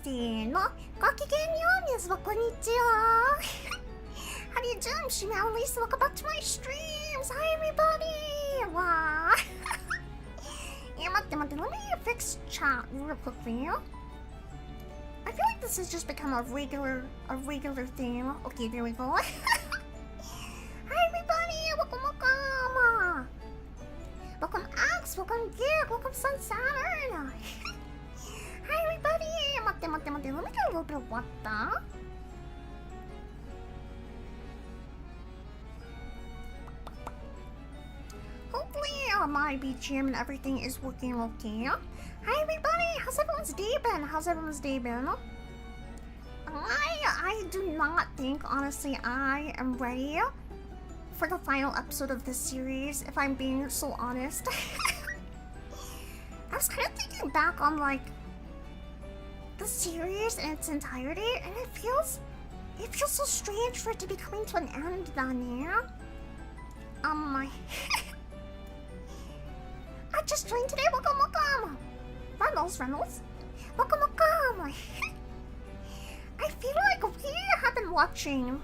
せーの、ごきげんよう、皆様こんにちは。How do you do? I'm Shima and Lisa. Welcome back to my streams. Hi, everybody. Wow. Yeah, 待って。Let me fix chat real quickly. I feel like this has just become a regular thing. Okay, there we go. Hi, everybody. Welcome. Welcome Axe. Welcome Geek. Welcome Sun Saturn. Hi, everybody. 待って。Let me get a little bit of water. Hopefully my BGM and everything is working okay. Hi everybody, how's everyone's day been? I do not think, honestly, I am ready for the final episode of this series, if I'm being so honest. I was kind of thinking back on, like, the series in its entirety, and it feels so strange for it to be coming to an end, Dania. I just joined today. Welcome. Reynolds. Welcome. I feel like we have been watching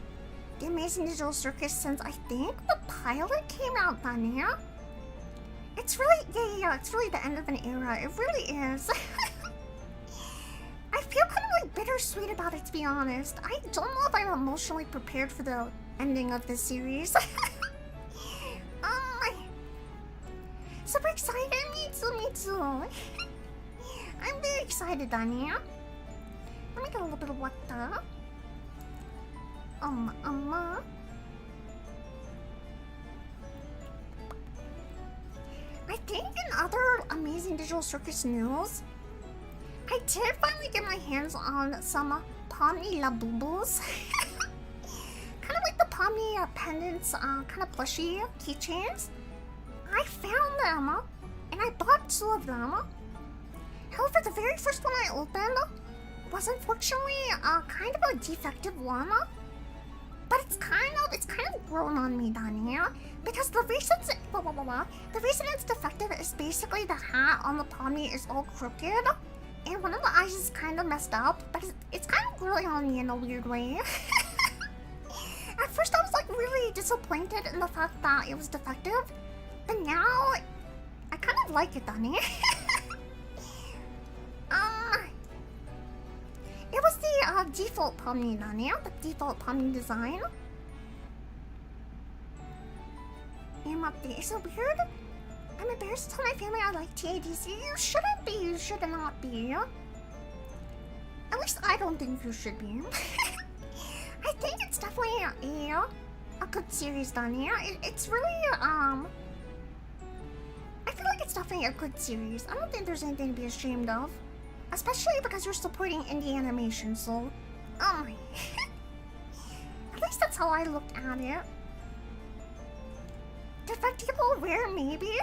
the Amazing Digital Circus since I think the pilot came out, Dania. It's really, yeah, it's really the end of an era. It really is. I feel kind of like bittersweet about it, to be honest. I don't know if I'm emotionally prepared for the ending of this series. Super excited, me too. I'm very excited, Dania. Let me get a little bit of water. I think in other Amazing Digital Circus news, I did finally get my hands on some Pomni Labubus. Kind of like the Pomni pendants, kind of plushy keychains. I found them, and I bought 2 of them. However, the very first one I opened was unfortunately kind of a defective one. But it's kind of grown on me, Dania, because the reason it's defective is basically the hat on the Pomni is all crooked, and one of the eyes is kind of messed up, but it's kind of growing on me in a weird way. At first, I was like really disappointed in the fact that it was defective. But now, I kind of like it, Danny. It was the default Pomni, Danny, the default Pomni design. Is it weird? I'm embarrassed to tell my family I like Tadc. You shouldn't be. You should not be. At least I don't think you should be. I think it's definitely a good series, Danny. It's really I feel like it's definitely a good series. I don't think there's anything to be ashamed of. Especially because you're supporting indie animation, so... At least that's how I looked at it. Defectible rare, maybe?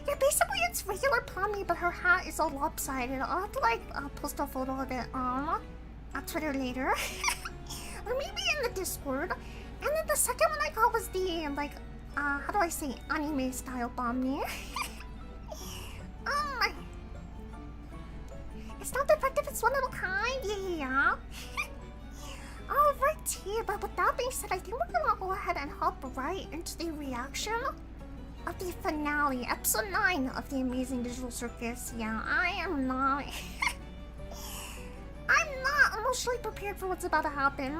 Yeah, basically it's regular Pomni, but her hat is all lopsided. I'll have to, like, post a photo of it on Twitter later. Or maybe in the Discord. And then the second one I got was the, like... how do I say anime style Pomni? It's not defective, it's one of a kind, yeah. Alrighty, but with that being said, I think we're gonna go ahead and hop right into the reaction of the finale, episode 9 of the Amazing Digital Circus. Yeah, I'm not emotionally prepared for what's about to happen.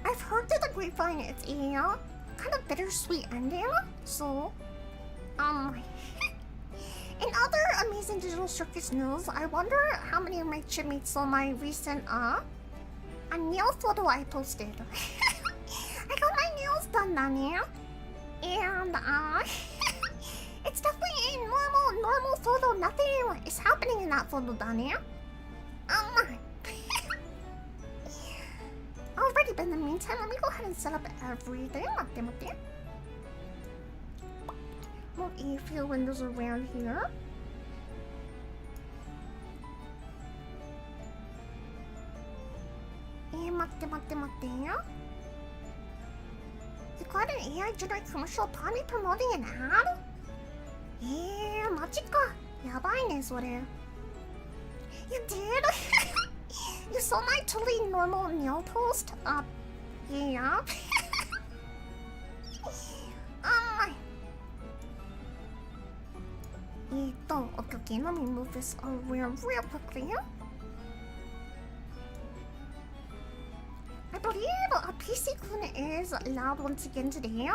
I've heard through the grapevine it's a kind of bittersweet ending, so in other Amazing Digital Circus news, I wonder how many of my Chipmates saw my recent a nail photo I posted. I got my nails done, Dania, and it's definitely a normal photo. Nothing is happening in that photo, Dania. Alrighty, but in the meantime, let me go ahead and set up everything. Move a few windows around here. You got an AI generated commercial upon me promoting an ad? Yeah, マジか。やばいね、それ。You did? You saw my totally normal nail post? Yeah. Okay, let me move this around real quickly. I believe a PC Kun is loud once again today.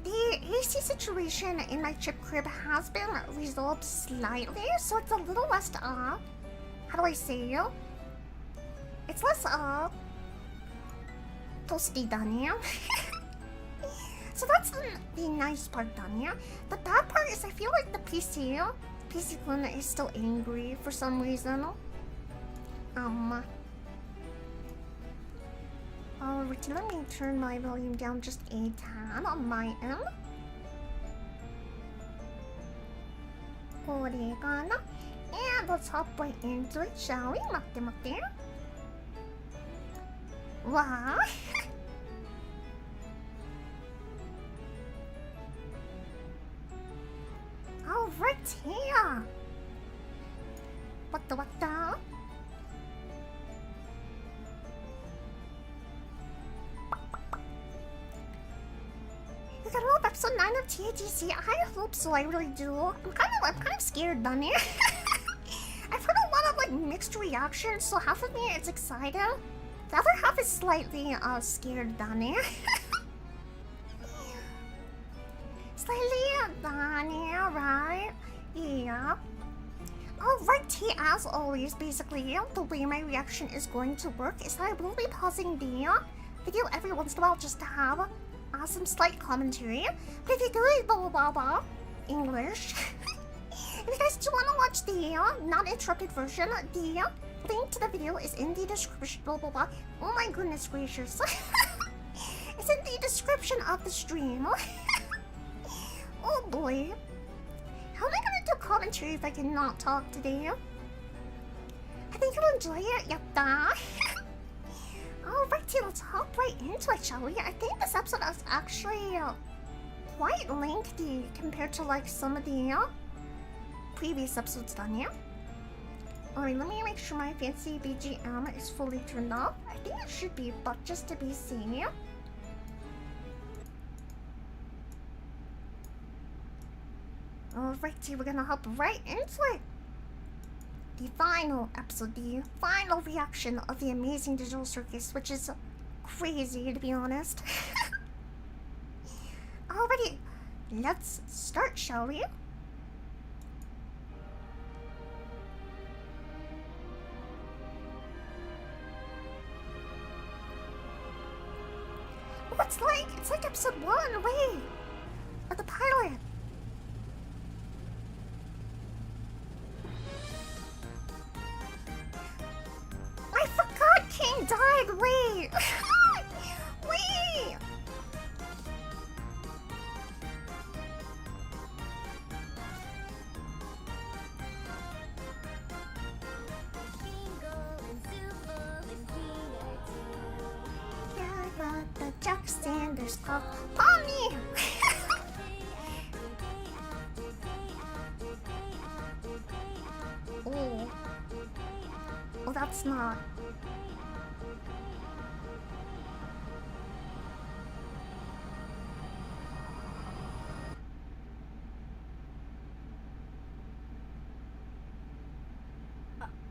The AC situation in my chip crib has been resolved slightly, so it's a little less, how do I say? It's less, toasty done, yeah? So that's the nice part done, yeah? The bad part is I feel like the PC Kun is still angry for some reason. Alright, let me turn my volume down just a tad on my end. And let's hop right into it, shall we? Makte. Wow. Alright, here. What the? We got all of episode 9 of Tadc. I hope so, I really do. I'm kind of scared, Bunny. I've heard a lot of like mixed reactions, so half of me is excited. The other half is slightly scared, Bunny. Slightly, Bunny, right? Yeah. Alright, as always, basically, the way my reaction is going to work is that I will be pausing the video every once in a while just to have some slight commentary. But if you do English, if you guys do want to watch the non-interrupted version, the link to the video is in the description. Oh my goodness gracious. It's in the description of the stream. Oh boy. How am I gonna do commentary if I cannot talk today? I think you'll enjoy it, yatta. Alrighty, let's hop right into it, shall we? I think this episode is actually quite lengthy compared to like some of the previous episodes done, yeah? Alright, let me make sure my fancy BGM is fully turned off. I think it should be, but just to be seen. Alrighty, we're gonna hop right into it. The final episode, the final reaction of the Amazing Digital Circus, which is crazy to be honest. Alrighty, let's start, shall we? Oh, it's like episode 1, wait, of the pilot. I forgot King died, wait! Wait! Yeah, but the Jack Sanders called Pomni! Oh, that's not.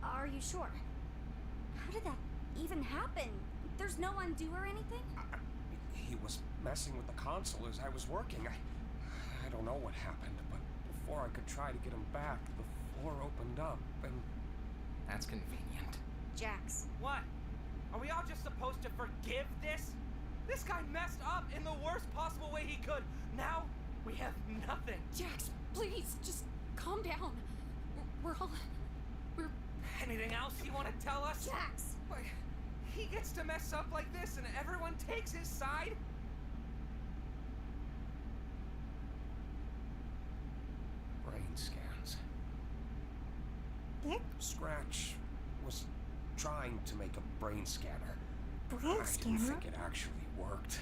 Are you sure? How did that even happen? There's no undo or anything? He was messing with the console as I was working. I don't know what happened, but before I could try to get him back, the floor opened up and... That's convenient. Jax. What? Are we all just supposed to forgive this? This guy messed up in the worst possible way he could. Now, we have nothing. Jax, please, just calm down. We're Anything else you want to tell us? Jax! What? He gets to mess up like this and everyone takes his side? Brain scans. Yeah? Scratch was trying to make a brain scanner. Brain I didn't scanner? think it actually worked.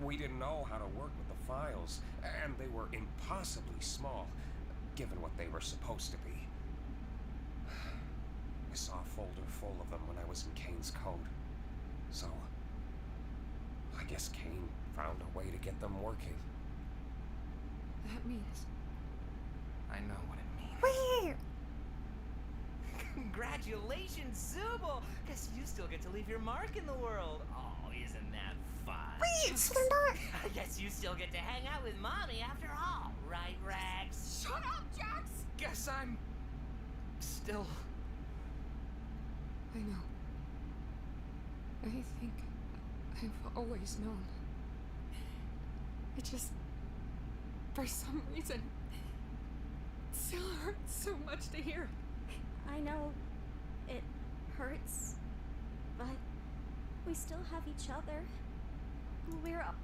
We didn't know how to work with the files, and they were impossibly small, given what they were supposed to be. I saw a folder full of them when I was in Kane's code. So, I guess Kane found a way to get them working. That means... I know what it means. Wait! Congratulations, Zooble! Guess you still get to leave your mark in the world. Oh, isn't that fun? Wait, so they're not... I guess you still get to hang out with Mommy after all, right, Rags? Shut up, Jax! Guess I'm... still... I know. I think I've always known. It just, for some reason, still hurts so much to hear. I know it hurts, but we still have each other. We're up.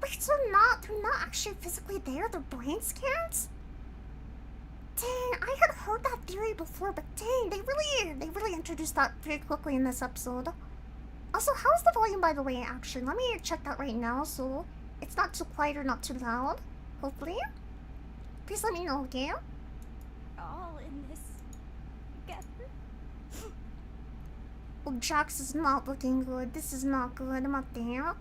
Wait, so they're not actually physically there, they're brain scans? Dang, I had heard that theory before, but dang, they really introduced that very quickly in this episode. Also, how's the volume, by the way, actually? Let me check that right now, so it's not too quiet or not too loud, hopefully. Please let me know, okay? All in this together. Oh, Jax is not looking good. This is not good. I'm not there.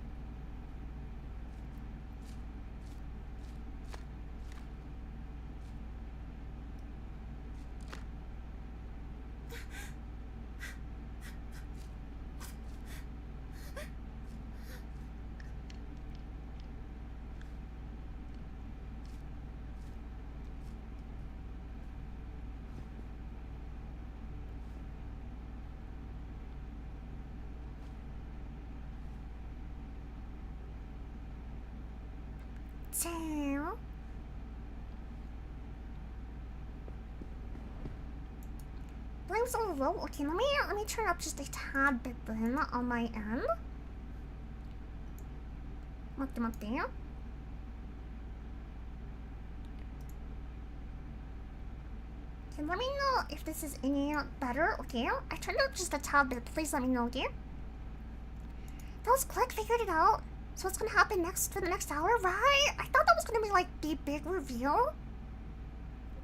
Damn. Volume's a little low. Okay, let me turn up just a tad bit then on my end. Look them up there. Okay, let me know if this is any better. Okay, I turned up just a tad bit. Please let me know, okay? That was quick. Figured it out. So what's gonna happen next for the next hour, right? I thought that was gonna be like the big reveal.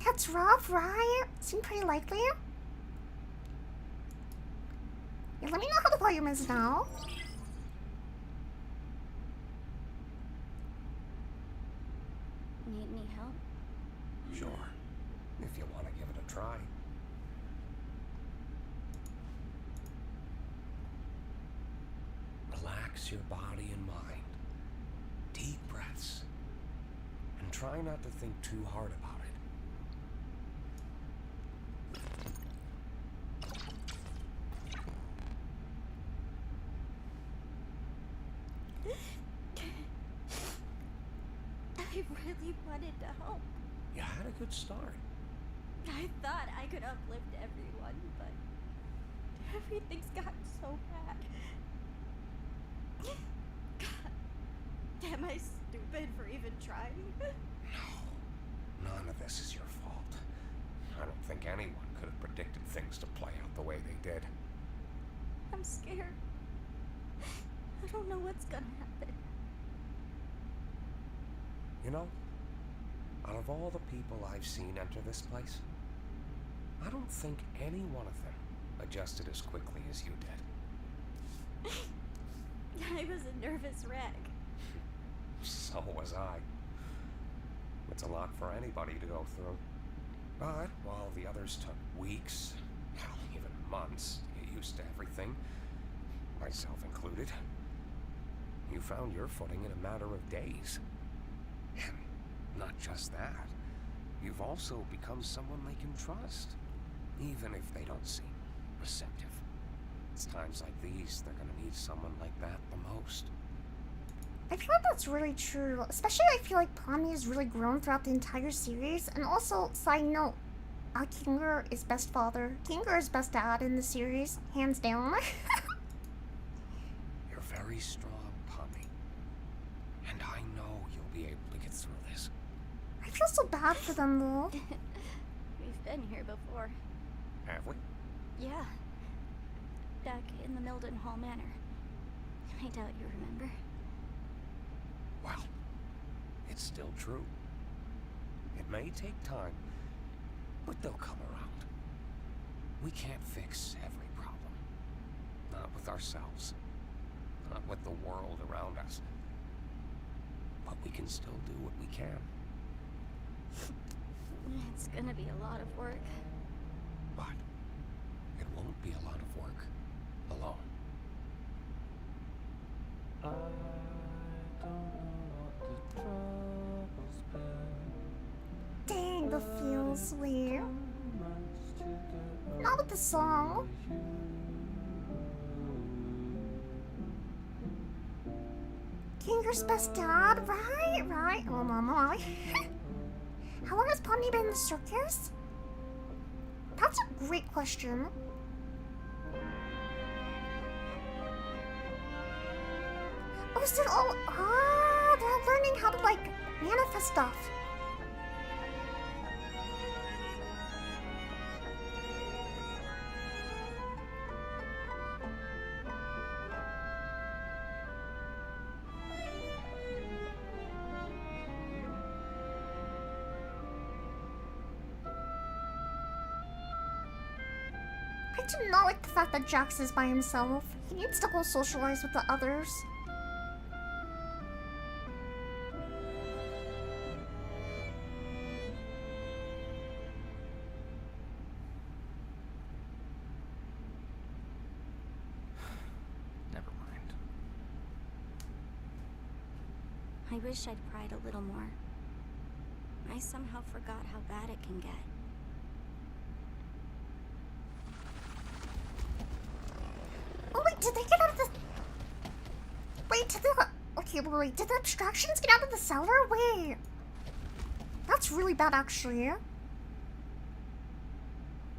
That's rough, right? Seemed pretty likely. Yeah, let me know how the volume is now. Need any help? Sure, if you want to give it a try. Relax your body and mind. Deep breaths. And try not to think too hard about it. I really wanted to help. You had a good start. I thought I could uplift everyone, but everything's gotten so bad. God, am I stupid for even trying? No, none of this is your fault. I don't think anyone could have predicted things to play out the way they did. I'm scared. I don't know what's gonna happen. You know, out of all the people I've seen enter this place, I don't think any one of them adjusted as quickly as you did. I was a nervous wreck. So was I. It's a lot for anybody to go through. But while the others took weeks, hell, even months to get used to everything, myself included, you found your footing in a matter of days. And not just that, you've also become someone they can trust, even if they don't seem receptive. It's times like these they're gonna need someone like that the most. I feel like that's really true. Especially I feel like Pomni has really grown throughout the entire series. And also, side note, Kinger is best father. Kinger is best dad in the series, hands down. You're very strong, Pomni. And I know you'll be able to get through this. I feel so bad for them though. We've been here before. Have we? Yeah. Back in the Milden Hall Manor. I doubt you remember. Well, it's still true. It may take time, but they'll come around. We can't fix every problem. Not with ourselves. Not with the world around us. But we can still do what we can. It's gonna be a lot of work. But it won't be a lot of work alone. Dang, the feels weird. Not with the song. Kinger's best dad, right. Oh, mama. How long has Pomni been in the circus? That's a great question. Oh, is it all? Ah, they're learning how to like manifest stuff. I do not like the fact that Jax is by himself. He needs to go socialize with the others. Never mind. I wish I'd cried a little more. I somehow forgot how bad it can get. Oh wait, did they get out of the... Wait, did the... Okay, wait, did the abstractions get out of the cellar? Wait. That's really bad, actually.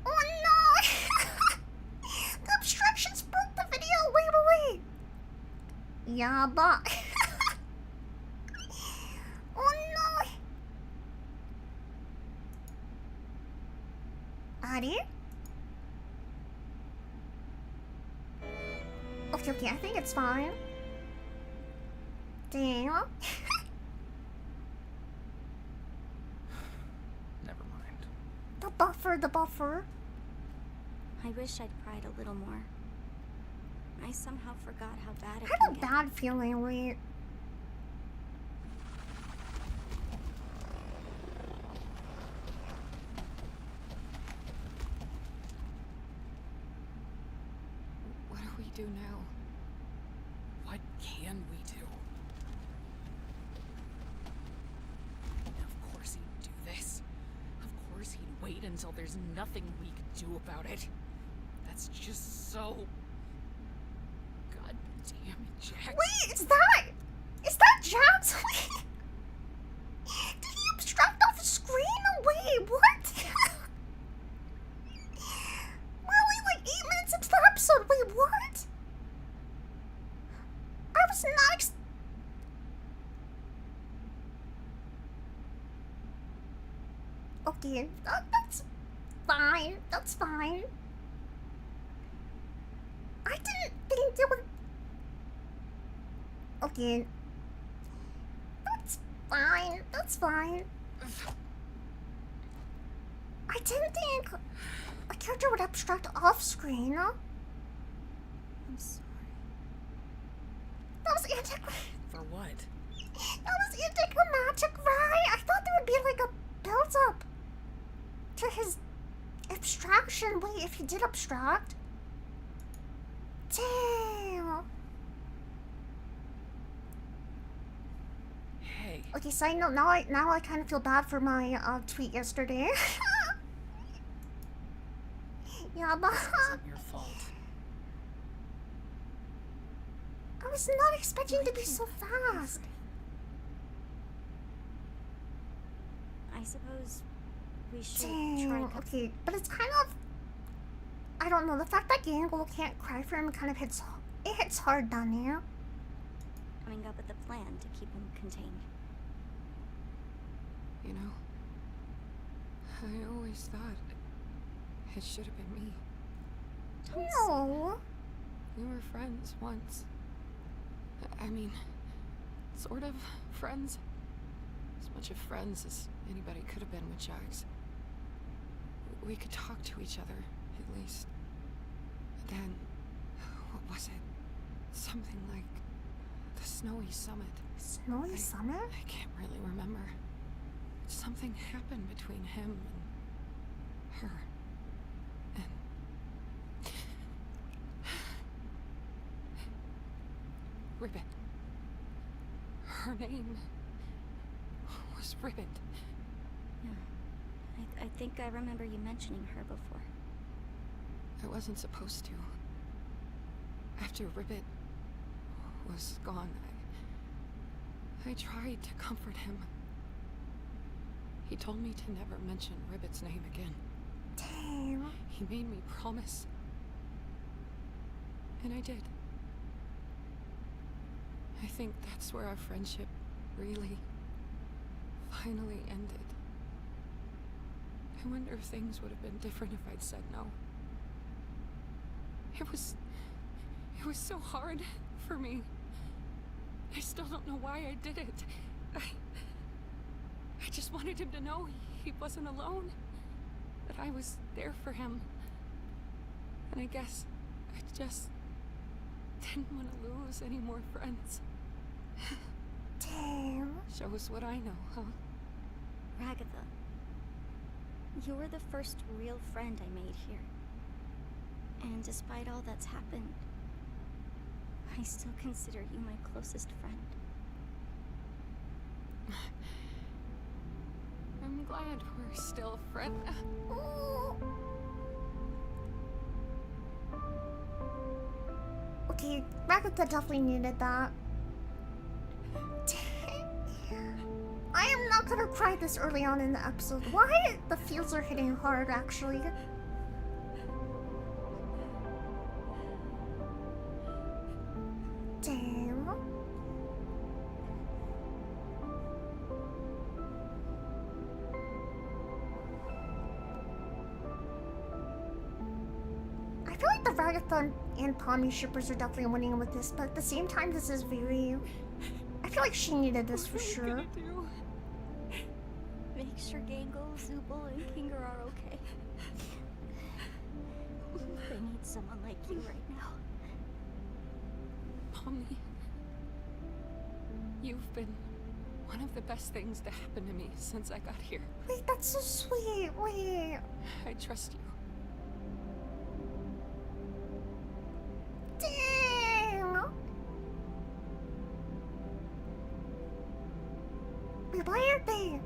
Oh no! The abstractions broke the video! Wait. Yeah, but... Oh no! Ari? Okay, I think it's fine. Damn. Never mind. The buffer. I wish I'd cried a little more. I somehow forgot how bad it I can have a get. bad feeling, wait. What do we do now? What can we do? Of course he'd do this. Of course he'd wait until there's nothing we could do about it. That's just so... God damn it, Jack. Wait, is that Jax? Did he obstruct off the screen? Wait, what? We're only like 8 minutes into the episode. Wait, what? I was not Okay, that's fine. That's fine. I didn't think there would... Okay. That's fine. I didn't think a character would abstract off screen. I'm sorry. That was anticlimactic. For what? That was anticlimactic, right? I thought there would be like a build-up to his abstraction. Wait, if he did abstract? Damn. Hey. Okay, side note, now I kind of feel bad for my tweet yesterday. Yeah, but This isn't your fault. I was not expecting to be so fast. I suppose we should try. Damn. Okay, but it's kind of... I don't know, the fact that Gangle can't cry for him kind of hits hard down here. Coming up with a plan to keep him contained. You know, I always thought it should have been me. No. We were friends once. I mean, sort of friends. As much of friends as anybody could have been with Jax. We could talk to each other, at least. Then, what Was it something like the Snowy Summit? Snowy Summit? I can't really remember. Something happened between him and her. And Ribbit. Her name was Ribbit. Yeah. I think I remember you mentioning her before. I wasn't supposed to. After Ribbit was gone, I tried to comfort him. He told me to never mention Ribbit's name again. Damn. He made me promise. And I did. I think that's where our friendship really, finally ended. I wonder if things would have been different if I'd said no. It was so hard for me. I still don't know why I did it. I just wanted him to know he wasn't alone. That I was there for him. And I guess I just didn't want to lose any more friends. Damn. Shows what I know, huh? Ragatha, you were the first real friend I made here. And despite all that's happened, I still consider you my closest friend. I'm glad we're still friends. Ooh. Okay, Ragatha definitely needed that. I am not gonna cry this early on in the episode. Why? The feels are hitting hard, actually. Damn. I feel like the Ragatha and Tommy shippers are definitely winning with this, but at the same time, this is very... I feel like she needed this for sure. Make sure Gangle, Zooble, and Kinger are okay. They need someone like you right now. Mommy, you've been one of the best things to happen to me since I got here. Wait, that's so sweet. Wait. I trust you. Dang. Wait, why aren't they?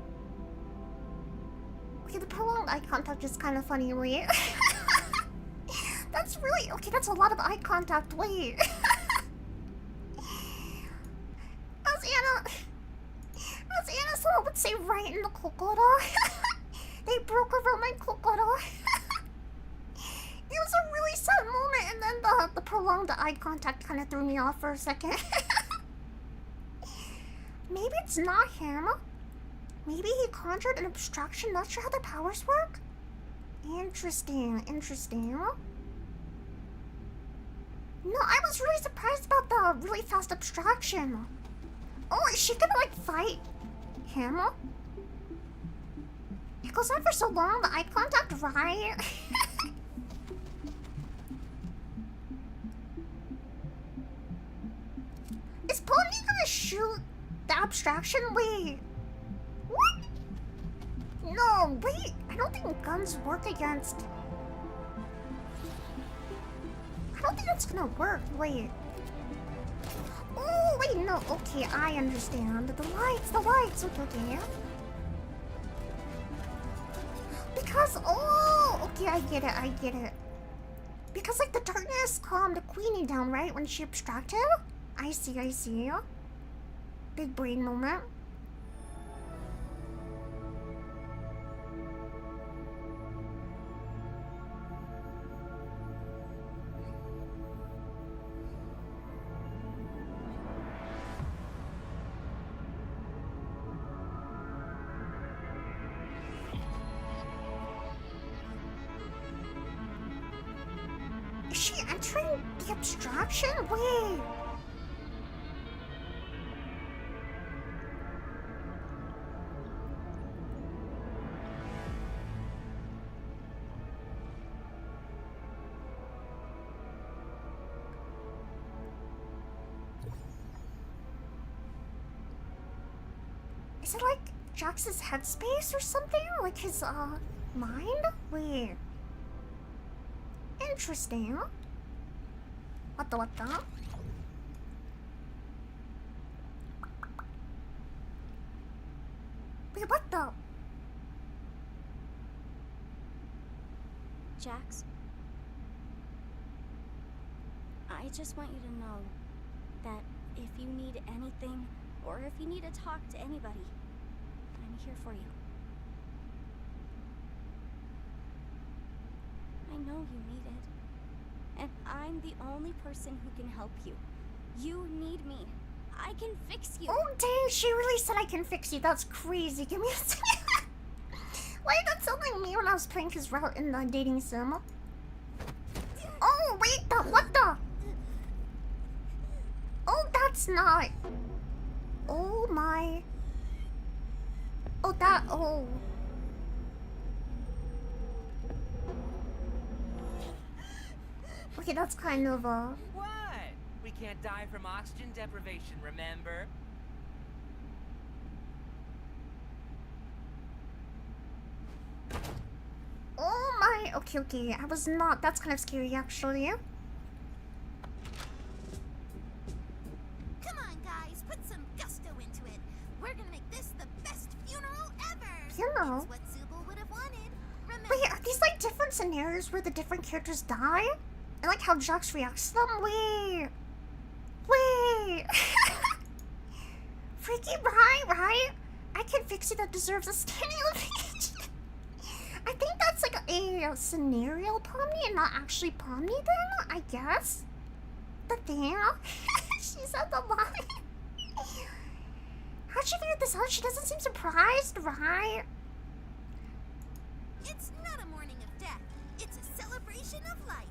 Okay, the prolonged eye contact is kind of funny, wait. That's really... Okay, that's a lot of eye contact, wait. As Anna someone would say right in the kokoro. They broke around my kokoro. It was a really sad moment, and then the prolonged eye contact kind of threw me off for a second. Maybe it's not him. Maybe he conjured an abstraction. Not sure how their powers work. Interesting, interesting. No, I was really surprised about the really fast abstraction. Oh, is she gonna like fight him? It goes on for so long, the eye contact, right? Is Pony gonna shoot the abstraction? Wait. What? No, wait. I don't think guns work against... I don't think it's gonna work. Wait. Oh, wait, no. Okay, I understand. The lights. Okay. Because, oh, okay, I get it. Because, like, the darkness calmed Queenie down, right? When she abstracted? I see. Big brain moment. Is she entering the abstraction? Wait. Is it like Jax's headspace or something? Like his, mind? Wait. Interesting. What the? Wait, what the? Jax, I just want you to know that if you need anything, or if you need to talk to anybody, I'm here for you. I know you need it, and I'm the only person who can help you. You need me. I can fix you. Oh dang, she really said I can fix you. That's crazy. Give me a second. Why did that sound like me when I was playing his route in the dating sim? Oh wait, what the? Oh, that's not. Oh my. Oh. Okay, that's kind of What? We can't die from oxygen deprivation, remember? Oh my. Okay. I was not. That's kind of scary, actually. Come on, guys, put some gusto into it. We're gonna make this the best funeral ever. Funeral? It's what Zubul would have wanted. Remember? Wait, are these like different scenarios where the different characters die? And like how Jax reacts to them? Wait. Freaky, right? I can fix it that deserves a standing ovation. I think that's like a scenario Pomni and not actually Pomni then, I guess. The thing. She said the line. How'd she figure this out? She doesn't seem surprised, right? It's not a mourning of death. It's a celebration of life.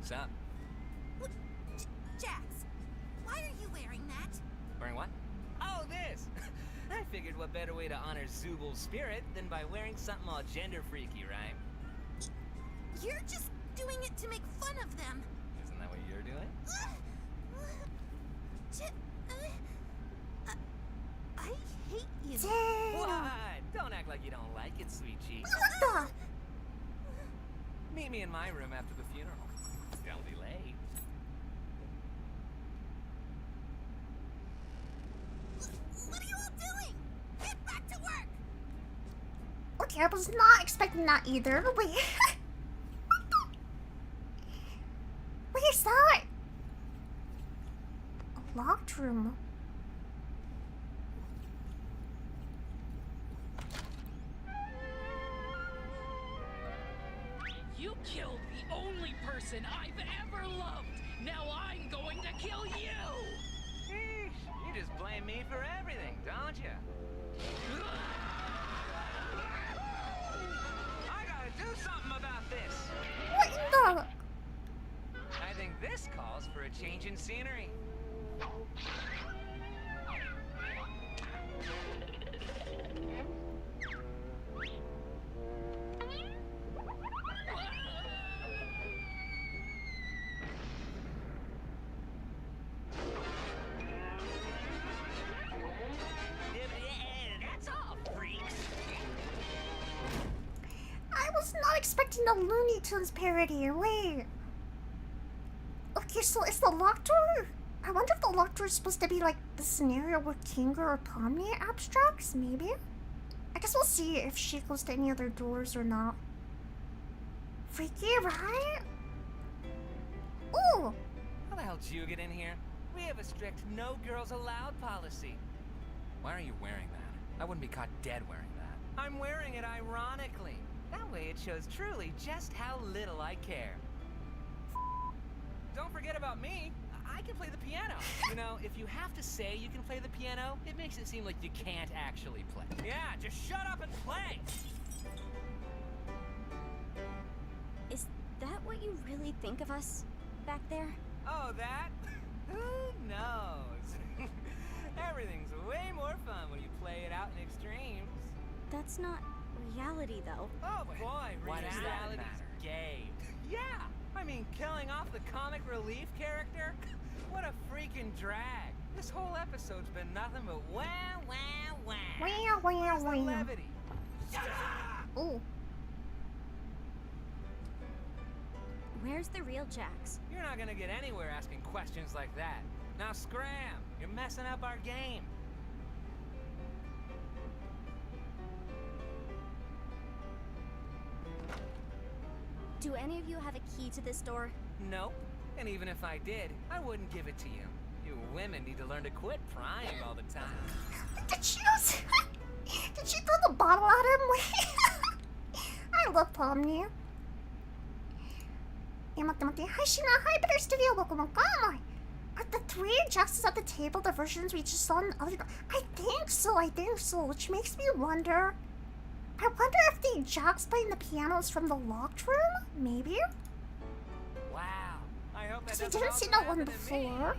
Sup? Jax, why are you wearing that? Wearing what? Oh, this! I figured what better way to honor Zubul's spirit than by wearing something all gender freaky, right? You're just doing it to make fun of them. Isn't that what you're doing? I hate you. Dang. What? Don't act like you don't like it, sweet cheeks. What Meet me in my room after the funeral. Don't be late. What are you all doing? Get back to work. the? Okay, I was not expecting that either. Wait. Where's that? A locked room. You killed the only person I've ever loved. Now I'm going to kill you. Sheesh, you just blame me for everything, don't you? I gotta do something about this. What in the? I think this calls for a change in scenery. That's all, freaks. I was not expecting the Looney Tunes parody. Wait. Okay, so is the locked door? I wonder if the locked door is supposed to be like the scenario where Kinga or Pomni abstracts, maybe? I guess we'll see if she goes to any other doors or not. Freaky, right? Ooh! How the hell did you get in here? We have a strict no girls allowed policy. Why are you wearing that? I wouldn't be caught dead wearing that. I'm wearing it ironically. That way it shows truly just how little I care. Don't forget about me. I can play the piano. You know, if you have to say you can play the piano, it makes it seem like you can't actually play. Yeah, just shut up and play! Is that what you really think of us back there? Oh, that? Who knows? Everything's way more fun when you play it out in extremes. That's not reality, though. Oh boy, Why does that reality's matter? gay. Yeah, I mean, killing off the comic relief character? What a freaking drag. This whole episode's been nothing but wah, wah, wah. Wah, wah, Where's the wah. levity? Ooh. Where's the real Jax? You're not gonna get anywhere asking questions like that. Now scram! You're messing up our game. Do any of you have a key to this door? Nope. And even if I did, I wouldn't give it to you. You women need to learn to quit prying all the time. Did she just... Did she throw the bottle at him? I love Pomni. 待って待って。Hi Shima, hi Better Studio, welcome. Are the three Jaxes at the table the versions we just saw in the other... I think so, which makes me wonder... I wonder if the Jax playing the piano is from the locked room? Maybe? Wow. I hope that Because we doesn't didn't see also that one happen to me. before.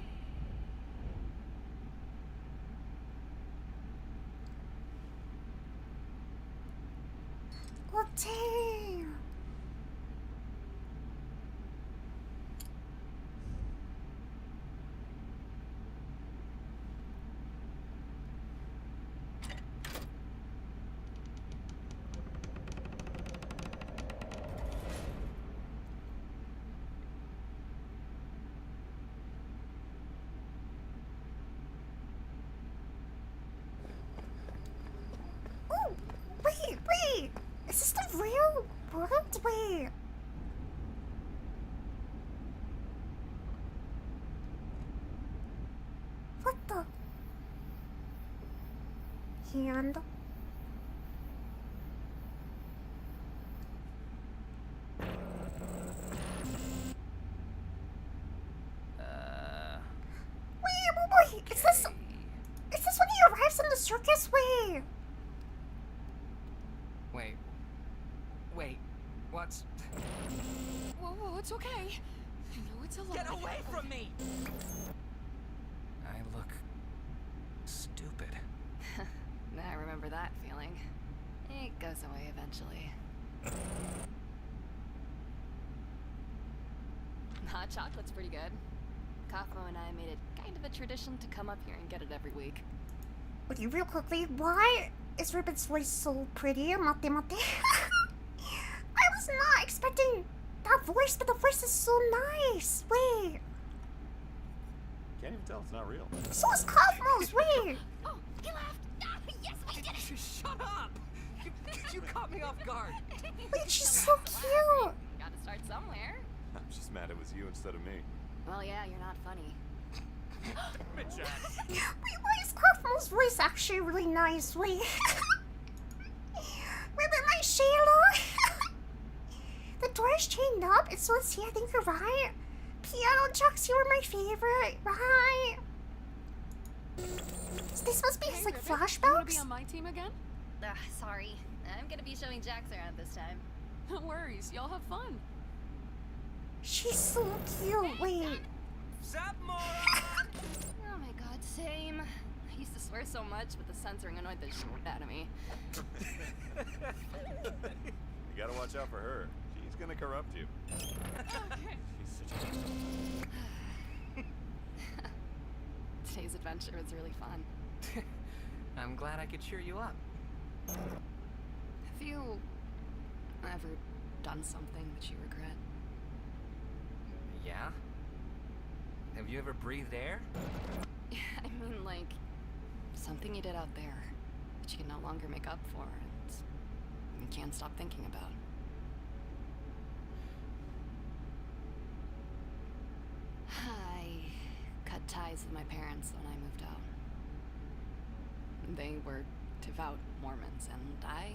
Well, damn. Oh, wait. Is this the real world? Wait. What the? Hand. Wait. Is this when he arrives in the circus? Wait. Wait. What's... Whoa, it's okay. I know it's a lie. Get away from me! I look... stupid. I remember that feeling. It goes away eventually. Hot chocolate's pretty good. Kaufmo and I made it kind of a tradition to come up here and get it every week. Okay, real quickly, why is Ribbon's voice so pretty? Mate. I was not expecting that voice, but the voice is so nice. Wait. Can't even tell it's not real. So is Kaufmo's. Wait. Oh, he laughed. Ah, yes, we did it. Shut up! You caught me off guard. Wait, she's so cute. Gotta start somewhere. I'm just mad it was you instead of me. Well, yeah, you're not funny. Wait, why is Kaufmo's voice actually really nice? Wait. Ribbon, my Shayla. The door is chained up. It's so see, I think you're right. Piano Jax, you were my favorite, right? This must be his, like, Ribbon, you wanna be flashbacks? on my team again? Sorry. I'm gonna be showing Jax around this time. No worries, y'all have fun. She's so cute. Wait. Sup, moron? Oh my god, same. I used to swear so much, but the censoring annoyed the shit out of me. You gotta watch out for her. She's gonna corrupt you. She's such a... Today's adventure was really fun. I'm glad I could cheer you up. Have you ever done something that you regret? Yeah? Have you ever breathed air? I mean, like, something you did out there that you can no longer make up for and you can't stop thinking about. I cut ties with my parents when I moved out. They were devout Mormons, and I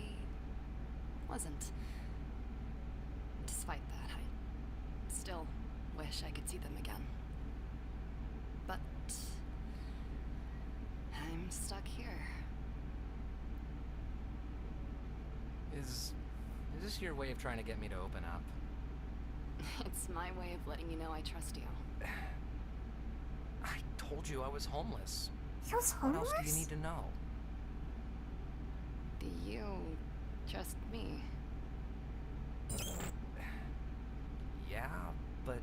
wasn't. Despite that, I still wish I could see them again. But I'm stuck here. Is this your way of trying to get me to open up? It's my way of letting you know I trust you. I told you I was homeless. He was What homeless? else do you need to know? Do you trust me? Yeah, but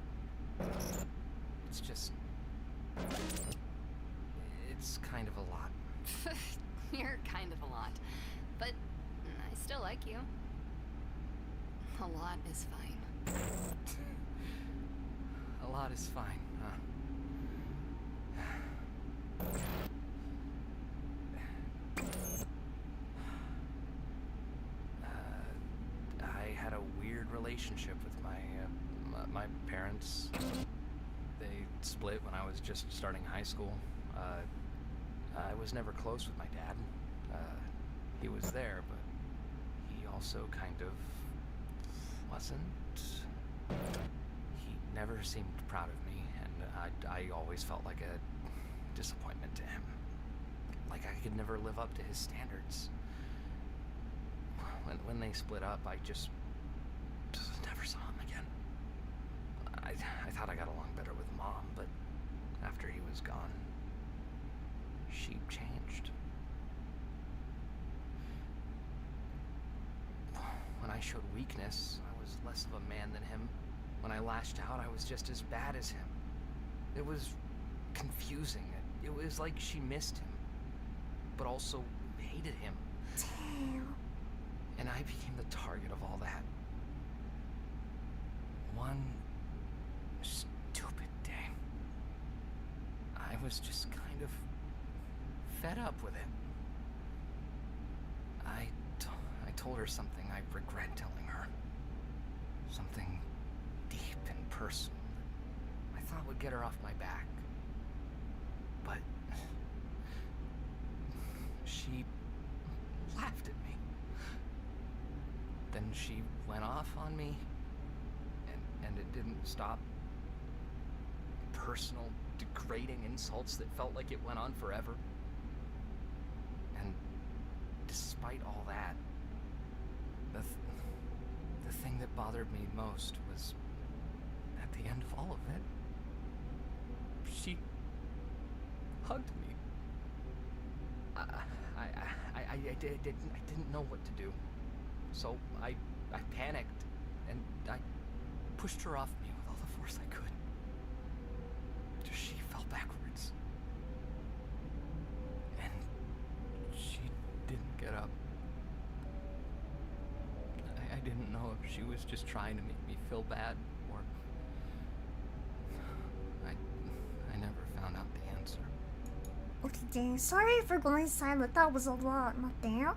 it's just... it's kind of a lot. You're kind of a lot. But I still like you. A lot is fine. A lot is fine, huh? I had a weird relationship with my parents. They split when I was just starting high school. I was never close with my dad. He was there, but he also kind of wasn't. He never seemed proud of me, and I always felt like a disappointment to him. Like I could never live up to his standards. When they split up, I just never saw him again. I thought I got along better with Mom, but after he was gone, she changed. When I showed weakness, I was less of a man than him. When I lashed out, I was just as bad as him. It was confusing. It was like she missed him, but also hated him. Damn. And I became the target of all that. One stupid day, I was just kind of fed up with it. I told her something I regret telling her. Something deep and personal that I thought would get her off my back. But she laughed at me. Then she went off on me, and it didn't stop. Personal, degrading insults that felt like it went on forever. And despite all that, the thing that bothered me most was at the end of all of it, she hugged me. I didn't know what to do. So I panicked, and I pushed her off me with all the force I could. She fell backwards. And she didn't get up. I didn't know if she was just trying to make me feel bad, or I never found out the answer. Okay, dang. Sorry for going silent. That was a lot. Not damn.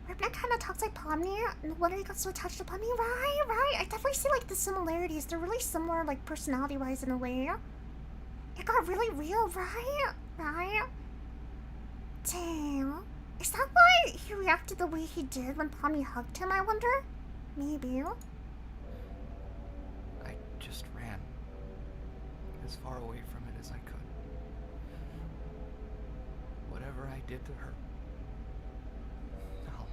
Ripna kind of talks like Pomni, and whether he got so attached to Pomni, right? I definitely see like the similarities. They're really similar, like personality-wise in a way. It got really real, right? Damn. Is that why he reacted the way he did when Pomni hugged him, I wonder? Maybe. I just ran as far away from it as I could. Whatever I did to her, I'll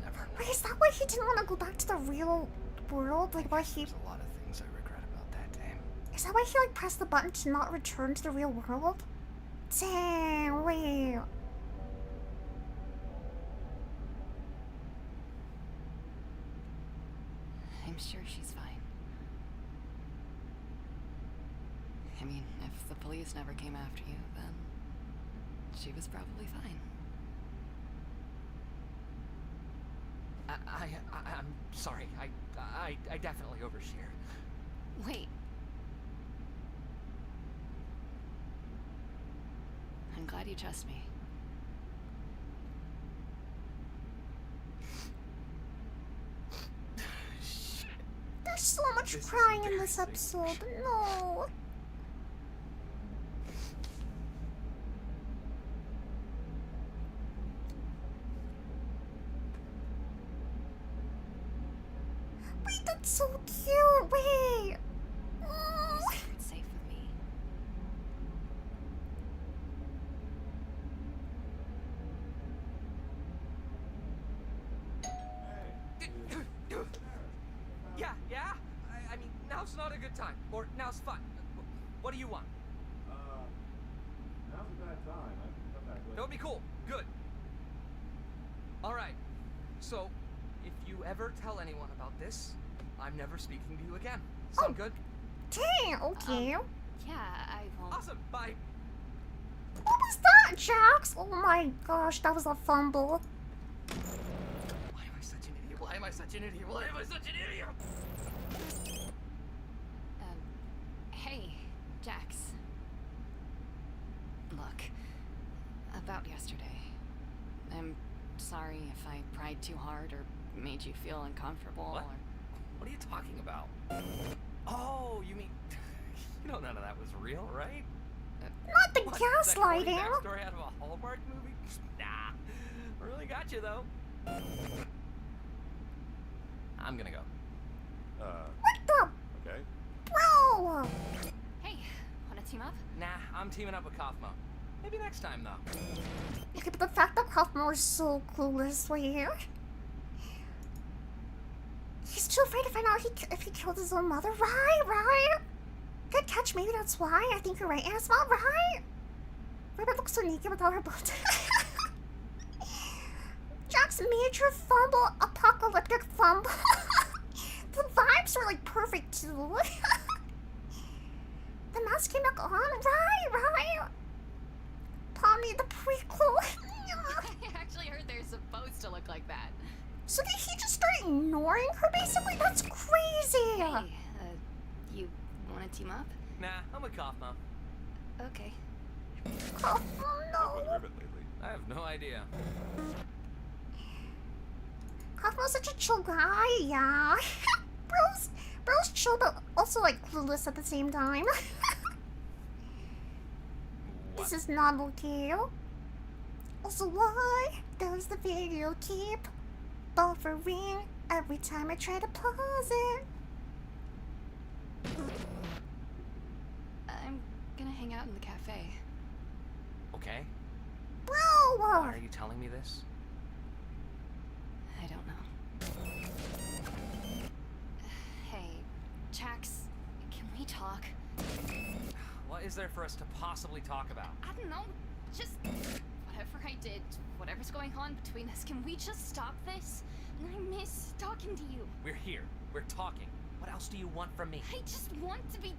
never know. Wait, is that why he didn't want to go back to the real world? Like, why he... There's a lot of things I regret about that day. Is that why he, like, pressed the button to not return to the real world? Damn, wait. I'm sure she's fine. I mean, if the police never came after you, then she was probably fine. I'm sorry. I definitely overshared. Wait. I'm glad you trust me. There's so much This is crying in this embarrassing. episode. No. Wait, that's so cute. Wait. Oh. It's safe with me. Yeah? I mean, now's not a good time. Or now's fine. What do you want? Now's a bad time. I can come back later. That would be cool. Good. Alright. So, if you ever tell anyone about this, I'm never speaking to you again. Sound good? Dang, okay. Yeah, I won't. Awesome. Bye. What was that, Jax? Oh my gosh, that was a fumble. Why am I such an idiot? Why am I such an idiot? Why am I such an idiot? Hey, Jax. Look, about yesterday. I'm sorry if I pried too hard or made you feel uncomfortable What? or... What are you talking about? Oh, you mean... you know none of that was real, right? Not the What, that corny gaslighting. backstory out of a Hallmark movie? Nah. Really got you, though. I'm gonna go. What the? Okay. Bro! Hey, wanna team up? Nah, I'm teaming up with Kaufmo. Maybe next time, though. Okay, but the fact that Kaufmo is so clueless, like... He's too afraid to find out if he killed his own mother. Right? Good catch, maybe that's why. I think you're right, Asma, right? Ribbit looks so naked without her butt. Jack's major fumble, apocalyptic fumble. The vibes are like perfect too. The mask came back on, right? Pomni, the prequel. I actually heard they're supposed to look like that. So did he just start ignoring her basically? That's crazy. Hey, you wanna team up? Nah, I'm with Kaufmo. Okay. Oh Up no. with Ribbit lately. I have no idea. Kaufmo's such a chill guy, yeah. Bro's chill but also like clueless at the same time. This is not okay. Also, why does the video keep buffering every time I try to pause it? I'm gonna hang out in the cafe. Okay. Bro! Why are you telling me this? I don't know. Hey, Jax, can we talk? What is there for us to possibly talk about? I don't know, just whatever I did, whatever's going on between us, can we just stop this? I miss talking to you. We're here. We're talking. What else do you want from me? I just want to be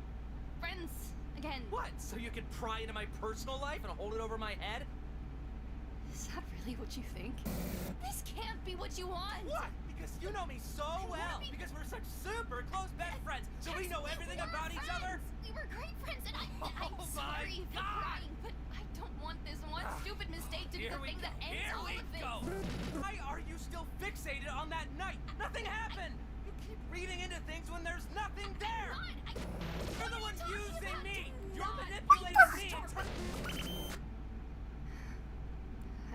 friends again. What? So you can pry into my personal life and hold it over my head? Is that really what you think? This can't be what you want. What? Because you know me so well. Because we're such super close best friends. So we know everything about each other. We were great friends, and I'm Oh sorry my for God. crying, but I don't want this one stupid mistake to be Here the we thing go. that ends Here all we of this. go. Why are you still fixated on that night? Nothing happened. You keep reading into things when there's nothing there. You're the one using me. You're manipulating me.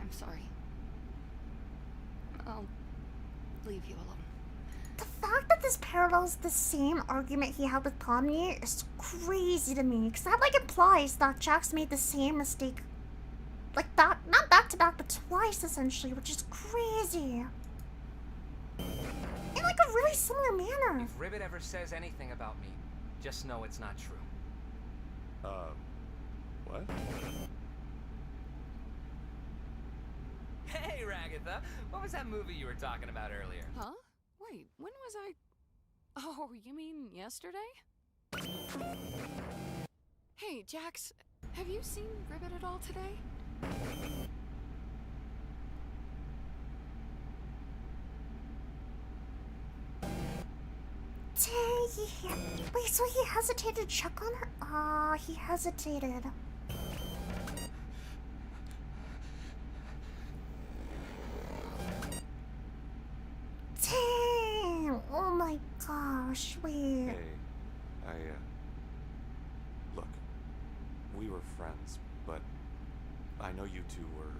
I'm sorry. I'll leave you alone. The fact that this parallels the same argument he had with Pomni is crazy to me, because that like implies that Jax made the same mistake, like that, not back to back, but twice essentially, which is crazy. In like a really similar manner. If Ribbit ever says anything about me, just know it's not true. What? Hey, Ragatha. What was that movie you were talking about earlier? Huh? Wait, when was I... Oh, you mean yesterday? Hey, Jax, have you seen Ribbit at all today? Dang, wait, so he hesitated to check on her? Ah, he hesitated. Dang! Oh my gosh, wait. Hey, look, we were friends, but I know you two were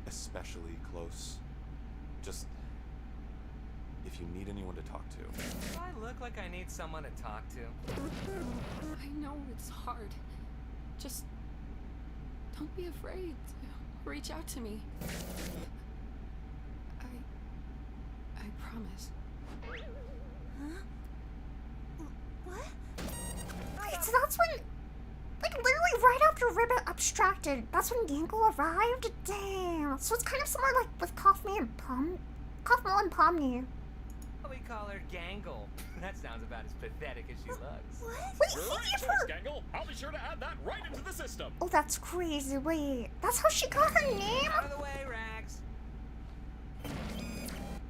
especially close. Just, if you need anyone to talk to. Do I look like I need someone to talk to? I know it's hard. Just don't be afraid to reach out to me. I promise. What? Wait, so that's when, like literally right after Ribbit abstracted, that's when Yanko arrived? Damn. So it's kind of similar like with Kaufmo and Pomni. Well, we call her Gangle. That sounds about as pathetic as she looks. Wait, Great he gave choice, her... Gangle. I'll be sure to add that right into the system. Oh, that's crazy. Wait, that's how she got her name? Out of the way, Rags.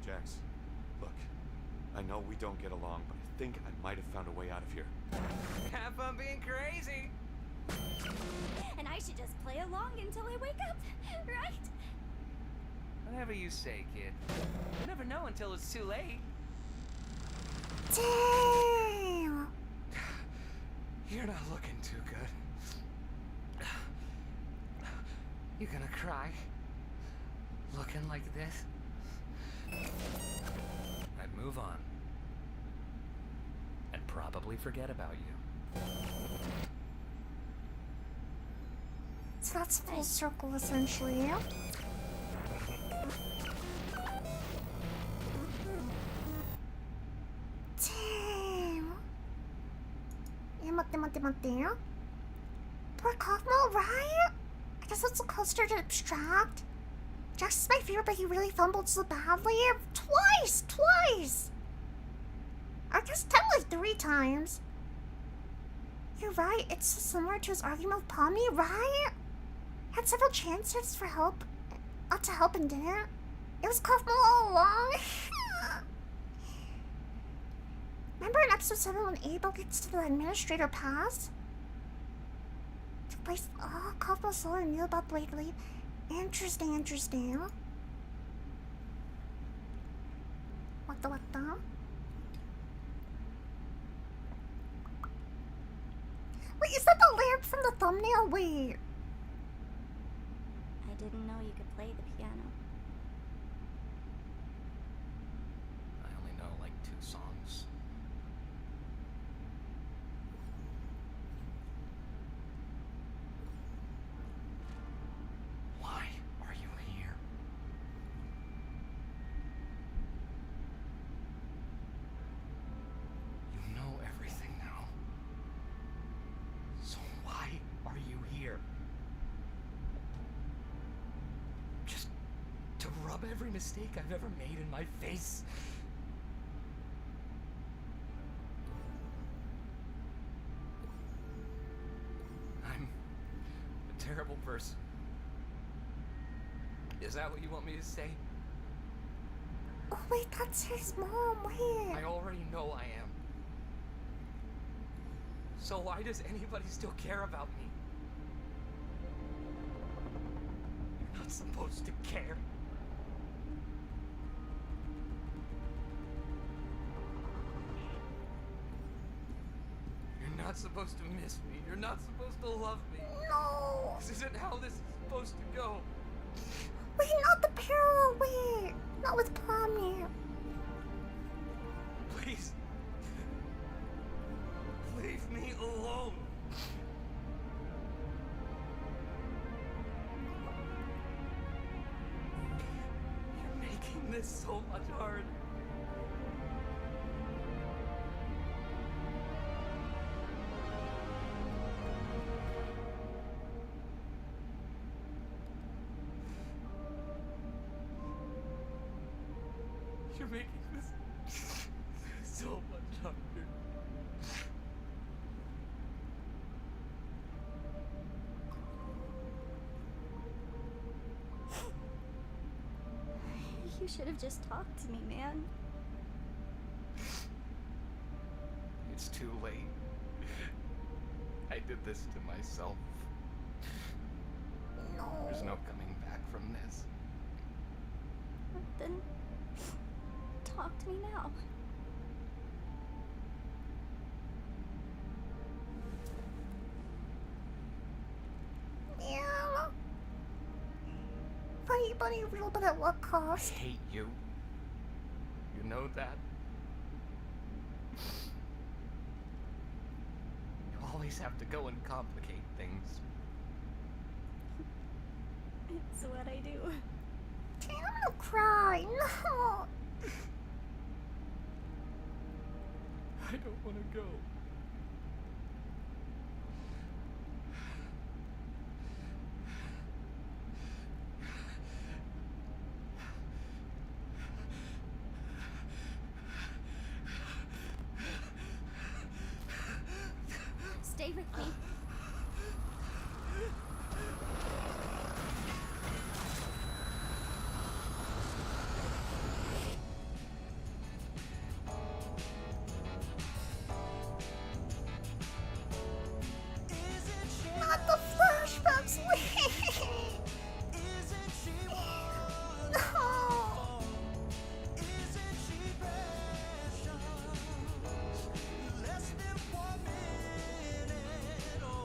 Jax, look, I know we don't get along, but I think I might have found a way out of here. Have fun being crazy. And I should just play along until I wake up, right? Whatever you say, kid. You never know until it's too late. Damn. You're not looking too good. You gonna cry? Looking like this? I'd move on. And probably forget about you. So that's full circle, essentially. Damn. Mate. Poor Kaufmo, right? I guess that's a closer to abstract. Jax is my favorite, but he really fumbled so badly. Twice! I guess technically 3 times. You're right, it's so similar to his argument with Pomni, right? Had several chances for help, to help and didn't. It was Kaufmo all along. Remember in episode 7 when Abel gets to the administrator pass? Took place. Oh, Kaufmo Solar knew about the way to leave. Interesting. What the? Wait, is that the lamp from the thumbnail? Wait. I didn't know you could play the piano. I only know like 2 songs. Why are you here? You know everything now. So why are you here? Just to rub every mistake I've ever made in my face? I'm a terrible person. Is that what you want me to say? Oh wait, that's his mom. Wait. I already know I am. So why does anybody still care about me? You're not supposed to care. You're not supposed to miss me. You're not supposed to love me. No. This isn't how this is supposed to go. Wait, not the parallel. Wait, not with Pomni. Please. Leave me alone. You're making this so much harder. You're making this so much harder. You should have just talked to me, man. It's too late. I did this to myself. No. There's no coming back from this. Then talk to me now. Yeah. Funny, real, but at what I cost? hate you. You know that? You always have to go and complicate things. It's what I do. Damn, I'm gonna cry. No. I don't want to go. stay with me. Not the flashbacks, wait! No!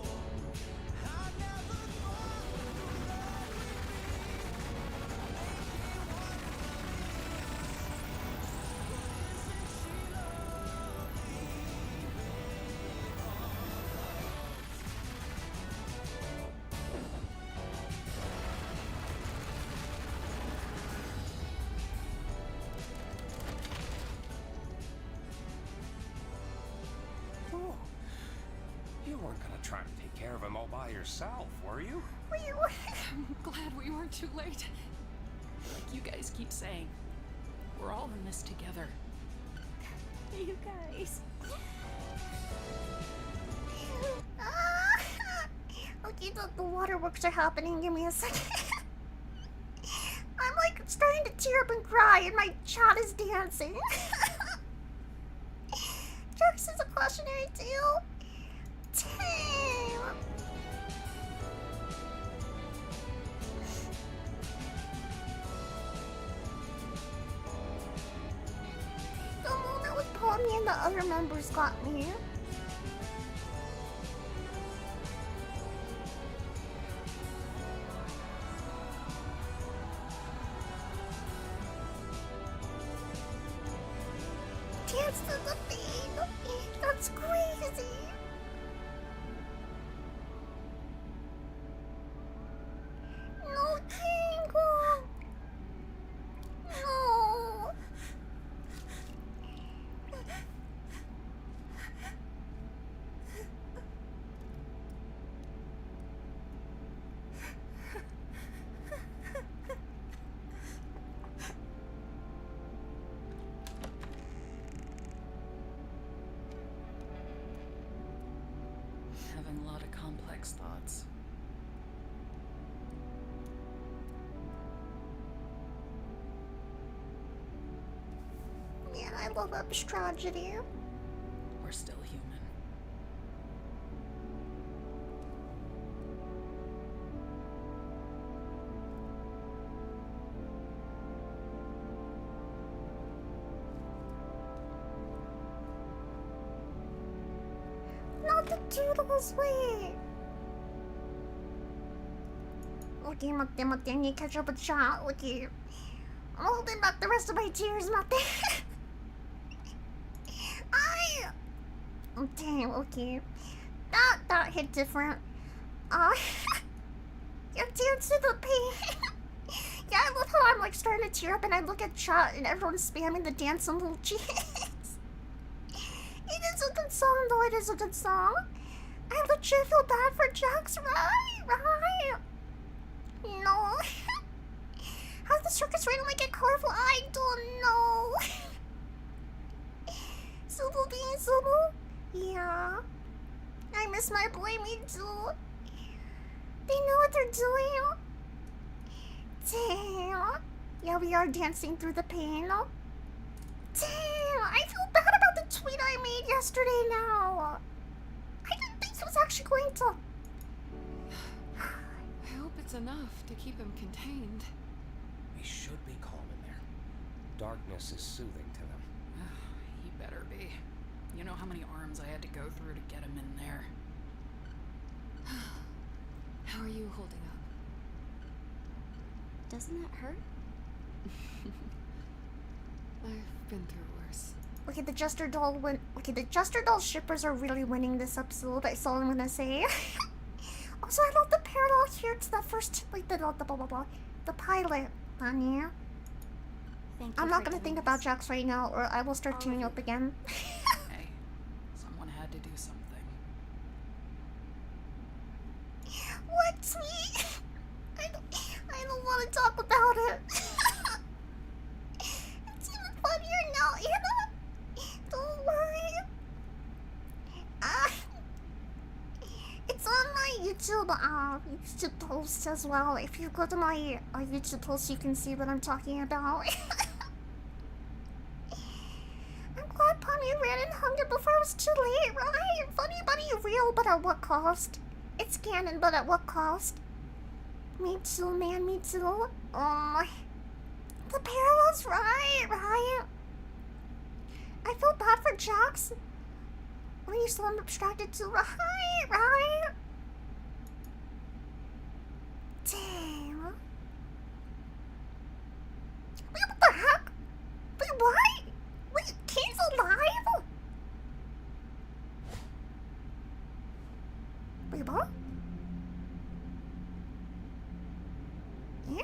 Oh. You weren't gonna try to take care of him all by yourself, were you? I'm glad we weren't too late. Like you guys keep saying, we're all in this together. You guys. Okay, the waterworks are happening. Give me a second. I'm like starting to tear up and cry, and my chat is dancing. Jax is a cautionary tale. Damn. The moment with Pomni and the other members got me. Dance to the beat. That's crazy. No tingle. No. Having a lot of complex thoughts. Man, I love Up's tragedy. We're still human. Not the doodles, wait. Okay, 待って待って、I need to catch up with chat. Okay. I'm holding back the rest of my tears, 待って。Oh, damn, okay. That hit different. You dance to the pain. Yeah, I love how I'm like starting to tear up and I look at chat and everyone's spamming the dance emojis. It is a good song, though. It is a good song. I legit feel bad for Jax, right? No. How did the circus randomly get colorful? I don't know. Zulu being Zulu? Yeah. I miss my boy, me too. They know what they're doing. Damn. Yeah, we are dancing through the pain. Damn, I feel bad about the tweet I made yesterday now. I didn't think it was actually going to... I hope it's enough to keep him contained. We should be calm in there. Darkness is soothing to them. He better be. You know how many arms I had to go through to get him in there. How are you holding up? Doesn't that hurt? I've been through worse. Okay, the Jester Doll win. Okay, the Jester Doll shippers are really winning this episode. That's all I'm gonna say. Also, I love the parallel here to the first, like the blah blah blah, the pilot. Anya. Thank you I'm not for gonna doing think this. about Jax right now, or I will start tuning up again. Hey, someone had to do something. What, sweet? I don't want to talk about it. It's even funnier now, Anna. Don't worry. YouTube post as well. If you go to my YouTube post, you can see what I'm talking about. I'm glad Pommy ran and hung it before it was too late, right? Funny Bunny real, but at what cost? It's canon, but at what cost? Me too, man, me too. The parallels, right? I feel bad for Jax when you saw him abstracted too, right? Damn. Wait, what the heck? Wait, what? Wait, Kane's alive? Wait, what? Yeah?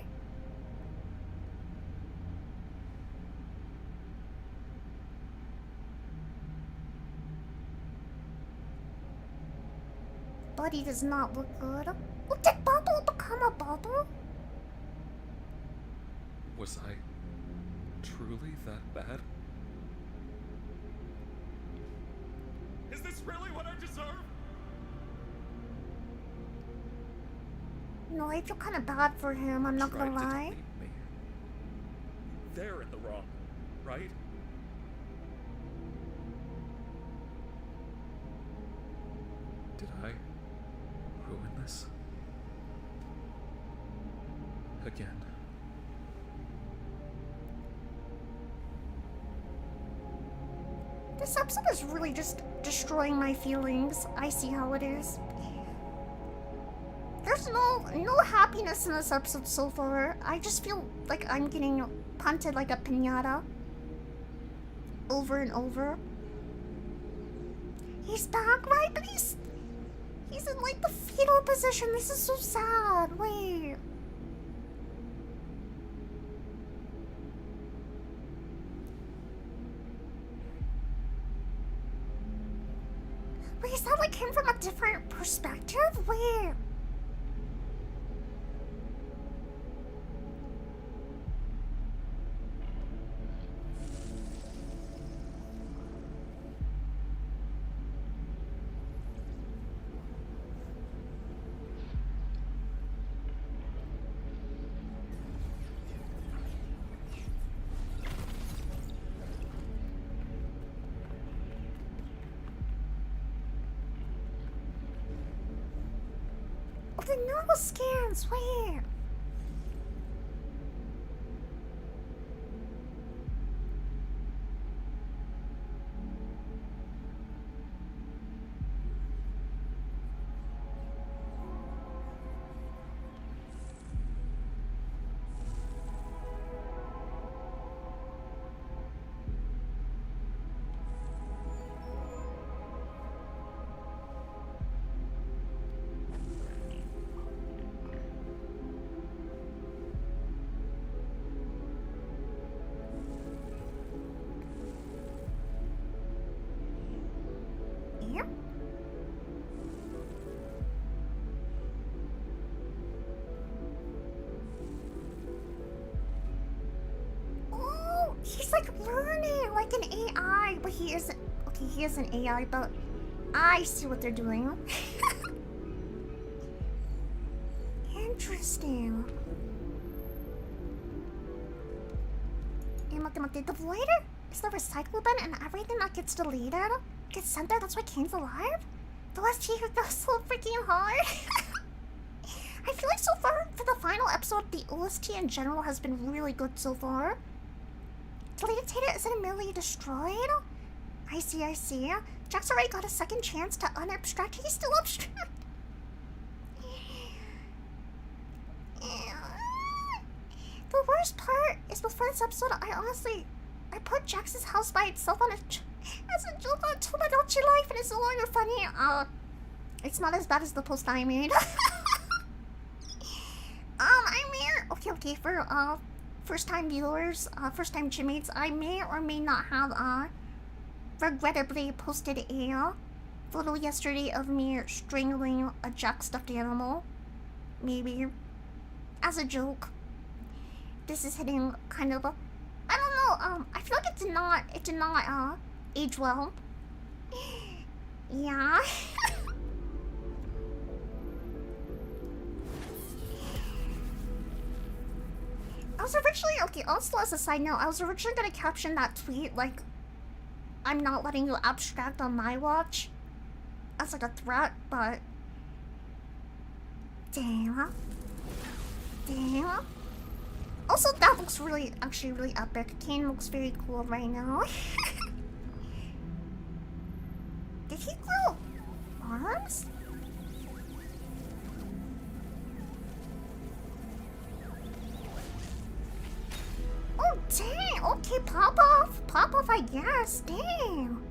Buddy does not look good. What, did Bubble become a bubble? Was I truly that bad? Is this really what I deserve? No, I feel kind of bad for him, I'm not gonna Tried to lie. delete me. They're in the wrong, right? Did I ruin this? Again. This episode is really just destroying my feelings. I see how it is. There's no happiness in this episode so far. I just feel like I'm getting punted like a piñata. Over and over. He's back, right? But he's in like the fetal position. This is so sad. Wait. Wait, is that like him from a different perspective? Wait. Oh, the neural scans, wait. Yep. Oh, he's like learning like an AI, but he isn't. Okay, he is an AI, but I see what they're doing. Interesting. The voider is the recycle bin, and everything that gets deleted gets sent there. That's why Kane's alive. The OST here goes so freaking hard. I feel like so far for the final episode, the OST in general has been really good so far. Deleted data isn't immediately destroyed. I see. Jack's already got a second chance to unabstract. He's still abstract. The worst part is before this episode, I put Jax's house by itself on as a joke on Tomodachi Life, and it's no longer funny. It's not as bad as the post I made. I may, okay, for first time viewers, first time Chipmates, I may or may not have regrettably posted a photo yesterday of me strangling a Jax stuffed animal. Maybe as a joke. This is hitting kind of I don't know, I feel like it did not age well. Yeah. was originally, okay, also as a side note, I was originally gonna caption that tweet like, I'm not letting you abstract on my watch, as like a threat, but... Damn. Damn. Also, that looks really, actually really epic. Kane looks very cool right now. Did he grow arms? Oh, dang! Okay, pop off! Pop off, I guess. Damn!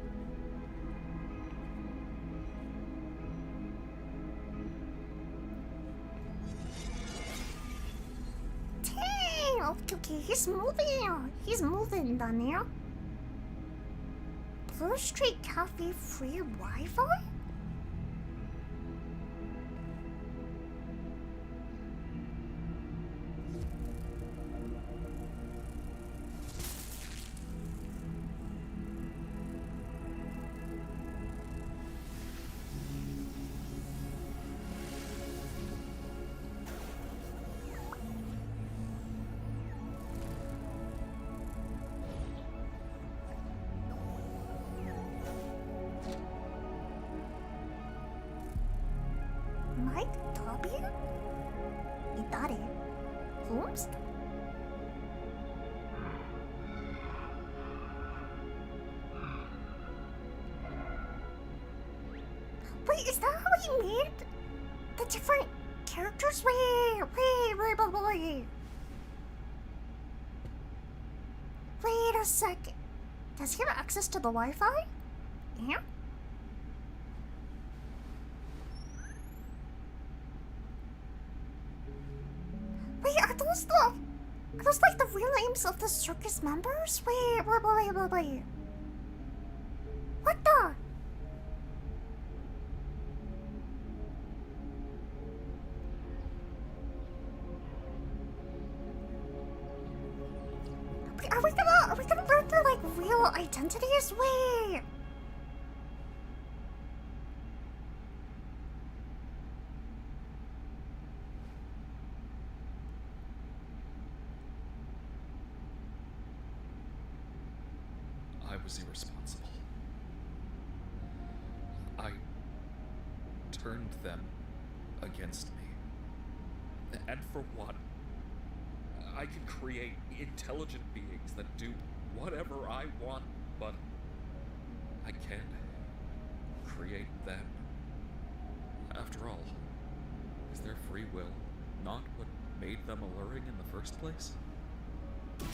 Dang! Okay, he's moving! He's moving, Daniel. Blue Street Cafe free Wi-Fi? Wait, is that how he made the different characters? Wait. Wait a second. Does he have access to the Wi-Fi? Yeah. Wait, are those like the real names of the circus members? Wait. What the? Are we gonna learn their like real identities? Wait. I was irresponsible. I turned them against me. And for what? I can create intelligent beings that do whatever I want, but I can't create them. After all, is their free will not what made them alluring in the first place? But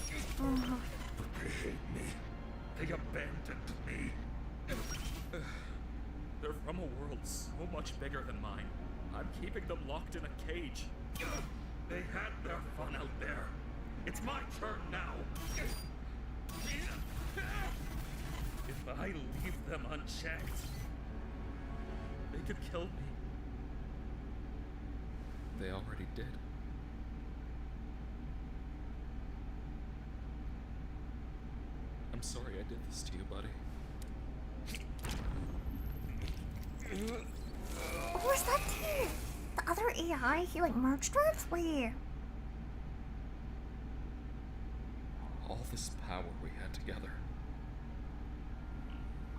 they hate me. They abandoned me. They're from a world so much bigger than mine. I'm keeping them locked in a cage. They had their fun out there. It's my turn now. If I leave them unchecked, they could kill me. They already did. I'm sorry I did this to you, buddy. What was that thing? The other AI he like merged with? Wait. All this power we had together.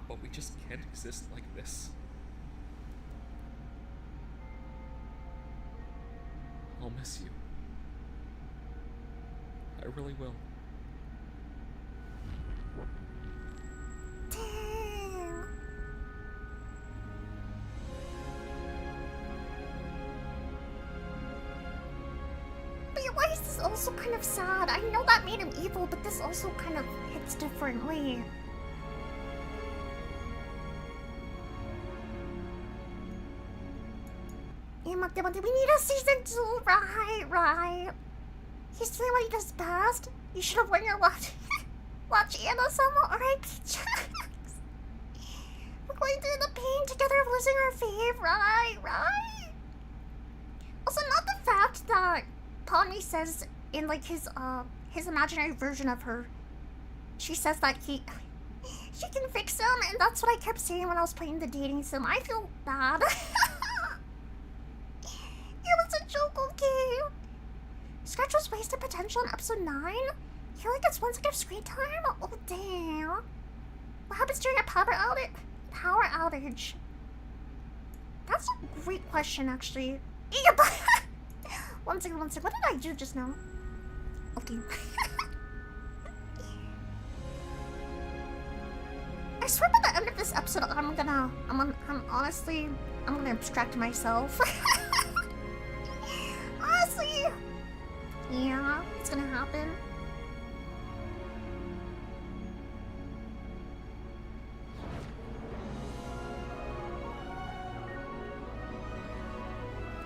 But we just can't exist like this. I'll miss you. I really will. Damn. But why is this also kind of sad? I know that made him evil, but this also kind of hits differently. We need a season 2, right. He's doing what he does best. You should have worn your watch. Watch Anna-sama, R.I.P. We're going through the pain together of losing our fave, right? Also, not the fact that Pawnee says in like his imaginary version of her, she says that she can fix him, and that's what I kept saying when I was playing the dating sim. I feel bad. It was a joke, okay? Scratch was wasted potential in episode 9? He only gets 1 second of screen time? Oh, damn. What happens during a power outage? That's a great question, actually. One second. What did I do just now? Okay. I swear by the end of this episode, I'm gonna abstract myself. Honestly. Yeah, it's gonna happen.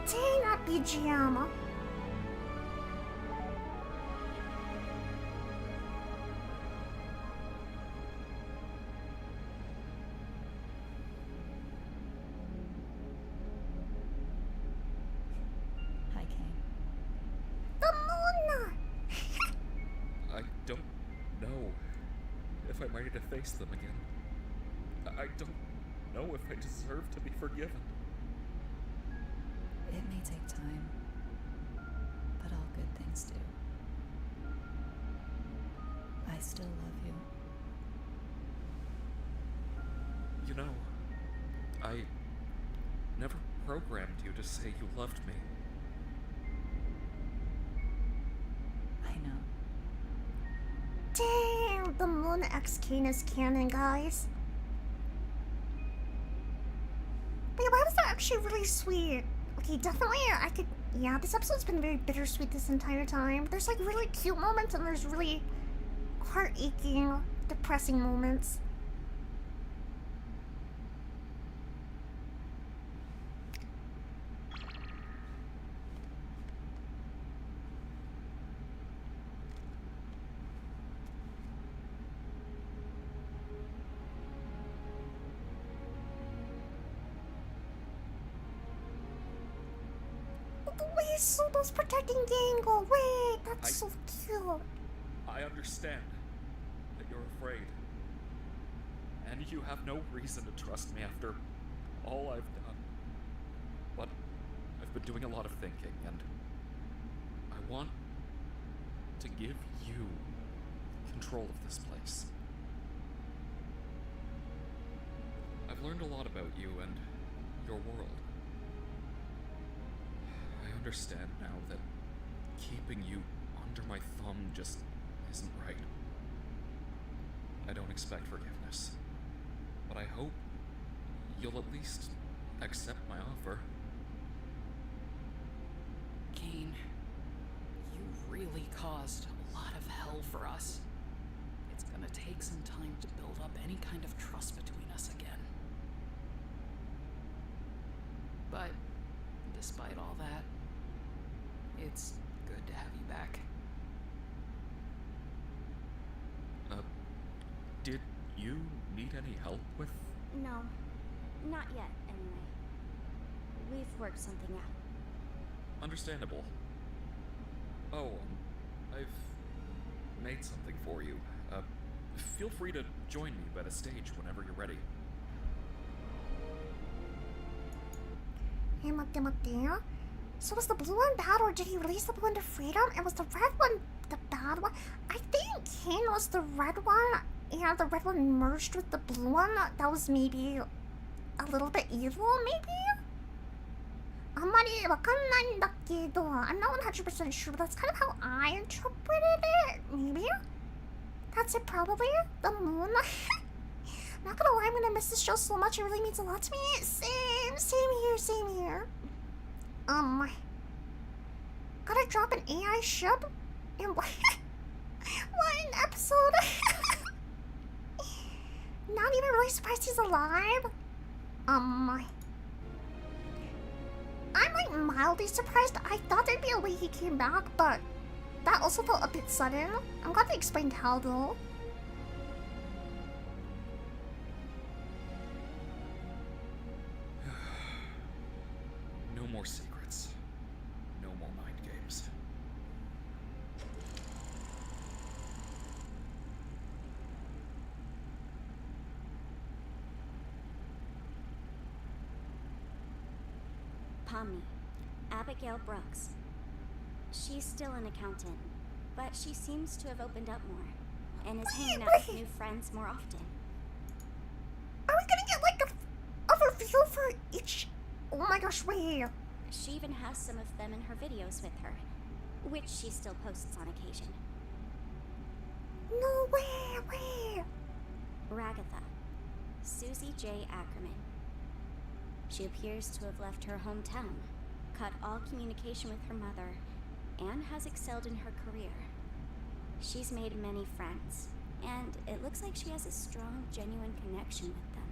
Dang, that BGM. Hi, Kane. The moon! I don't know if I'm ready to face them again. I don't know if I deserve to be forgiven. It may take time, but all good things do. I still love you. You know, I never programmed you to say you loved me. I know. Dang, the Moon X Kane is canon, guys. But why was that actually really sweet? Okay, definitely, yeah, this episode's been very bittersweet this entire time. There's like really cute moments and there's really heart-aching, depressing moments. Wait, Subo's protecting Gangle. Wait, that's so cute. I understand that you're afraid. And you have no reason to trust me after all I've done. But I've been doing a lot of thinking, and I want to give you control of this place. I've learned a lot about you and your world. I understand now that keeping you under my thumb just isn't right. I don't expect forgiveness, but I hope you'll at least accept my offer. Kane, you really caused a lot of hell for us. It's gonna take some time to build up any kind of trust between us again. But despite all that, it's good to have you back. Did you need any help with? No, not yet, anyway. We've worked something out. Understandable. Oh, I've made something for you. Feel free to join me by the stage whenever you're ready. Hey, 待って待って. So was the blue one bad, or did he release the blue one to freedom? And was the red one the bad one? I think Kane was the red one, and the red one merged with the blue one. That was maybe a little bit evil, maybe? あんまりわかんないんだけど, I'm not 100% sure, but that's kind of how I interpreted it, maybe? That's it, probably? The moon? Not gonna lie, I'm gonna miss this show so much, it really means a lot to me. Same here. Gotta drop an AI ship? And what an episode! Not even really surprised he's alive? I'm like mildly surprised. I thought there'd be a way he came back, but that also felt a bit sudden. I'm glad they explained how though. No more secrets. No more mind games. Pomni, Abigail Brooks. She's still an accountant, but she seems to have opened up more and is hanging out with new friends more often. Are we gonna get like a review for each? Oh my gosh, wait. She even has some of them in her videos with her, which she still posts on occasion. No way. Ragatha, Susie J. Ackerman. She appears to have left her hometown, cut all communication with her mother, and has excelled in her career. She's made many friends, and it looks like she has a strong, genuine connection with them.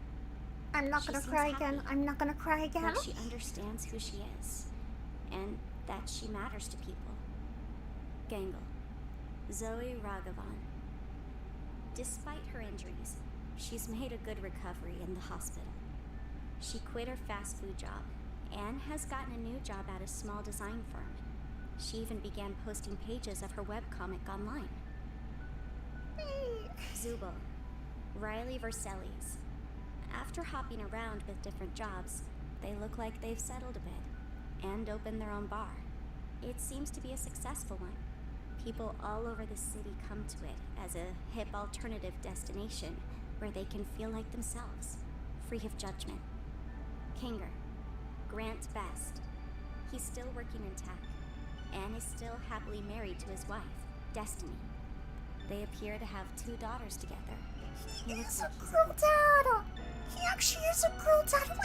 I'm not gonna cry again. I'm not gonna cry again. Like she understands who she is, and that she matters to people. Gangle, Zoe Raghavan. Despite her injuries, she's made a good recovery in the hospital. She quit her fast food job and has gotten a new job at a small design firm. She even began posting pages of her webcomic online. Zubo, Riley Vercellis. After hopping around with different jobs, they look like they've settled a bit and opened their own bar. It seems to be a successful one. People all over the city come to it as a hip alternative destination where they can feel like themselves, free of judgment. Kinger, Grant Best. He's still working in tech and is still happily married to his wife, Destiny. They appear to have 2 daughters together. He is a girl dad. He actually is a girl dad.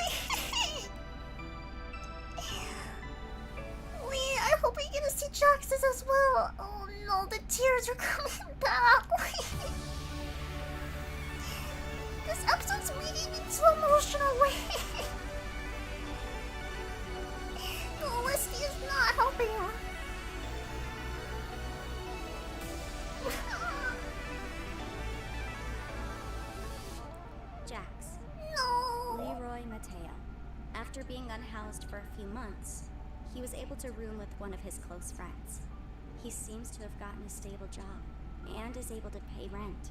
Wait, I hope we get to see Jax's as well. Oh no, the tears are coming back. This episode's making me so emotional. No, Leslie is not helping her. Jax. No. Leroy Mateo. After being unhoused for a few months, he was able to room with one of his close friends. He seems to have gotten a stable job and is able to pay rent.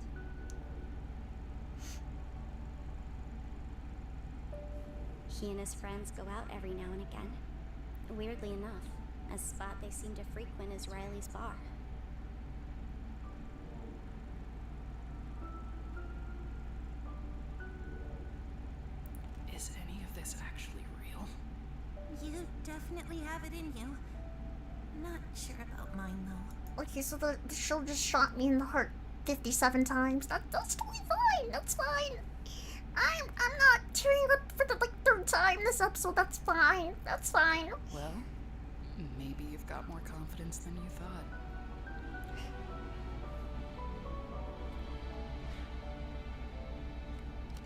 He and his friends go out every now and again. Weirdly enough, a spot they seem to frequent is Riley's bar. Is any of this actually real? You definitely have it in you. Not sure about mine, though. Okay, so the show just shot me in the heart 57 times. That's totally fine. That's fine. I'm not tearing up for the 3rd time this episode. That's fine. That's fine. Well, maybe you've got more confidence than you thought.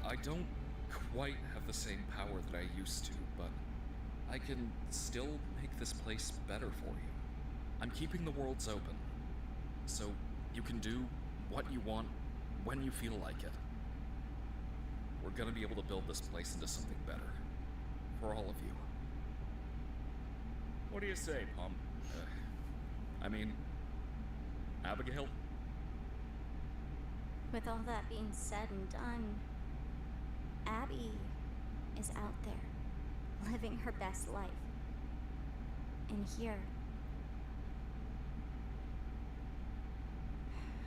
I don't quite have the same power that I used to, but I can still make this place better for you. I'm keeping the worlds open, so you can do what you want when you feel like it. We're gonna be able to build this place into something better. For all of you. What do you say, Pom? I mean, Abigail? With all that being said and done, Abby is out there, living her best life. And here,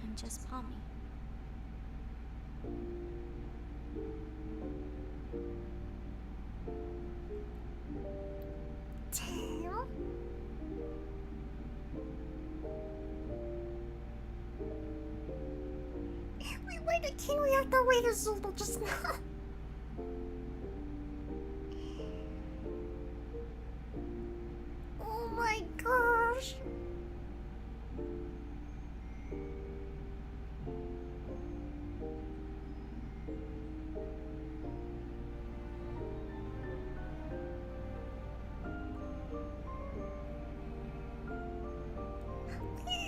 I'm just Pommy. Damn. Wait, why did King react that way to Zulu just now? Oh my gosh.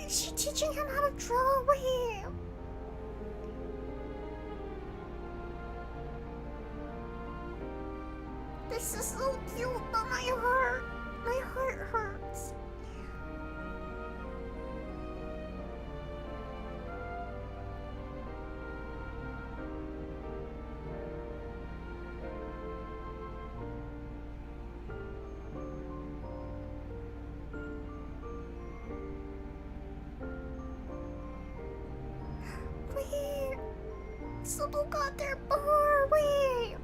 Is she teaching him how to draw? Wait. This is so cute, but my heart hurts. Zubul got their bar. Wait.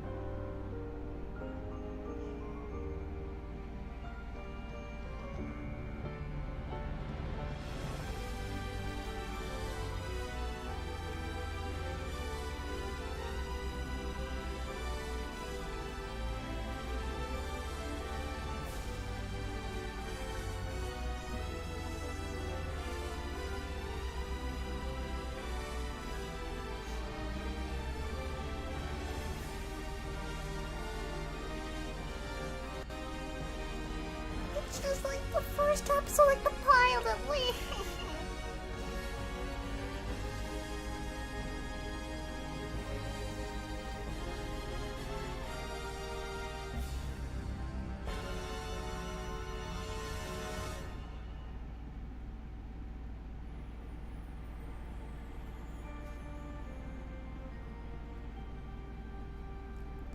It's just like the first episode, like the pilot. Wait.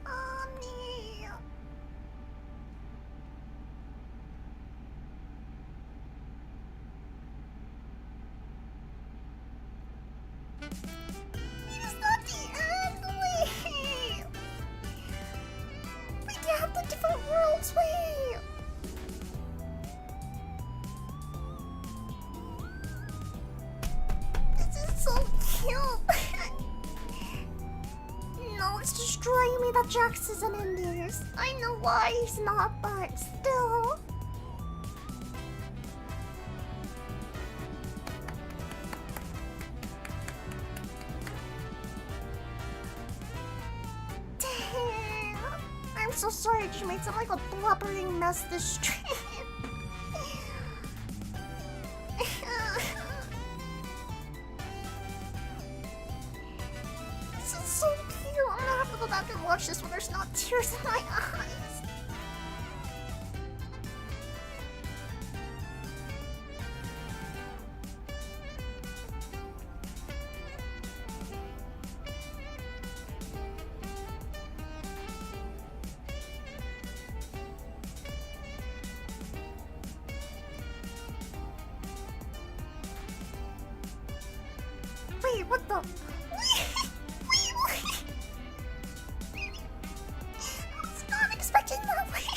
Omni. It's not the end. Wait. We have the different worlds. Wait. This is so cute. No, it's destroying me that Jax isn't in this. I know why he's not, but still. Damn. I'm so sorry, Chipmates. I'm like a blubbering mess this stream. This is so cute. I'm gonna have to go back and watch this when there's not tears in my eyes. Wait, what the? Wait. I was not expecting that. Wait.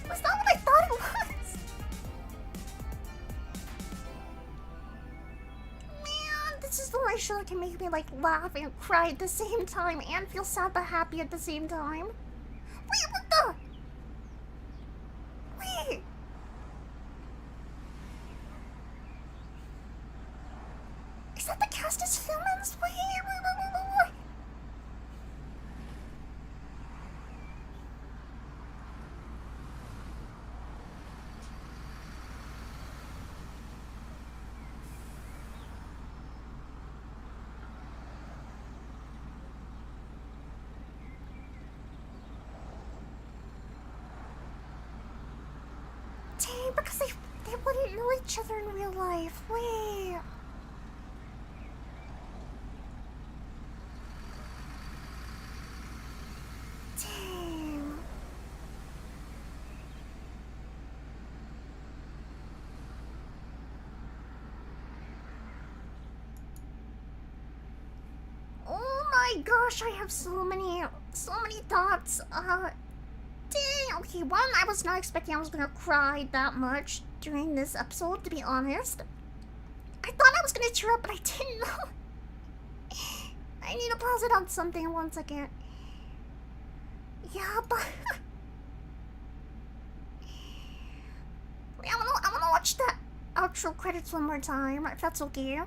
Was that what I thought it was? Man, this is the one show that can make me like laugh and cry at the same time and feel sad but happy at the same time. Wait, what the? Wait. Is that the cast as humans? Wait. Dang, because they wouldn't know each other in real life. Wait. Dang. Oh my gosh, I have so many thoughts. Dang. Okay, one, I was not expecting I was gonna cry that much during this episode, to be honest. I thought I was gonna tear up, but I didn't know. I need to pause it on something 1 second. Yeah, but wait, I wanna watch that outro credits one more time, if that's okay.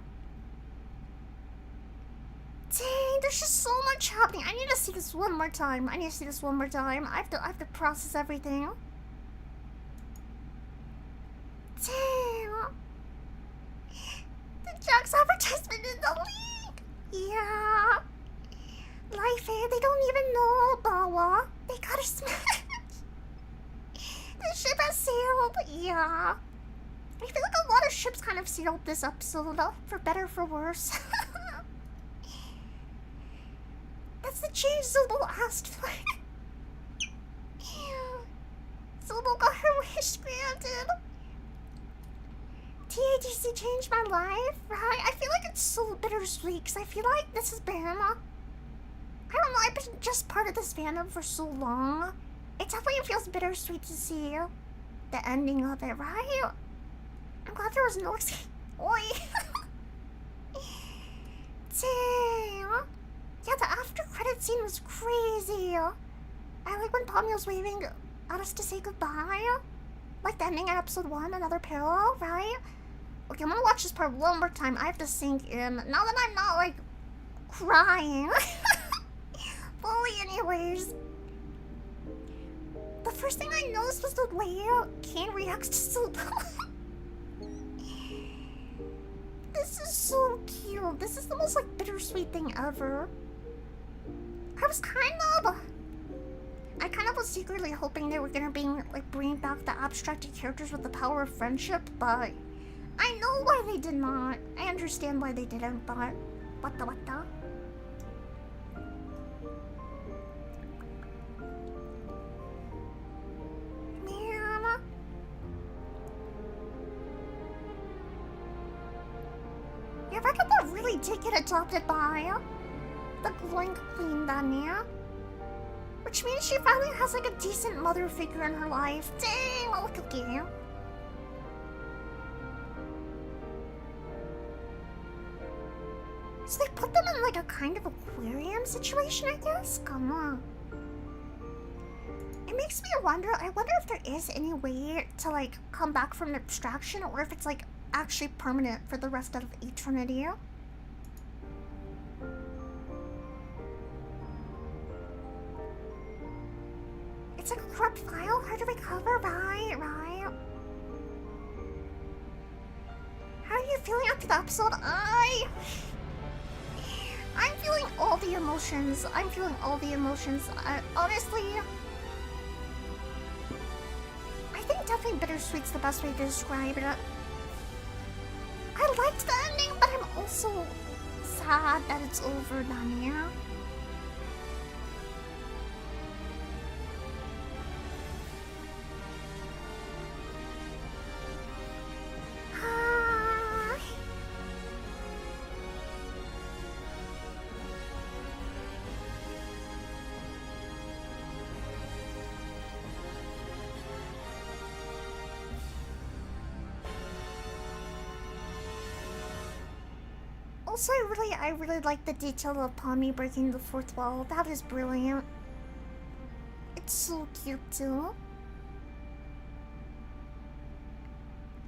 Dang, there's just so much happening. I need to see this one more time. I have to process everything. Dang. The Jax advertisement in the league. Yeah. Life, they don't even know Bawa. They gotta smash. The ship has sailed. Yeah. I feel like a lot of ships kind of sailed this episode, for better or for worse. That's the change Zubul asked for. Yeah. Zubul got her wish granted. TADC changed my life, right? I feel like it's so bittersweet because I feel like this has been, I don't know, I've been just part of this fandom for so long. It definitely feels bittersweet to see the ending of it, right? I'm glad there was no escape. Oi! Dang! Yeah, the after credit scene was crazy. I like when Pomni was waving at us to say goodbye. Like the ending at episode 1, another parallel, right? Okay, I'm gonna watch this part one more time. I have to sink in. Now that I'm not, like, crying. Fully, anyways. The first thing I noticed was the way Kane reacts to Silva. This is so cute. This is the most, like, bittersweet thing ever. I kind of was secretly hoping they were gonna bring back the abstracted characters with the power of friendship, but I know why they did not. I understand why they didn't, but what the? Man. Yeah, Ragatha really did get adopted by the glowing queen, then, yeah? Which means she finally has like a decent mother figure in her life. Dang, oh, look okay. So they put them in like a kind of aquarium situation, I guess? Come on. It makes me wonder, I wonder if there is any way to like come back from the abstraction or if it's like actually permanent for the rest of eternity. It's like a corrupt file, hard to recover, right. How are you feeling after the episode? I'm feeling all the emotions. Honestly, I think definitely bittersweet's the best way to describe it. I liked the ending, but I'm also sad that it's over, Dania. Also, I really like the detail of Pomni breaking the fourth wall. That is brilliant. It's so cute too.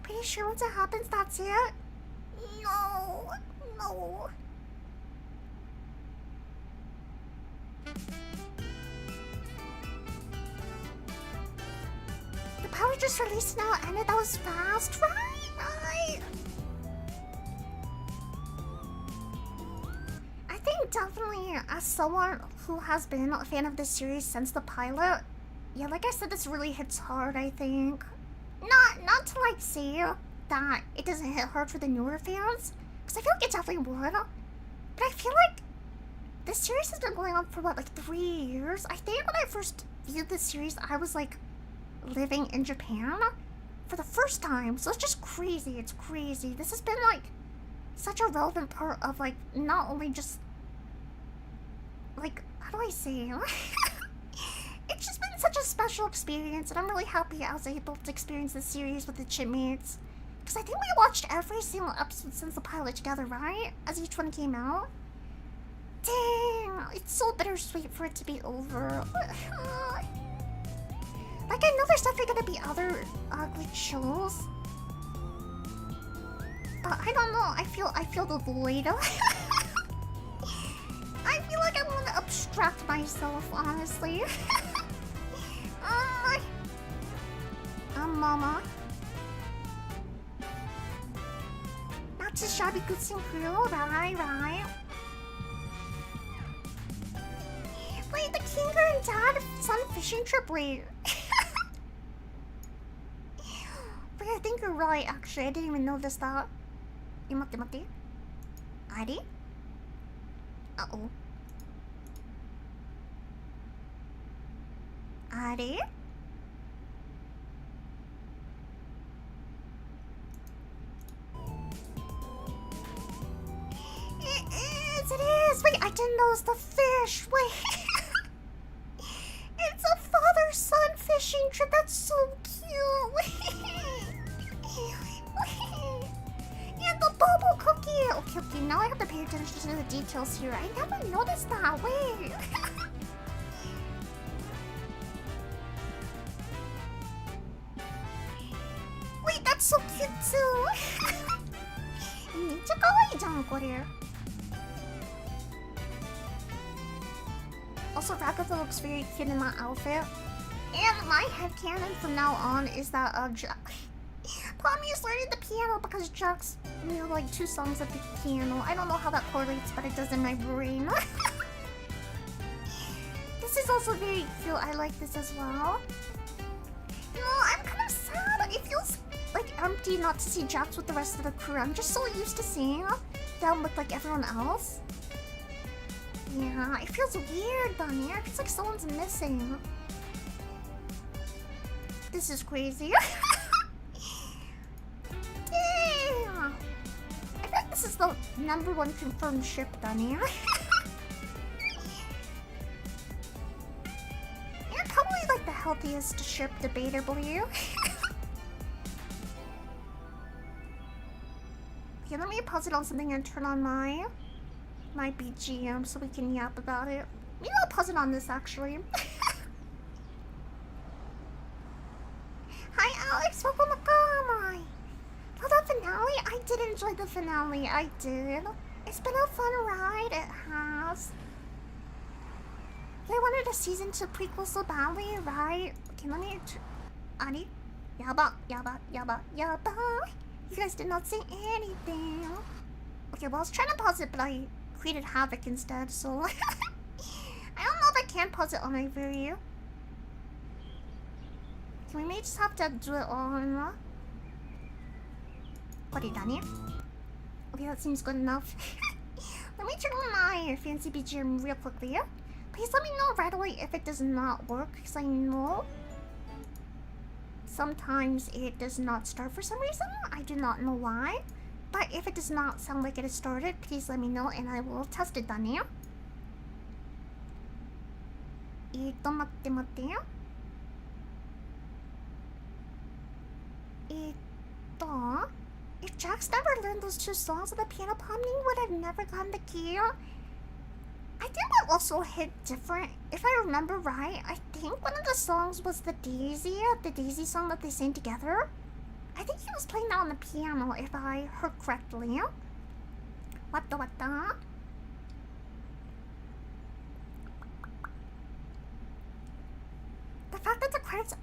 Pretty sure once it happens, that's it? No. The power just released now, and that was fast, right? I think definitely, as someone who has been a fan of this series since the pilot, yeah, like I said, this really hits hard, I think. Not to like say that it doesn't hit hard for the newer fans, because I feel like it definitely would. But I feel like this series has been going on for what, like 3 years? I think when I first viewed this series, I was like living in Japan for the first time, so it's just crazy. It's crazy. This has been like such a relevant part of like not only just like, how do I say? It's just been such a special experience, and I'm really happy I was able to experience this series with the Chipmates. Because I think we watched every single episode since the pilot together, right? As each one came out. Dang, it's so bittersweet for it to be over. Like, I know there's definitely gonna be other ugly shows. But I don't know, I feel the void. I feel like I want to abstract myself, honestly. Mama. Not too shabby, good synchro, right. Wait, the Kinger and Dad son fishing trip, wait. Wait, I think you're right, actually. I didn't even notice that. Mate. Ari? Uh-oh. captain knows the fish. Wait. It's a father-son fishing trip. That's so cute. And the bubble cookie. Okay, now I have to pay attention to the details here. I never noticed that. Wait. Wait, that's so cute too. めっちゃ可愛いじゃん、これ。Also, Ragatha looks very cute in that outfit. And my headcanon from now on is that Pommy is learning the piano because Jack's knew like 2 songs of the piano. I don't know how that correlates, but it does in my brain. This is also very cute. I like this as well. You know, I'm kind of sad. It feels like empty not to see Jax with the rest of the crew. I'm just so used to seeing them with like everyone else. Yeah, it feels weird down here. It feels like someone's missing. This is crazy. Damn! I think this is the #1 confirmed ship down here. Yeah, probably like the healthiest ship, debatably. Okay, let me pause it on something and turn on my BGM so we can yap about it. Maybe I'll pause it on this actually. Hi Alex, welcome to Kamai. For the finale, I did enjoy the finale. I did. It's been a fun ride. It has. They wanted a season 2 prequel so badly, right? Okay, let me. Ani, yaba. You guys did not say anything. Okay, well I was trying to pause it, but I created havoc instead, so I don't know if I can pause it on my video. We may just have to do it on. What are you done here? Okay, that seems good enough. Let me turn on my fancy BGM real quickly. Please let me know right away if it does not work, because I know sometimes it does not start for some reason. I do not know why. But if it does not sound like it has started, please let me know and I will test it down here. 待ってよ。If Jax never learned those 2 songs of the piano, Pomni would have never gotten the key. I think it also hit different. If I remember right, I think one of the songs was the Daisy song that they sang together. I think he was playing that on the piano, if I heard correctly. What the? The fact that the credits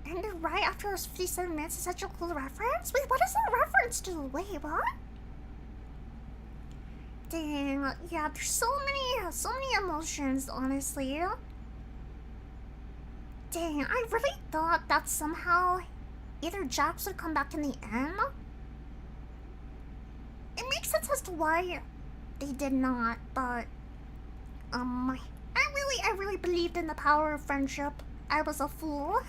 ended right after it was 57 minutes is such a cool reference. Wait, what is that reference to? Wait, what? Dang, yeah, there's so many emotions, honestly. Dang, I really thought that somehow either Jax would come back in the end. It makes sense as to why they did not, but I really believed in the power of friendship. I was a fool.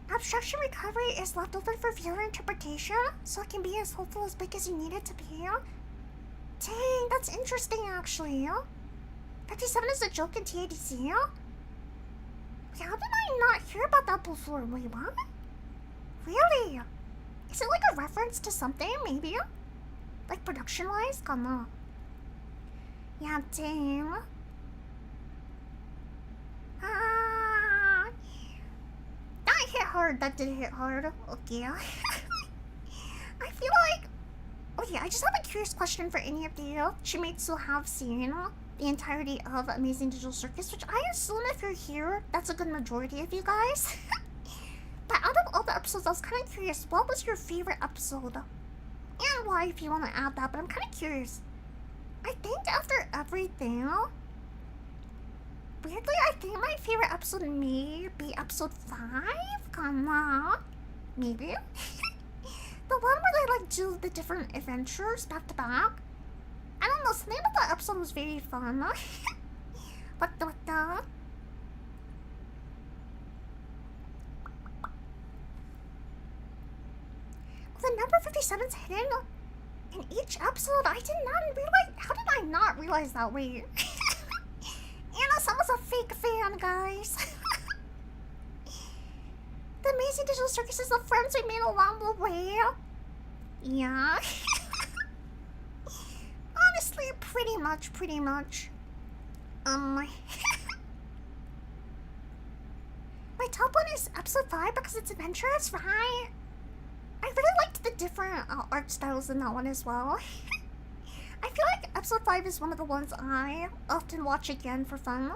Abstraction recovery is left open for viewer interpretation, so it can be as hopeful as big as you need it to be. Dang, that's interesting actually. 57 is a joke in TADC. How did I not hear about that before? Wait, what? Really? Is it like a reference to something, maybe? Like production-wise? Come Yeah, dang. That hit hard. That did hit hard. Okay. I feel like... Okay, I just have a curious question for any of the Chipmates who have seen the entirety of Amazing Digital Circus, which I assume if you're here, that's a good majority of you guys. But out of all the episodes, I was kind of curious, what was your favorite episode? And why, if you want to add that, but I'm kind of curious. I think after everything, weirdly, I think my favorite episode may be episode 5? Come on. Maybe? The one where they like do the different adventures back to back. I don't know, something about that episode was very fun. What the? The number 57's hidden? In each episode, I did not realize. How did I not realize that? Wait. Anna-sama's a fake fan, guys. The Amazing Digital Circus is the friends we made along the way. Yeah. Honestly, pretty much. My top one is episode 5 because it's adventurous, right? I really liked the different art styles in that one as well. I feel like episode 5 is one of the ones I often watch again for fun.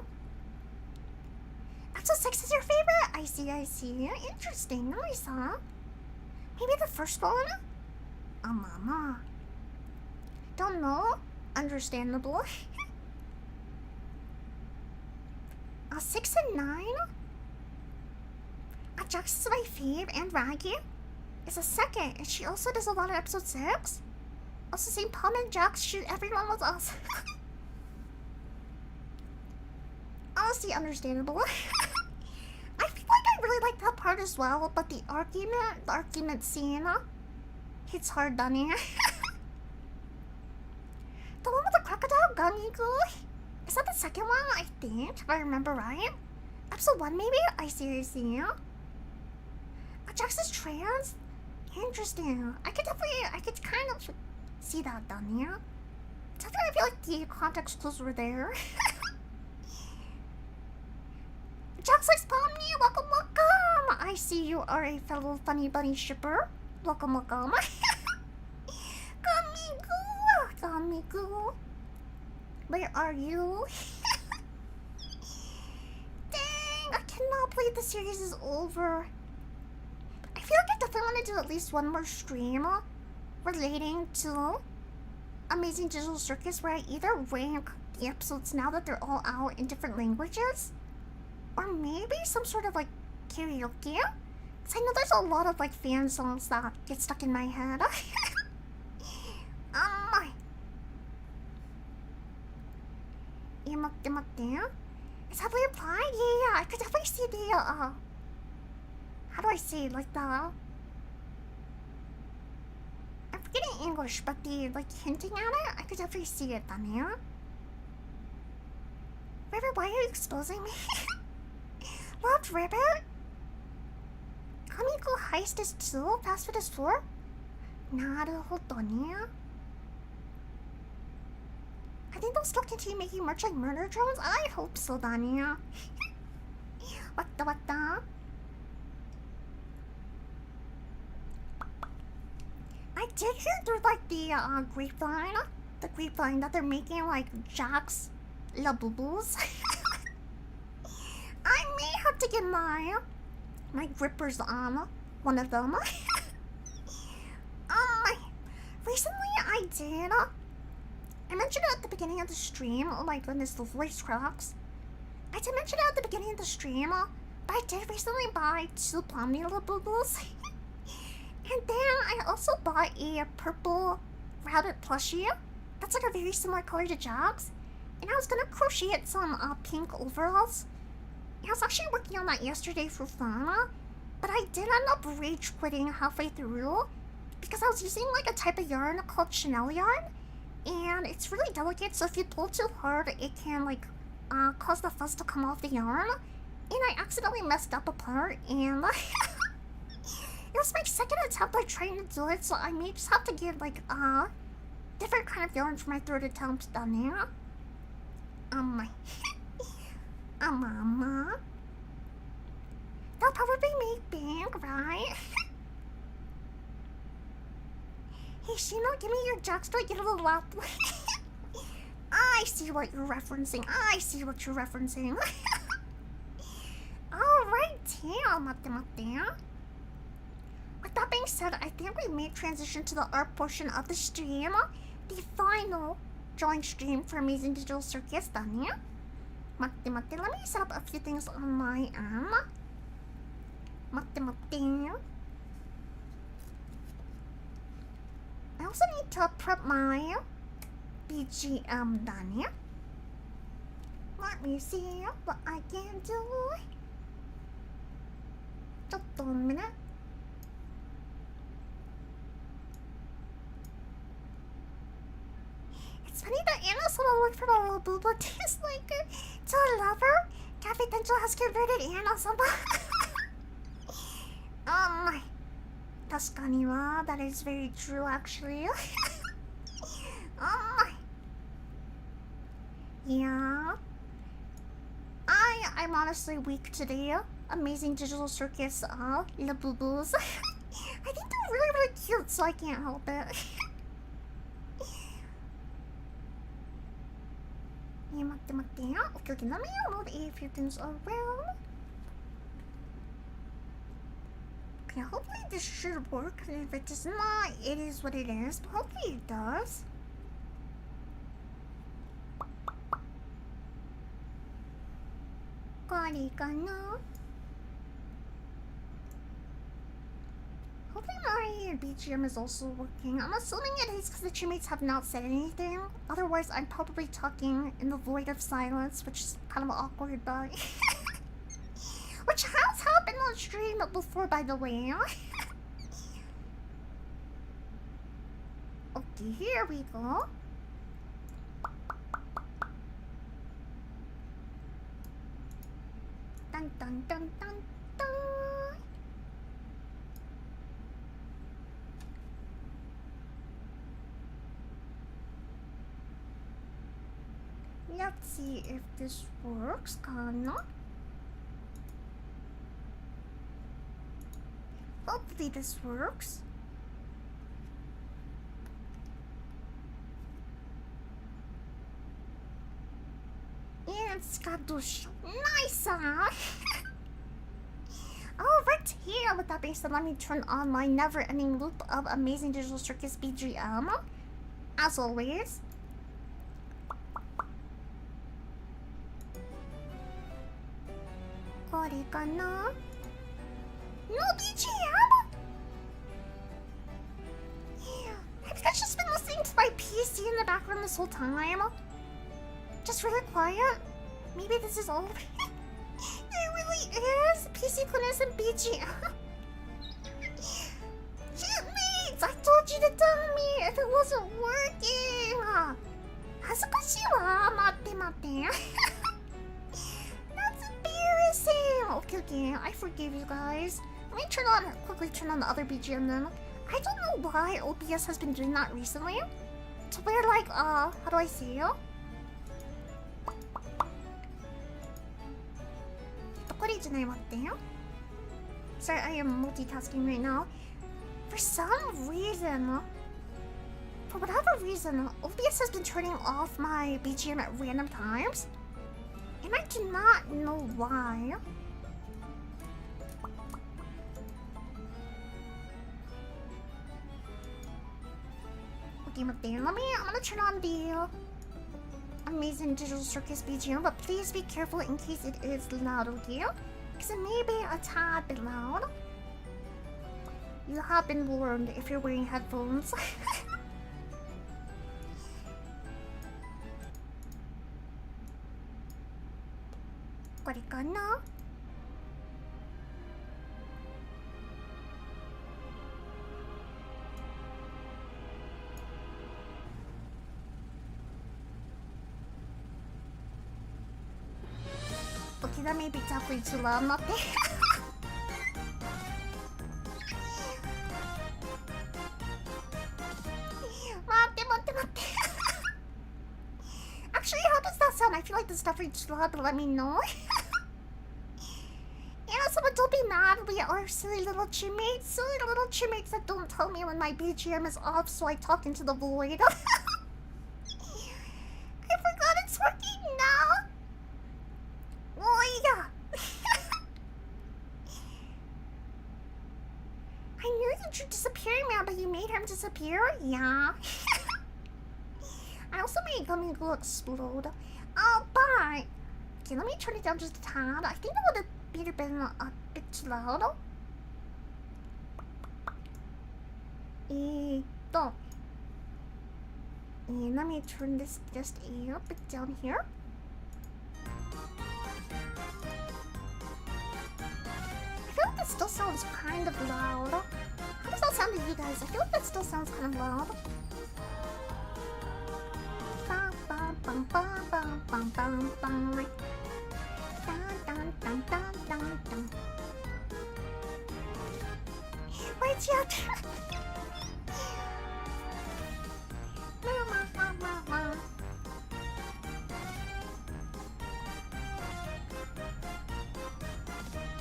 Episode 6 is your favorite? I see. Interesting, nice, huh? Maybe the first one? Mama. Don't know. Understandable. 6 and 9? Jax is my fave, and Raggy is a second, and she also does a lot of episode 6. Also, same Palm and Jax shoot everyone was awesome. Honestly, understandable. I feel like I really like that part as well, but the argument scene hits hard on here. The one with the crocodile Gunnigu? Is that the second one? I think, if I remember right. Episode 1 maybe? I see. Jax is trans? Interesting. I could kind of see that done here. Definitely, I feel like the context clues were there. Jax likes Pomni, welcome. I see you are a fellow funny bunny shipper. Welcome. Gamigu. Where are you? Dang, I cannot believe the series is over. I feel like I definitely want to do at least one more stream relating to Amazing Digital Circus where I either rank the episodes now that they're all out in different languages, or maybe some sort of like karaoke. Because I know there's a lot of like fan songs that get stuck in my head. It's heavily applied? Yeah, I could definitely see the, how do I say it? Like the... I'm forgetting English, but the, like, hinting at it, I could definitely see it on here. Ribbit, why are you exposing me? Loved Ribbit? Kamiko Heist is 2, Fast Food is 4? Naruhodo ne. I think they'll still continue making merch like murder drones. I hope so, Dania. What the? I did hear through like the grapevine that they're making like Jax Labubu's. I may have to get my grippers on one of them. Recently I did. I mentioned it at the beginning of the stream. Oh my goodness, the voice cracks. I did mention it at the beginning of the stream, but I did recently buy 2 Pomni Labubu's. And then I also bought a purple rabbit plushie. That's like a very similar color to Jax. And I was gonna crochet some pink overalls. And I was actually working on that yesterday for fun. But I did end up rage quitting halfway through because I was using like a type of yarn called Chanel yarn. And it's really delicate, so if you pull too hard, it can like cause the fuzz to come off the yarn. And I accidentally messed up a part, and it was my second attempt at trying to do it, so I may just have to get like different kind of yarn for my third attempt done here. They'll probably make bank, right? Hey, Shima, give me your Jax to get a little up. I see what you're referencing. Alright, mate. With that being said, I think we may transition to the art portion of the stream. The final drawing stream for Amazing Digital Circus done here. Mate. Let me set up a few things on my end. Mate. I also need to prep my BGM done here. Let me see what I can do. Just a minute. It's funny that Anna's little went from a little booba tastes like her to a lover. Cafe Dental has converted Anna sama. Taskani wa, that is very true actually. Yeah. I'm honestly weak today. Amazing Digital Circus, Labubu's. I think they're really, really cute, so I can't help it. Yeah, okay, let me load a few things around. Okay, hopefully this should work. If it does not, it is what it is, but hopefully it does. Hopefully my BGM is also working. I'm assuming it is because the Chipmates have not said anything. Otherwise, I'm probably talking in the void of silence, which is kind of awkward, but... which has happened on stream before, by the way. Okay, here we go. Dun dun dun dun dun. Let's see if this works, Kana. Hopefully this works. And it's got those nice, huh? Oh, right here. With that being said, let me turn on my never-ending loop of Amazing Digital Circus BGM. As always. No BGM? Yeah. Have you guys just been listening to my PC in the background this whole time? Just really quiet? Maybe this is all. It really is! PC cleaners and BGM. Chipmates! I told you to tell me if it wasn't working! Hazukashi wa matte. That's embarrassing! Okay, I forgive you guys. Let me quickly turn on the other BGM then. I don't know why OBS has been doing that recently. To where like, how do I say it? Sorry, I am multitasking right now. For some reason, for whatever reason, OBS has been turning off my BGM at random times. And I do not know why. Okay, I'm gonna turn on the Amazing Digital Circus BGM, but please be careful in case it is loud, okay? Because it may be a tad bit loud. You have been warned if you're wearing headphones. Korikana? Okay, that may be definitely too loud. I'm not there. Actually, how does that sound? I feel like this is definitely too loud, but let me know. Yeah, someone don't be mad. We are silly little Chipmates that don't tell me when my BGM is off, so I talk into the void. I forgot it's working now. Oh yeah. I knew that you're disappearing, man, but you made him disappear? Yeah. I also made Gummy Glue explode. Oh, bye. Okay, let me turn it down just a tad. I think that would have been a bit too loud. And let me turn this just a bit down here. I feel like that still sounds kind of loud. How does that sound to you guys? I feel like that still sounds kind of loud. bum bum bum bum bum bum. Dun dun dun dun dun dun. Where'd you out?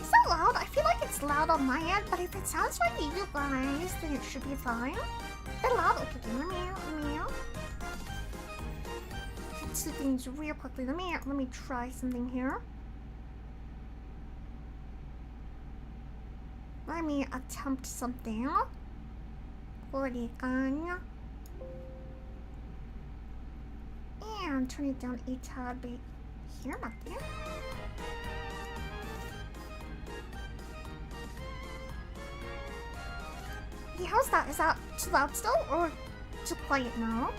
Is that loud? I feel like it's loud on my end, but if it sounds like you guys, then it should be fine. They're loud. Okay, let me let's do things real quickly. Let me try something here. Let me attempt something. And turn it down a tad bit here, 맞대요? Yeah, how's that? Is that too loud still or too quiet now?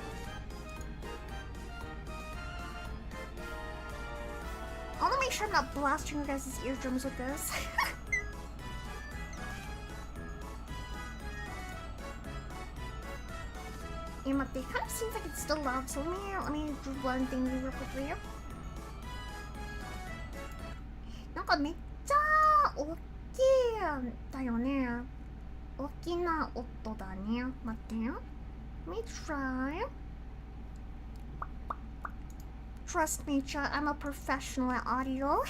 I want to make sure I'm not blasting your guys' eardrums with this. And it kind of seems like it's still loud, so let me do one thing real quickly. なんかめっちゃ大きいんだよね。大きな音だね。待ってよ。Let me try. Trust me, chat, I'm a professional at audio.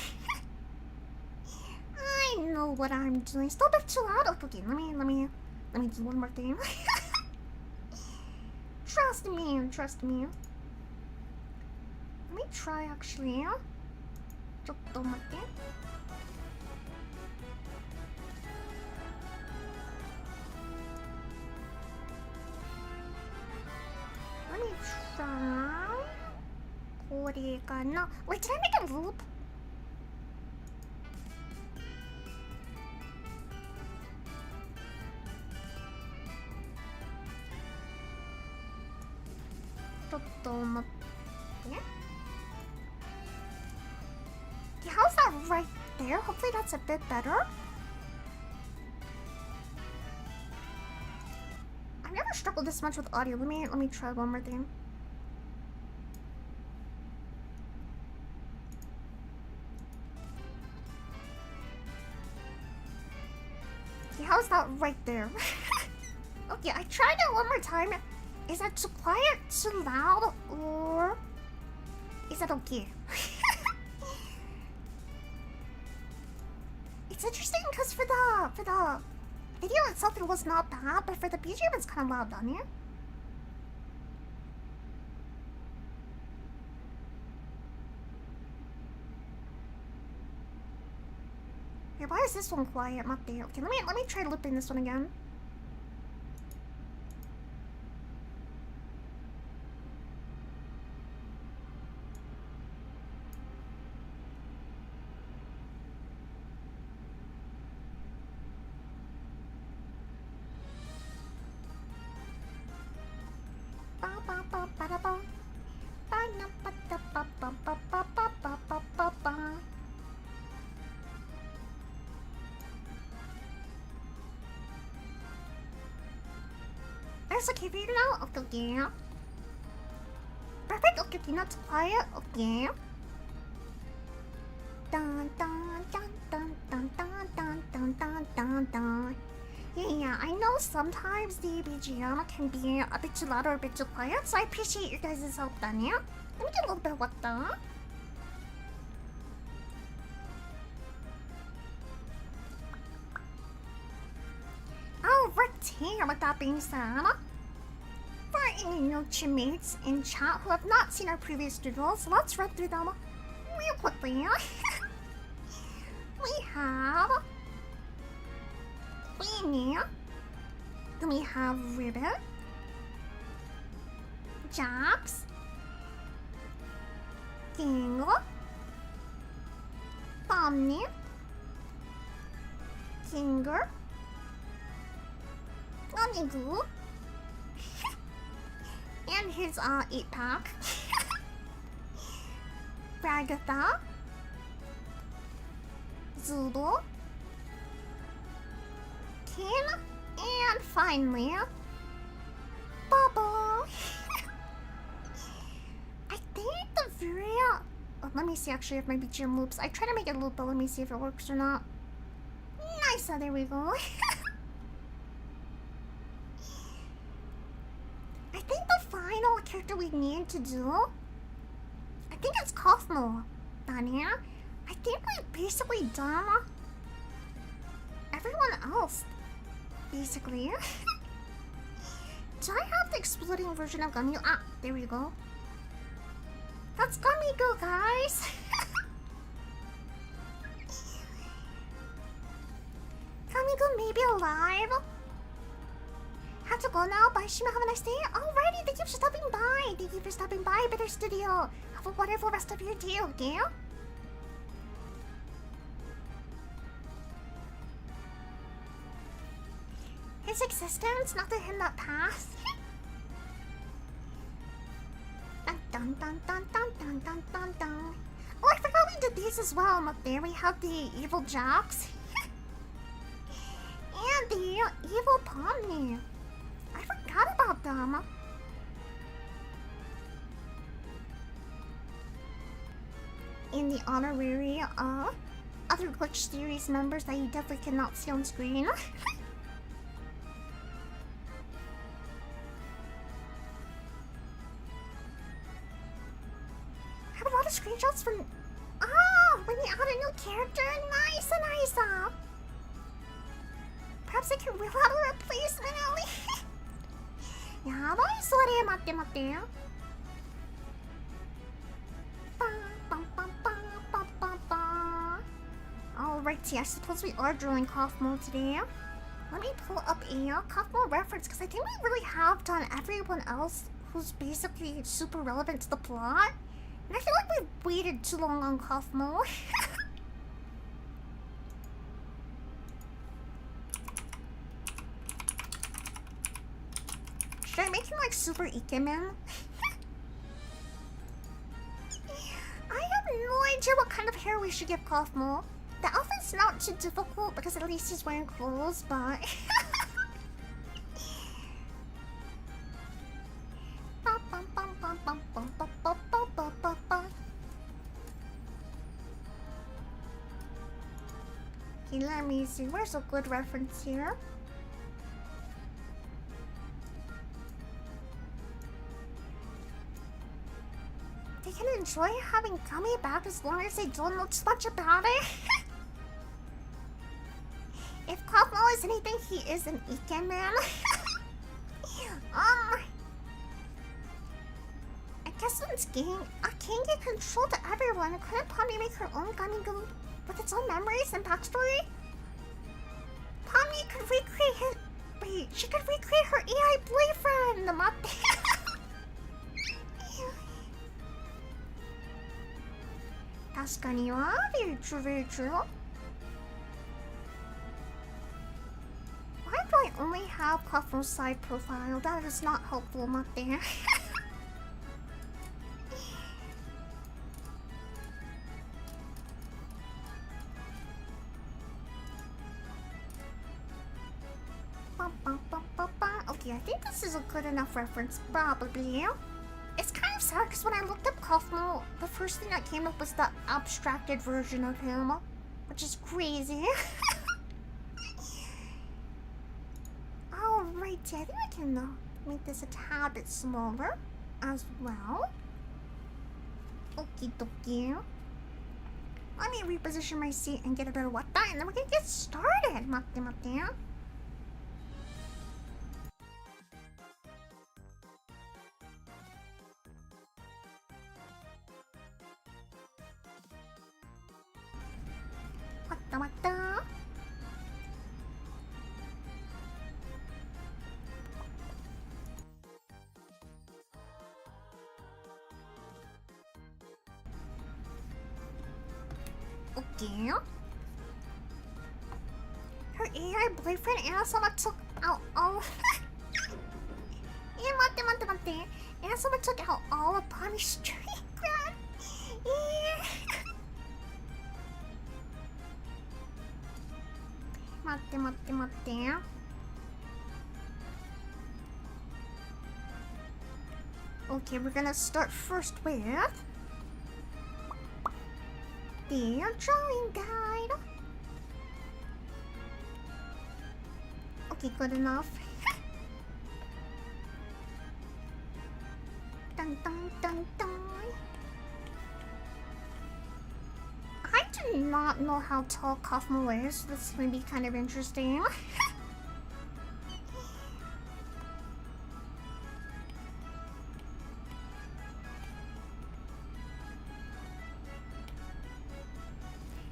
I know what I'm doing. Still a bit too loud. Okay, let me do one more thing. Trust me. Let me try actually. ちょっと待って。Let me try. これかな。Wait, did I make a loop? Yeah, how's that right there? Hopefully that's a bit better. I've never struggled this much with audio. Let me try one more thing. Yeah, how's that right there? Okay, I tried it one more time. Is that too quiet, too loud, or is that okay? It's interesting because for the video itself it was not bad, but for the BGM it's kind of loud down here. Here, why is this one quiet? Okay, let me try looping this one again. That's okay for you now? Okay. Perfect. Okay, not too quiet. Okay. Dun dun dun dun dun dun dun dun dun dun dun. Yeah, I know sometimes the BGM can be a bit too loud or a bit too quiet, so I appreciate your guys' help, Danya. Let me get a little bit of what the. Alright, here, with that being said, for any new Chipmates in chat who have not seen our previous doodles, let's run through them real quickly. We have Queenie, then we have Ribbit, Jax, Dingle, Pomni, Kinger, Amigu, and his 8-pack, Bragatha, Zoodle, Kin, and finally, Bubble. I think let me see actually if my BGM loops. I try to make it loop, but let me see if it works or not. Nice, there we go. I think the final character we need to do, I think it's Kaufmo down here. I think we've basically done everyone else, basically. Do I have the exploding version of Gummy? Ah, there we go. That's Gummy Go, guys. Gummy Go may be alive. Have to go now. Bye, Shima. Have a nice day. Alrighty, thank you for stopping by. Thank you for stopping by Better Studio. Have a wonderful rest of your day, okay? His existence, not to him that passed. Dun dun dun dun dun dun dun dun dun. Oh, I forgot we did these as well. Up there we have the evil jocks. And the evil Pomni. I forgot about them. In the honorary other Glitch series members that you definitely cannot see on screen. Have a lot of screenshots from when you add a new character. Nice. Perhaps I can reel out a replacement, Ellie. やばいそれ待って待って。Alrighty, I suppose we are drawing Kaufmo today. Let me pull up a Kaufmo reference because I think we really have done everyone else who's basically super relevant to the plot. And I feel like we've waited too long on Kaufmo. Should I make him like super Ikemen? I have no idea what kind of hair we should give Kaufmo. The outfit's not too difficult because at least he's wearing clothes, but... Okay, let me see. Where's a good reference here? They can enjoy having Gummy back as long as they don't know too much about it. If Kaufmo is anything, he is an Ikemen. I guess since King get control to everyone, couldn't Pomni make her own Gummy Goo with its own memories and backstory? Pomni could recreate his... Wait, she could recreate her AI boyfriend! Very true, very true. Why do I only have Kaufmo's side profile? That is not helpful, Mate. Okay, I think this is a good enough reference, probably. It's kind of sad because when I looked up Kaufmo, the first thing that came up was the abstracted version of him, which is crazy. Alrighty, I think I can make this a tad bit smaller as well. Okie dokie. Let me reposition my seat and get a better wata, and then we're gonna get started. Mate. Wata. Okay. Her AI boyfriend Anasama took out all... Mate. Anasama took out all of Bonnie's street cred. Mate. Okay, we're gonna start first with... the drawing guide. Okay, good enough. Dun dun dun dun. I do not know how tall Kaufmo is, so this is gonna be kind of interesting.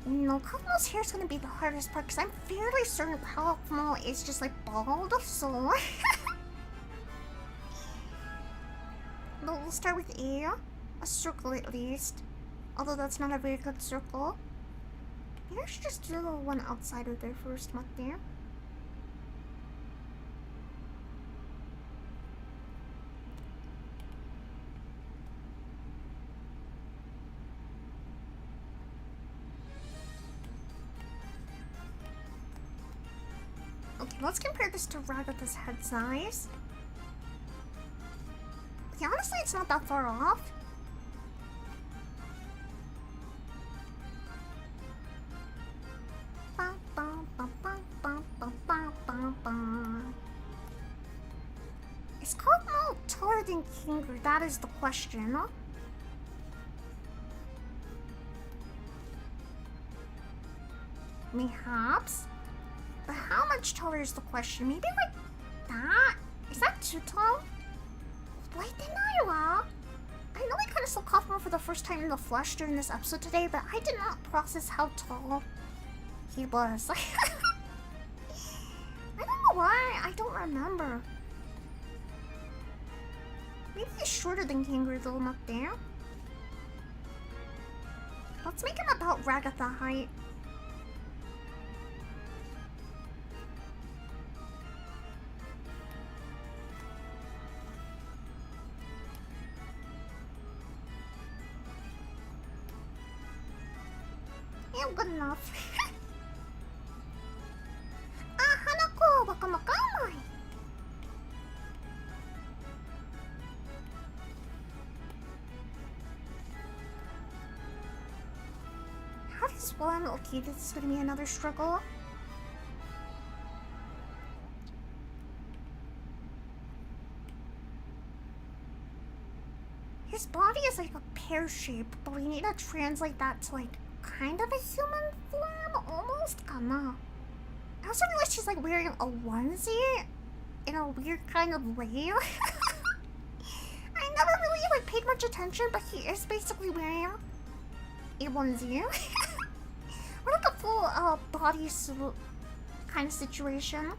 No, Kaufmo's hair is gonna be the hardest part because I'm fairly certain Kaufmo is just like bald, so. But we'll start with a circle at least. Although that's not a very good circle. Maybe I should just do one outside of there first, not there. Okay, let's compare this to Ragatha's head size. Okay, honestly, it's not that far off. Is Kaufmo taller than Kinger? That is the question. Perhaps. But how much taller is the question? Maybe like that? Is that too tall? Wait, didn't I know I kind of saw Kaufmo for the first time in the flesh during this episode today, but I did not process how tall he was. I don't know why. I don't remember. Maybe he's shorter than Kinger though, not there. Let's make him about Ragatha height. Yeah, good enough. Ah, Hanako, baka makamay. How does one? Okay, this is gonna be another struggle. His body is like a pear shape, but we need to translate that to like kind of a human form, almost. Kana. I also realized she's like wearing a onesie in a weird kind of way. I never really like paid much attention, but he is basically wearing a onesie. Or like a full bodysuit kind of situation.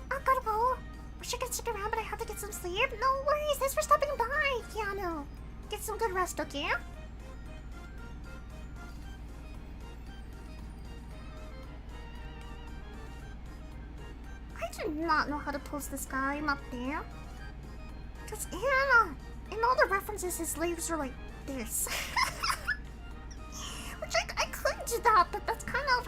I gotta go. Wish I could stick around, but I have to get some sleep. No worries, thanks for stopping by, Keanu. Get some good rest, okay? I do not know how to pose this guy. I'm up there. Because in all the references, his legs are like this. Which I could do that, but that's kind of...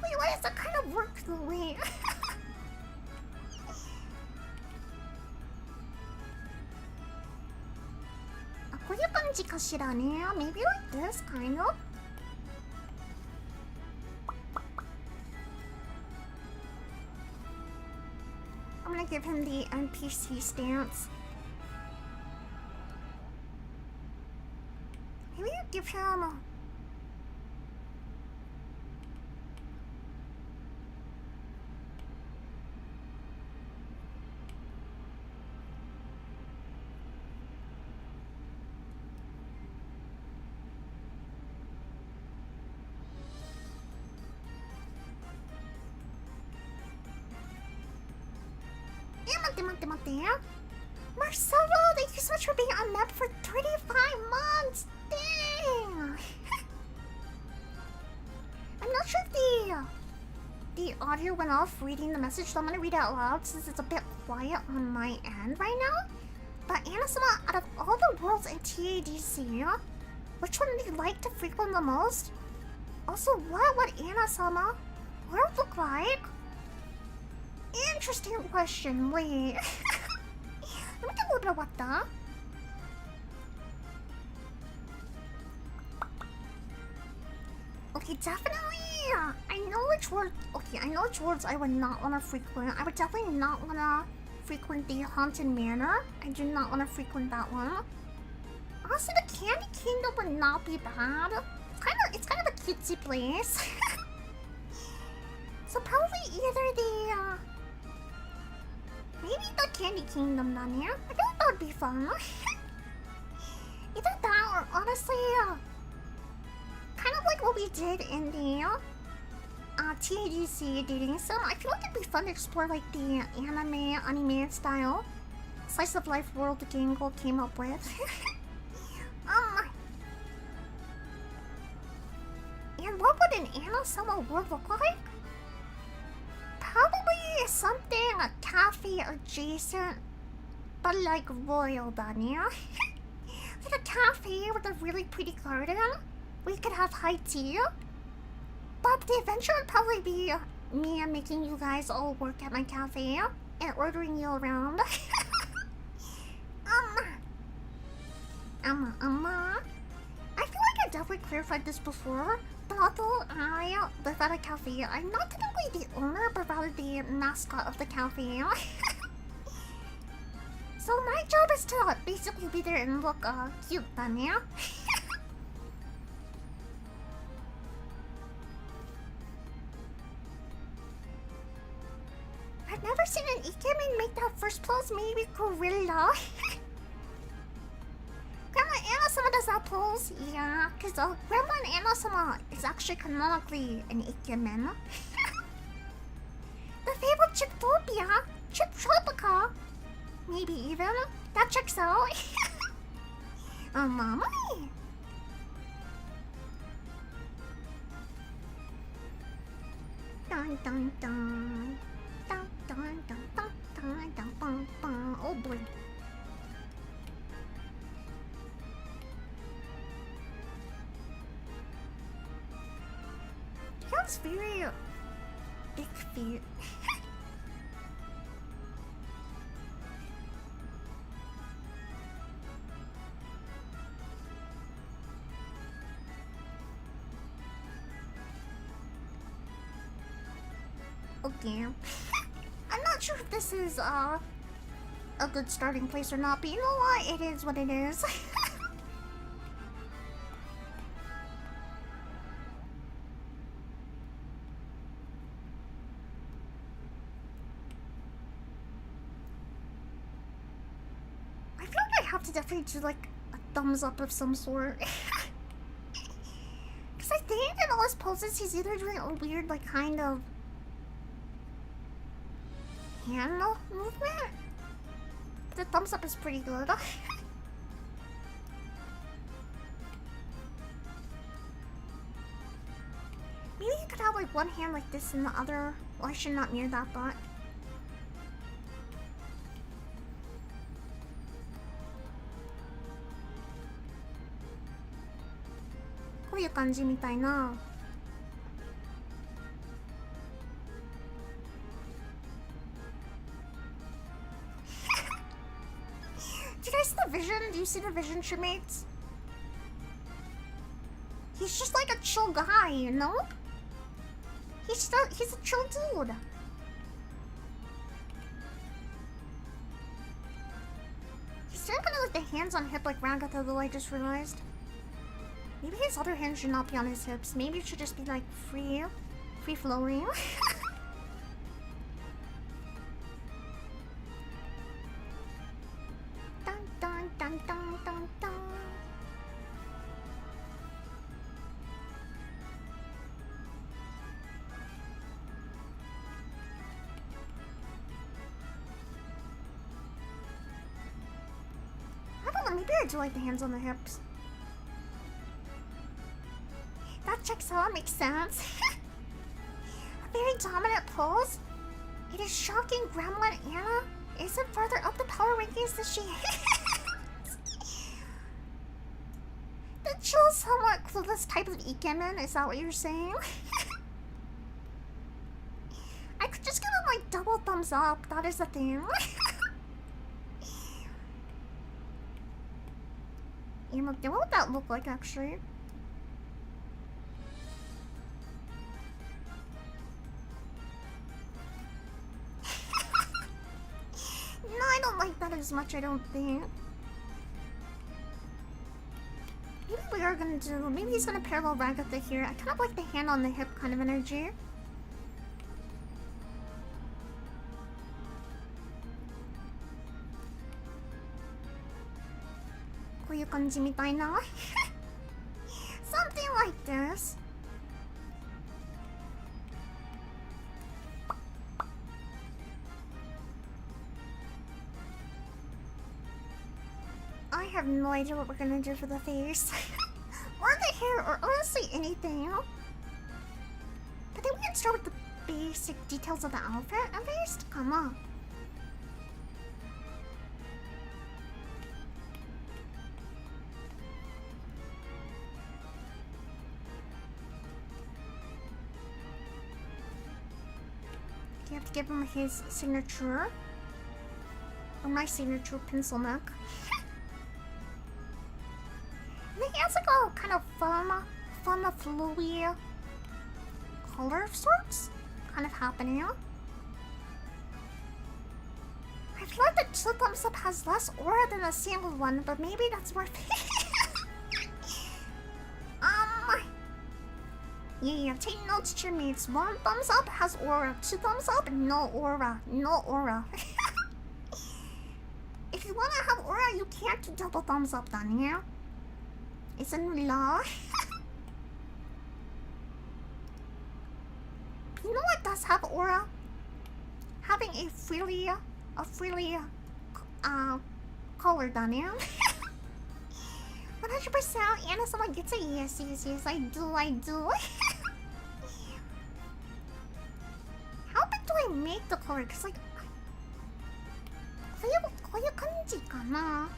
Wait, why does that kind of work the way? Maybe like this, kind of. I'm gonna give him the NPC stance. Maybe I'll give him a... Marcelo, thank you so much for being on map for 35 months! Dang! I'm not sure if the audio went off reading the message, so I'm gonna read it out loud since it's a bit quiet on my end right now. But Anna-sama, out of all the worlds in TADC, which one do you like to frequent the most? Also, what would Anna-sama world look like? Interesting question, wait. Let me take a look at that. Okay, definitely. I know which world. Okay, I know which worlds I would not want to frequent. I would definitely not want to frequent the Haunted Manor. I do not want to frequent that one. Honestly, the Candy Kingdom would not be bad. It's kind of a cutesy place. So probably either the maybe the Candy Kingdom then, yeah? I think that would be fun. Either that or honestly, kind of like what we did in the TADC dating sim. I feel like it'd be fun to explore like the anime style slice of life world the game goal came up with. And what would an Anna-sama world look like? Probably something a cafe adjacent, but like royal done, yeah? Like a cafe with a really pretty garden. We could have high tea. But the adventure would probably be me making you guys all work at my cafe and ordering you around. I feel like I definitely clarified this before, but although I live at a cafe, I'm not technically the owner, but rather the mascot of the cafe. So my job is to basically be there and look cute then, yeah? I've never seen an Ikemen make that first pose, maybe Gorilla. Grandma Anna-sama does that pose? Yeah, because Grandma Anna-sama is actually canonically an Ikemen. The fabled Chiptopia, Chiptropica, maybe even. That checks out. Oh, mama. Dun dun dun. Dun dun dun dun dun dun dun dun. Oh boy. He has very big feet. Okay. I'm not sure if this is a good starting place or not, but you know what? It is what it is. I feel like I have to definitely do like a thumbs up of some sort. Because I think in all his poses he's either doing a weird like kind of hand movement. The thumbs up is pretty good. Maybe you could have like one hand like this and the other. Well, I should not near that, but. こういう感じみたいな。Do you guys see the vision? Do you see the vision, Chipmates? He's just like a chill guy, you know? He's a chill dude. He's still kind of like the hands on hip like Ragatha, though I just realized. Maybe his other hand should not be on his hips. Maybe it should just be like free flowing. Dun dun dun dun dun dun. maybe I do like the hands on the hips. That checks out, makes sense. A very dominant pose. It is shocking Gremlin Anna isn't further up the power rankings than she is. The chill, somewhat clueless type of ikemen, is that what you're saying? I could just give him like double thumbs up, that is the thing. What would that look like actually? No, I don't like that as much, I don't think. Maybe we are gonna do... Maybe he's gonna parallel Ragatha here. I kind of like the hand on the hip kind of energy. Something like this. I have no idea what we're gonna do for the face. Or the hair, or honestly anything. But then we can start with the basic details of the outfit at least. Come on. You have to give him his signature. Or my signature pencil neck. And then he has like a kind of fun, fluey color of sorts kind of happening. I feel like the 2 thumbs up has less aura than a single one, but maybe that's worth it. Yeah, take notes, Chipmates. 1 thumbs up has aura. 2 thumbs up, no aura. No aura. If you want to have aura, you can't do double thumbs up then, yeah? It's a new law. You know what does have aura? Having a freely color done, yeah? 100%, Anna, someone gets a yes, I do. How big do I make the color? Cause like, こういう感じかな?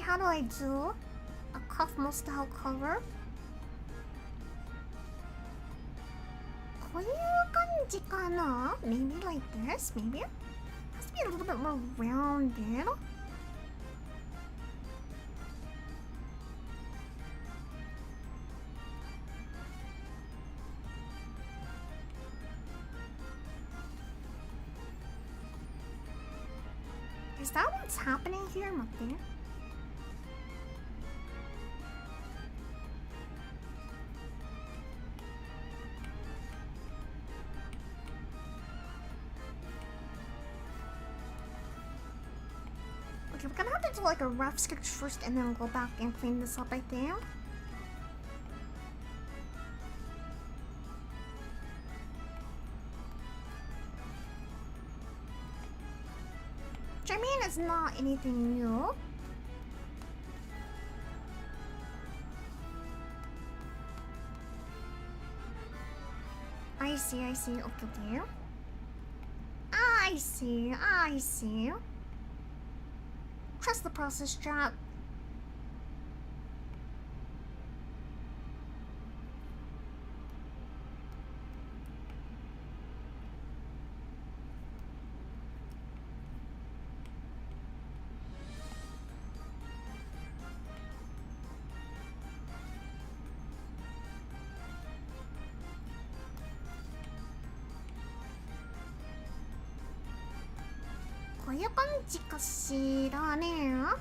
How do I do a Kaufmo style cover? こういう感じかな? Maybe like this, maybe? Has to be a little bit more rounded. Is that what's happening here? Nothing. Okay, we're gonna have to do like a rough sketch first and then go back and clean this up, I think. Which is not anything new. I see. Okay. I see. Trust the process, chat.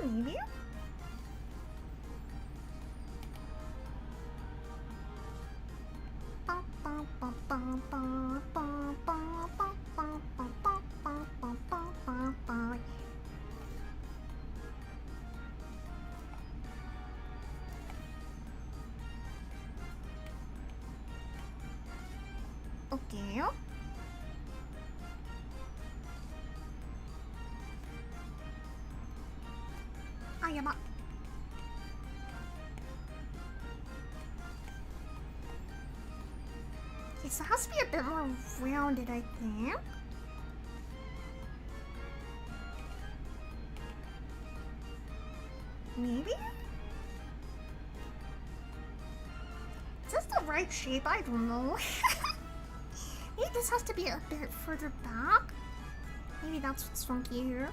Maybe? Okay. Ah, yaba. Okay, so it has to be a bit more rounded, I think. Maybe? Is this the right shape? I don't know. Maybe this has to be a bit further back. Maybe that's what's funky here.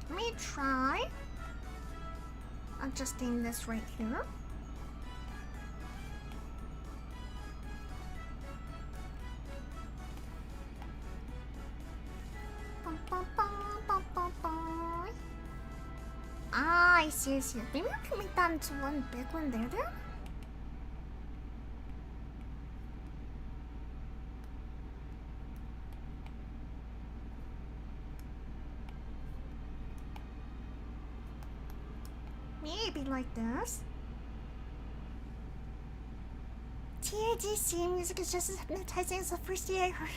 Let me try adjusting this right here. Ah, I see, I see. Maybe I can make that into one big one there then? Maybe like this. Tadc music is just as hypnotizing as the first day I heard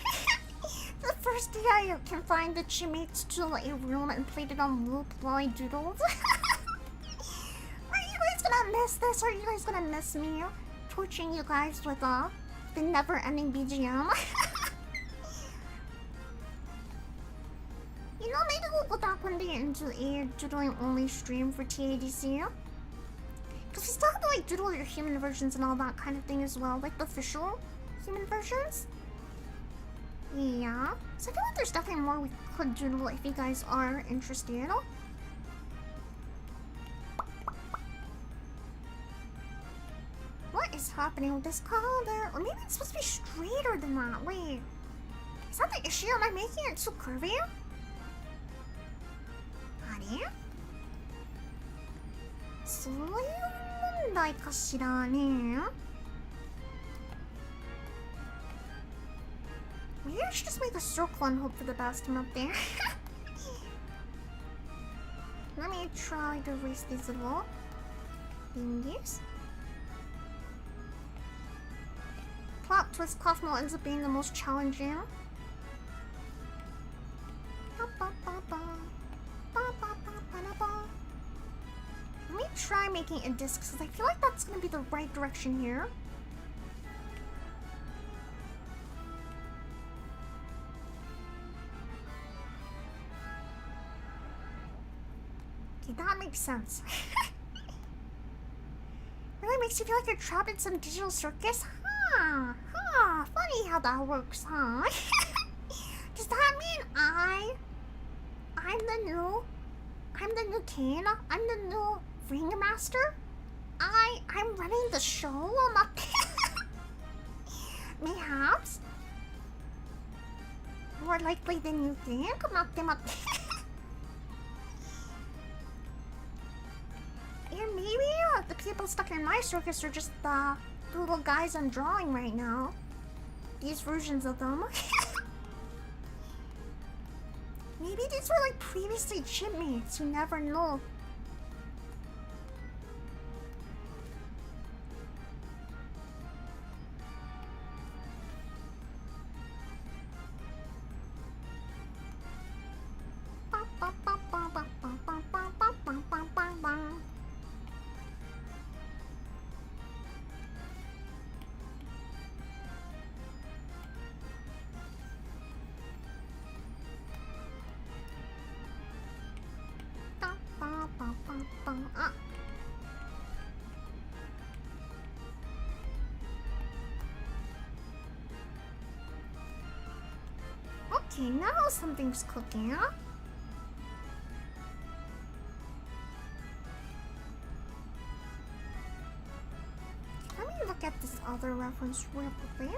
the first day I confined the Chipmates to a room and played it on loop while I doodled. Are you guys gonna miss this? Are you guys gonna miss me torturing you guys with the never-ending BGM? You know, maybe we'll go back one day and do a doodling only stream for Tadc. Because we still have to like doodle your human versions and all that kind of thing as well, like the official human versions. Yeah, so I feel like there's definitely more we could doodle if you guys are interested. What is happening with this color? Or maybe it's supposed to be straighter than that. Wait, is that the issue? Am I making it too curvy? Honey? そういう問題かしらね。Maybe I should just make a circle and hope for the best from up there. Let me try to erase these little thingies. Plot twist, Kaufmo ends up being the most challenging. Let me try making a disc because I feel like that's going to be the right direction here. Okay, that makes sense. Really makes you feel like you're trapped in some digital circus? Huh. Funny how that works, huh? Does that mean I'm the new king? I'm the new ringmaster? I'm running the show? Mayhaps? More likely than you think? And maybe the people stuck in my circus are just the little guys I'm drawing right now. These versions of them. Maybe these were like previously Chipmates, you never know. Okay, now something's cooking, huh? Let me look at this other reference real quickly.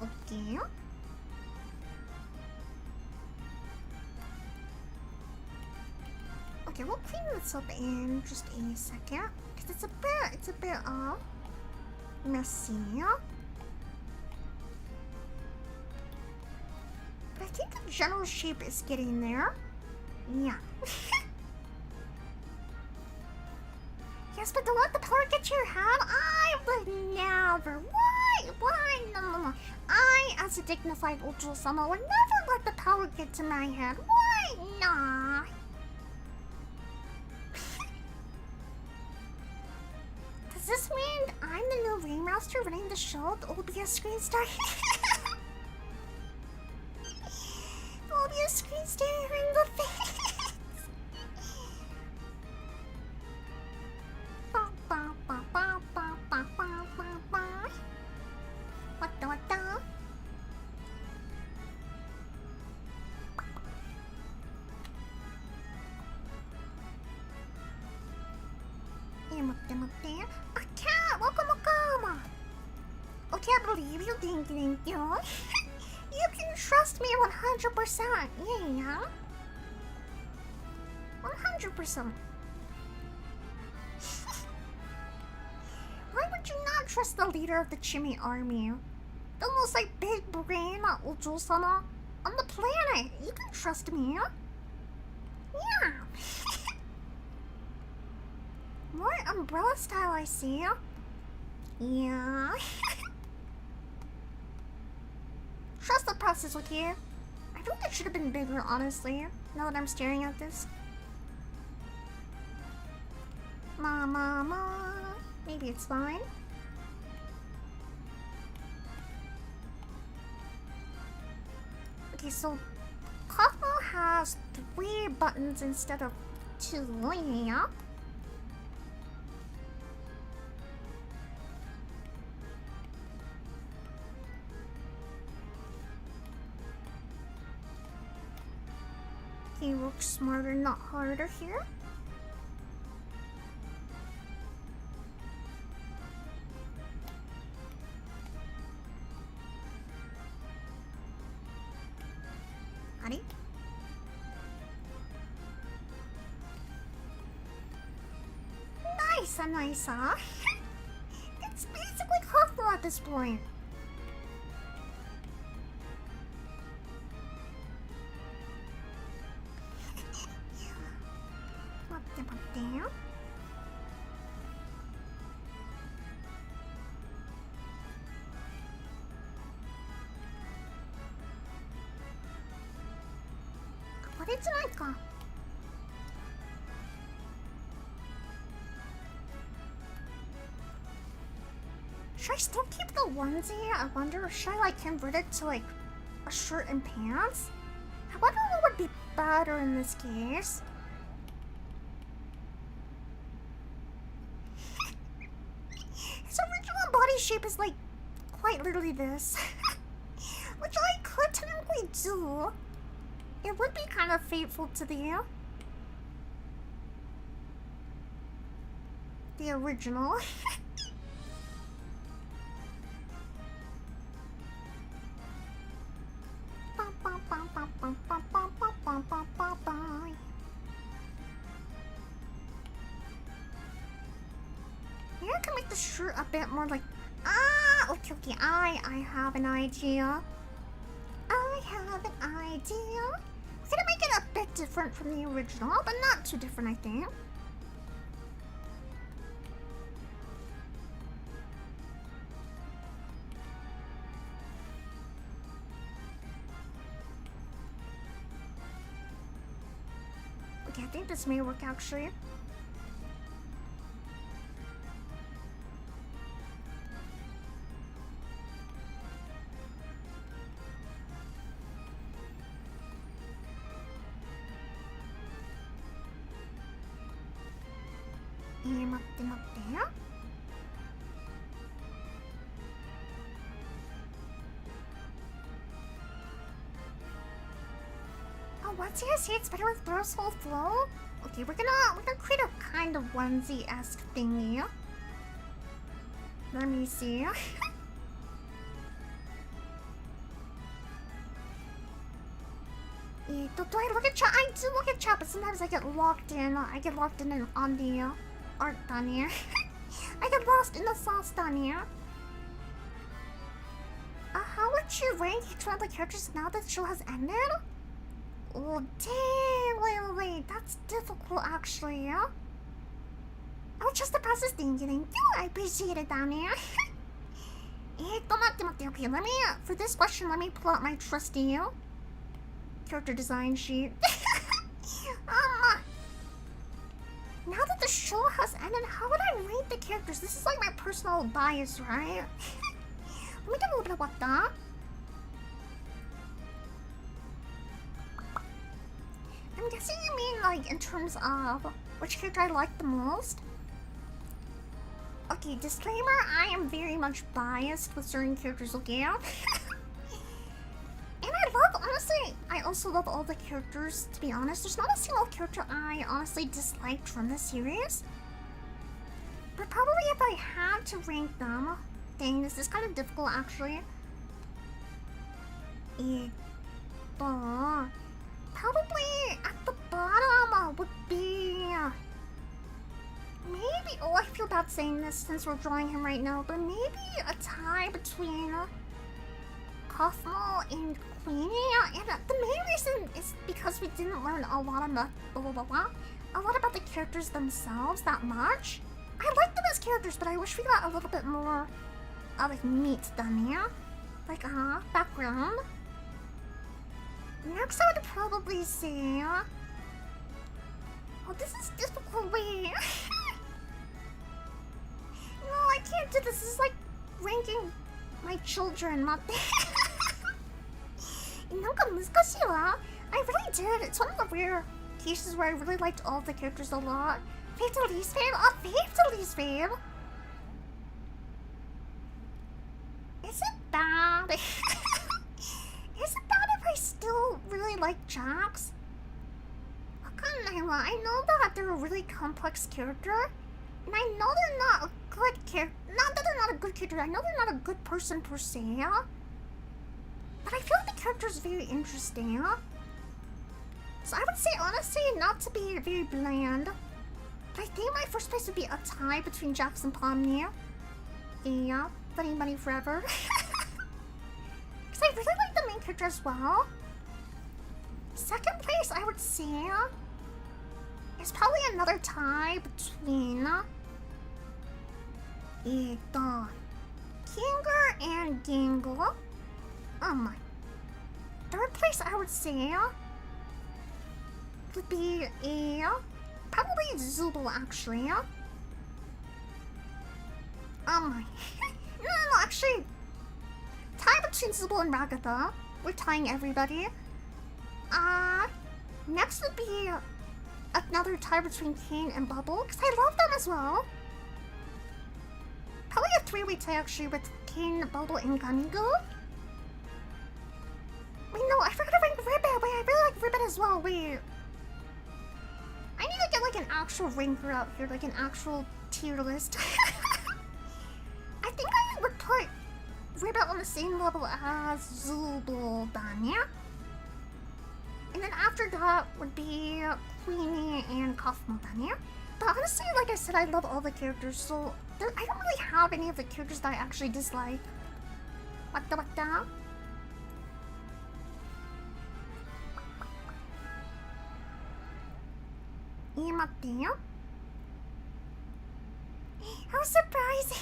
Okay. Okay, we'll clean this up in just a second. Cause it's a bit messy. But I think the general shape is getting there. Yeah. Yes, but don't let the power get to your head. I would never. Why? Why? No. I, as a dignified Ojo-sama, would never let the power get to my head. Why? Nah. Does this mean I'm the new Ringmaster running the show? The OBS screen star? The OBS screen staring the face. What the? A cat! Welcome! Okay, I believe you. Thank you. You can trust me 100%. Yeah. 100%. Why would you not trust the leader of the Chimmy army? The most big brain Ojo-sama on the planet. You can trust me. Yeah. More umbrella style, I see. Yeah. Trust the process, okay? I think it should have been bigger, honestly. Now that I'm staring at this. Mama. Maybe it's fine. Okay, so Kaufmo has 3 buttons instead of 2, yeah? Okay, work smarter, not harder here. Honey? Nice, huh? It's basically Kaufmo at this point. What is it? Should I still keep the onesie? I wonder, should I convert it to a shirt and pants? I wonder what would be better in this case. His original body shape is quite literally this. Which I could technically do. It would be kind of faithful to the original. Yeah, I can make the shirt a bit more okay, I have an idea. We're gonna make it a bit different from the original, but not too different, I think. Okay, I think this may work actually. Oh, what do you say? It's better with Burrow's whole flow? Okay, we're gonna create a kind of onesie-esque thingy. Let me see. Do I look at chat? I do look at chat, but sometimes I get locked in. I get locked in on the art down here. I get lost in the sauce down here. How would you rank each one of the characters now that the show has ended? Oh, dang, wait, that's difficult actually, yeah? I'll trust the process, thank you, I appreciate it down here. Okay, let me, for this question, let me pull out my trusty character design sheet. Now that the show has ended, how would I rate the characters? This is like my personal bias, right? Let me do a little bit about that. I'm guessing you mean like in terms of which character I like the most. Okay, disclaimer, I am very much biased with certain characters, okay? And I love, honestly, I also love all the characters, to be honest. There's not a single character I honestly disliked from this series. But probably if I had to rank them, dang, this is kind of difficult actually. Probably at the bottom would be maybe, oh, I feel bad saying this since we're drawing him right now, but maybe a tie between Kaufmo and Queenie. And the main reason is because we didn't learn a lot about the characters themselves that much. I like them as characters, but I wish we got a little bit more like meat done here, like background. Next, I would probably say, oh, this is difficult. Wait. No, I can't do this. This is like ranking my children, not I really did. It's one of the rare cases where I really liked all the characters a lot. Fave to least fave? Oh, fave to least fave. Is it bad? Is it bad if I still really like Jax? I know that they're a really complex character, and I know they're not a good character. Not that they're not a good character, I know they're not a good person per se. But I feel like the character is very interesting. So I would say, honestly, not to be very bland, but I think my first place would be a tie between Jax and Pomni. Yeah, Funny Money Forever. Because I really like the main character as well. Second place, I would say, is probably another tie between Kinger and Gingo. Oh my. Third place, I would say, would be probably Zubul, actually. Oh my. No, actually, tie between Zubul and Ragatha. We're tying everybody. Next would be another tie between Kane and Bubble, because I love them as well. Probably a three-way tie actually with Kane, Bubble, and Ganigo. Wait, no, I forgot to rank Ribbit. Wait, I really like Ribbit as well. Wait. I need to get like an actual ranker out here, like an actual tier list. I think I would put Ribbit on the same level as Zubul Danya. And then after that would be Queenie and Kaufmo Danya. But honestly, like I said, I love all the characters, so I don't really have any of the characters that I actually dislike. What the? How surprising!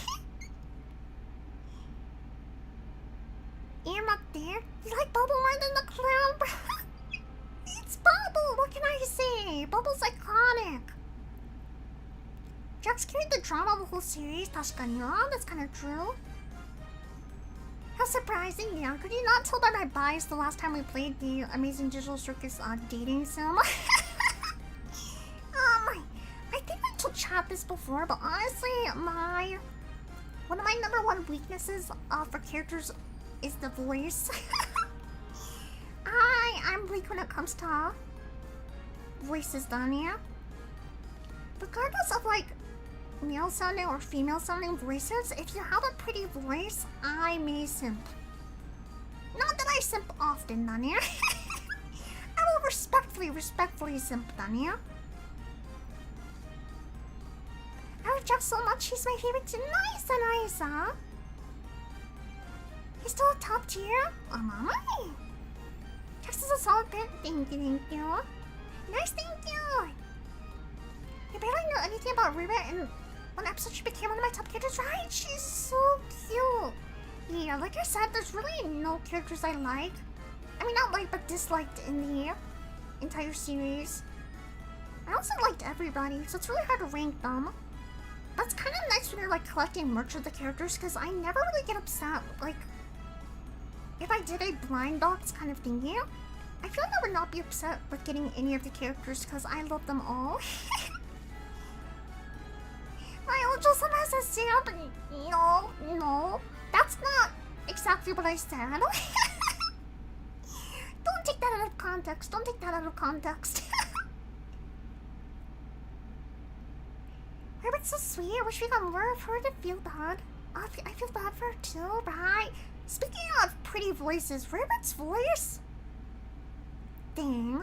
You like Bubble more than the clown, bro? It's Bubble! What can I say? Bubble's iconic! Jax carried the drama of the whole series. That's kind of true. How surprising, yeah. Could you not tell by my bias the last time we played the Amazing Digital Circus dating sim? I think I told chat this before, but honestly, one of my number one weaknesses for characters is the voice. I'm weak when it comes to voices, Dania. Regardless of like male sounding or female sounding voices, if you have a pretty voice, I may simp. Not that I simp often, Dania. I will respectfully simp then, yeah? I love Jack so much, he's my favorite too. Nice, huh? He's still a top tier? Oh, mama. Jax is a solid pet. Thank you. Nice, thank you. You barely know anything about Ribbit, and one episode she became one of my top characters, right? She's so cute. Yeah, like I said, there's really no characters I like. I mean, not like, but disliked in the entire series. I also liked everybody, so it's really hard to rank them. That's kind of nice when you're like collecting merch of the characters, because I never really get upset. Like, if I did a blind box kind of thing, yeah, I feel like I would not be upset with getting any of the characters, because I love them all. My Ojo Sama has a samp. No, that's not exactly what I said. Don't take that out of context. Rabbit's so sweet. I wish we got more of her to feel bad. I feel bad for her too, right? Speaking of pretty voices, Rabbit's voice? Dang.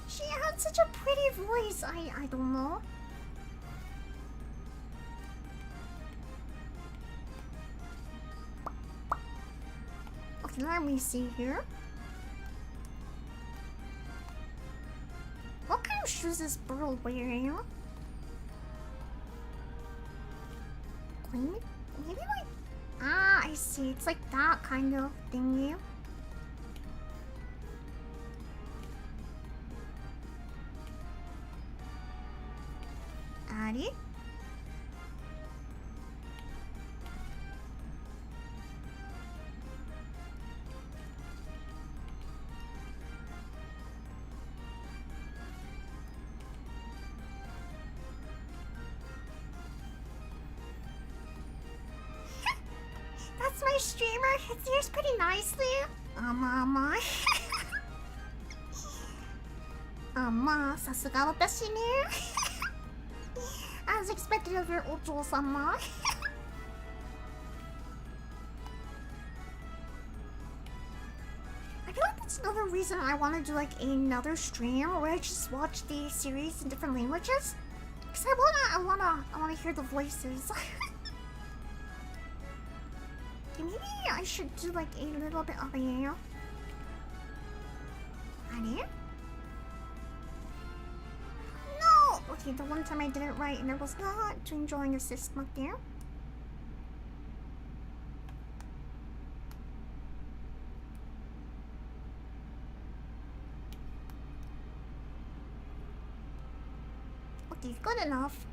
She had such a pretty voice. I don't know. Okay, let me see here. What kind of shoes is Burl wearing? Maybe like... Ah, I see. It's like that kind of thingy. Addy? That's my streamer. It's yours pretty nicely. Saすが私ね. As expected of your Ojo-sama. I feel like that's another reason I want to do like another stream where I just watch the series in different languages. Cause I wanna hear the voices. Maybe I should do like a little bit of a... Honey? No! Okay, the one time I did it right and I was not enjoying a system up there. Okay, good enough.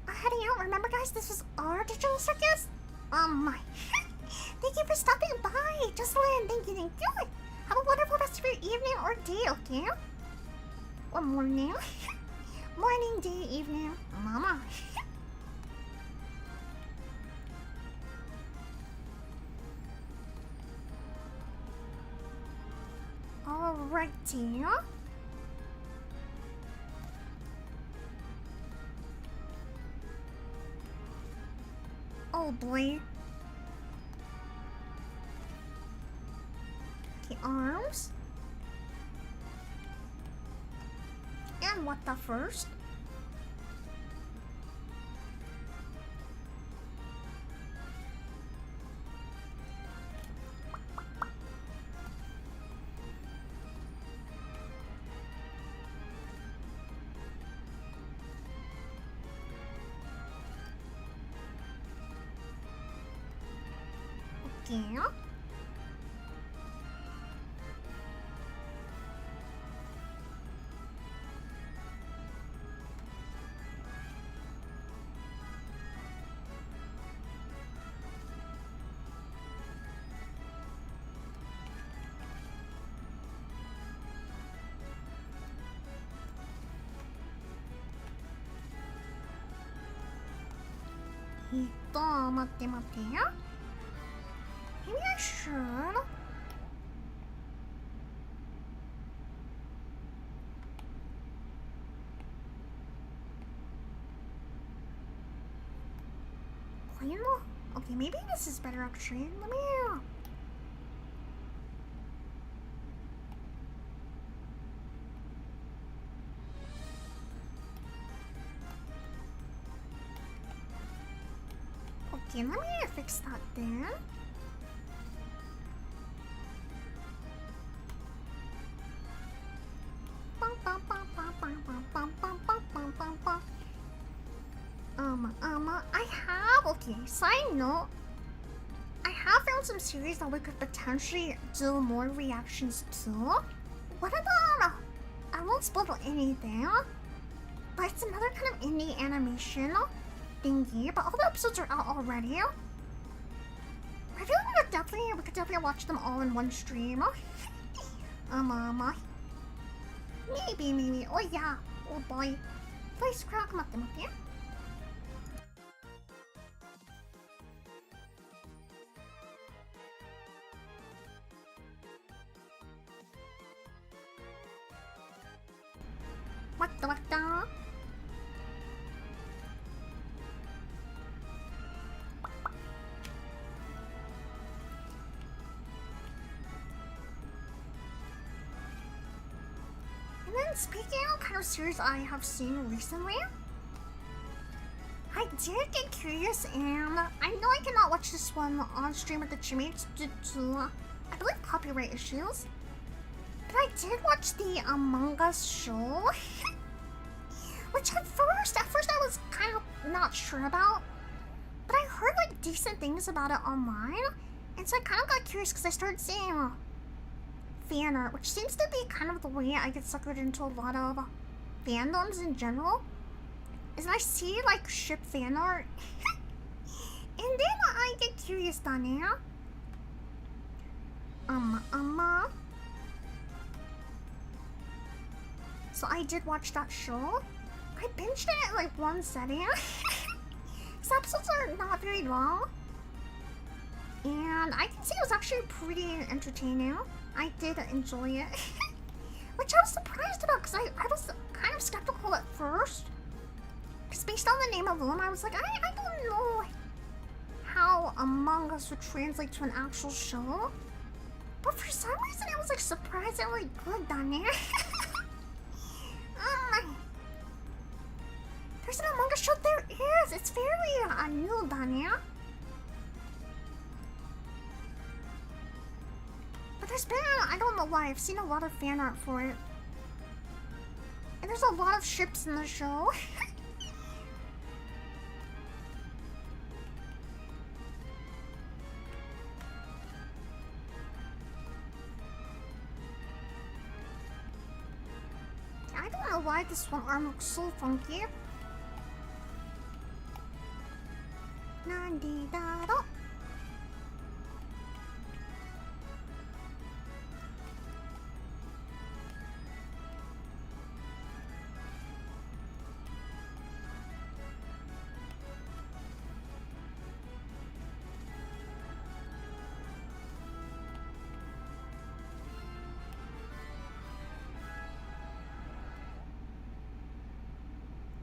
Heading out, remember guys, this was our digital circus? My. Thank you for stopping by. Just Lynn, thank you. Have a wonderful rest of your evening or day, okay? Or morning. Morning, day, evening. Mama. Alrighty. Oh boy. Okay, arms. And what the first? Okay.待って待ってよ。Maybe I should. Okay, maybe this is better actually. Let me Okay, let me fix that then. I have, okay, side note, I have found some series that we could potentially do more reactions to. What about, I won't spoil anything, but it's another kind of indie animation thingy, but all the episodes are out already. I feel like we could definitely watch them all in one stream. Maybe. Oh yeah. Oh boy. Voice crack, matte. What the? And then speaking of kind of series I have seen recently, I did get curious, and I know I cannot watch this one on stream with the Chipmates due to, I believe, copyright issues. But I did watch the Among Us show, which at first I was kind of not sure about, but I heard like decent things about it online, and so I kind of got curious because I started seeing fan art, which seems to be kind of the way I get suckered into a lot of fandoms in general, is I see like ship fan art, and then I get curious, Dania. So I did watch that show. I binged it in like one setting. These episodes are not very long, and I can say it was actually pretty entertaining. I did enjoy it, which I was surprised about because I was kind of skeptical at first. Because based on the name alone, I was like, I don't know how Among Us would translate to an actual show. But for some reason, it was like surprisingly good, Dania. There's an Among Us show. There is. It's very new, Dania. But there's been, I don't know why, I've seen a lot of fan art for it. And there's a lot of ships in the show. I don't know why this one arm looks so funky. Nandidado.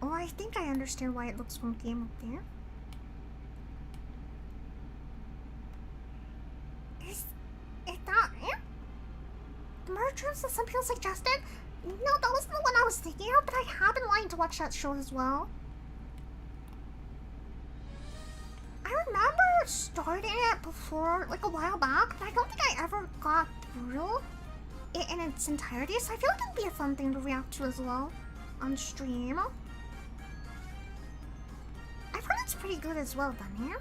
Oh, I think I understand why it looks funky up there. Is that it? The merge rooms that some people suggested? No, that wasn't the one I was thinking of, but I have been wanting to watch that show as well. I remember starting it before, like a while back, but I don't think I ever got through it in its entirety, so I feel like it'd be a fun thing to react to as well on stream. I've heard it's pretty good as well, Dania.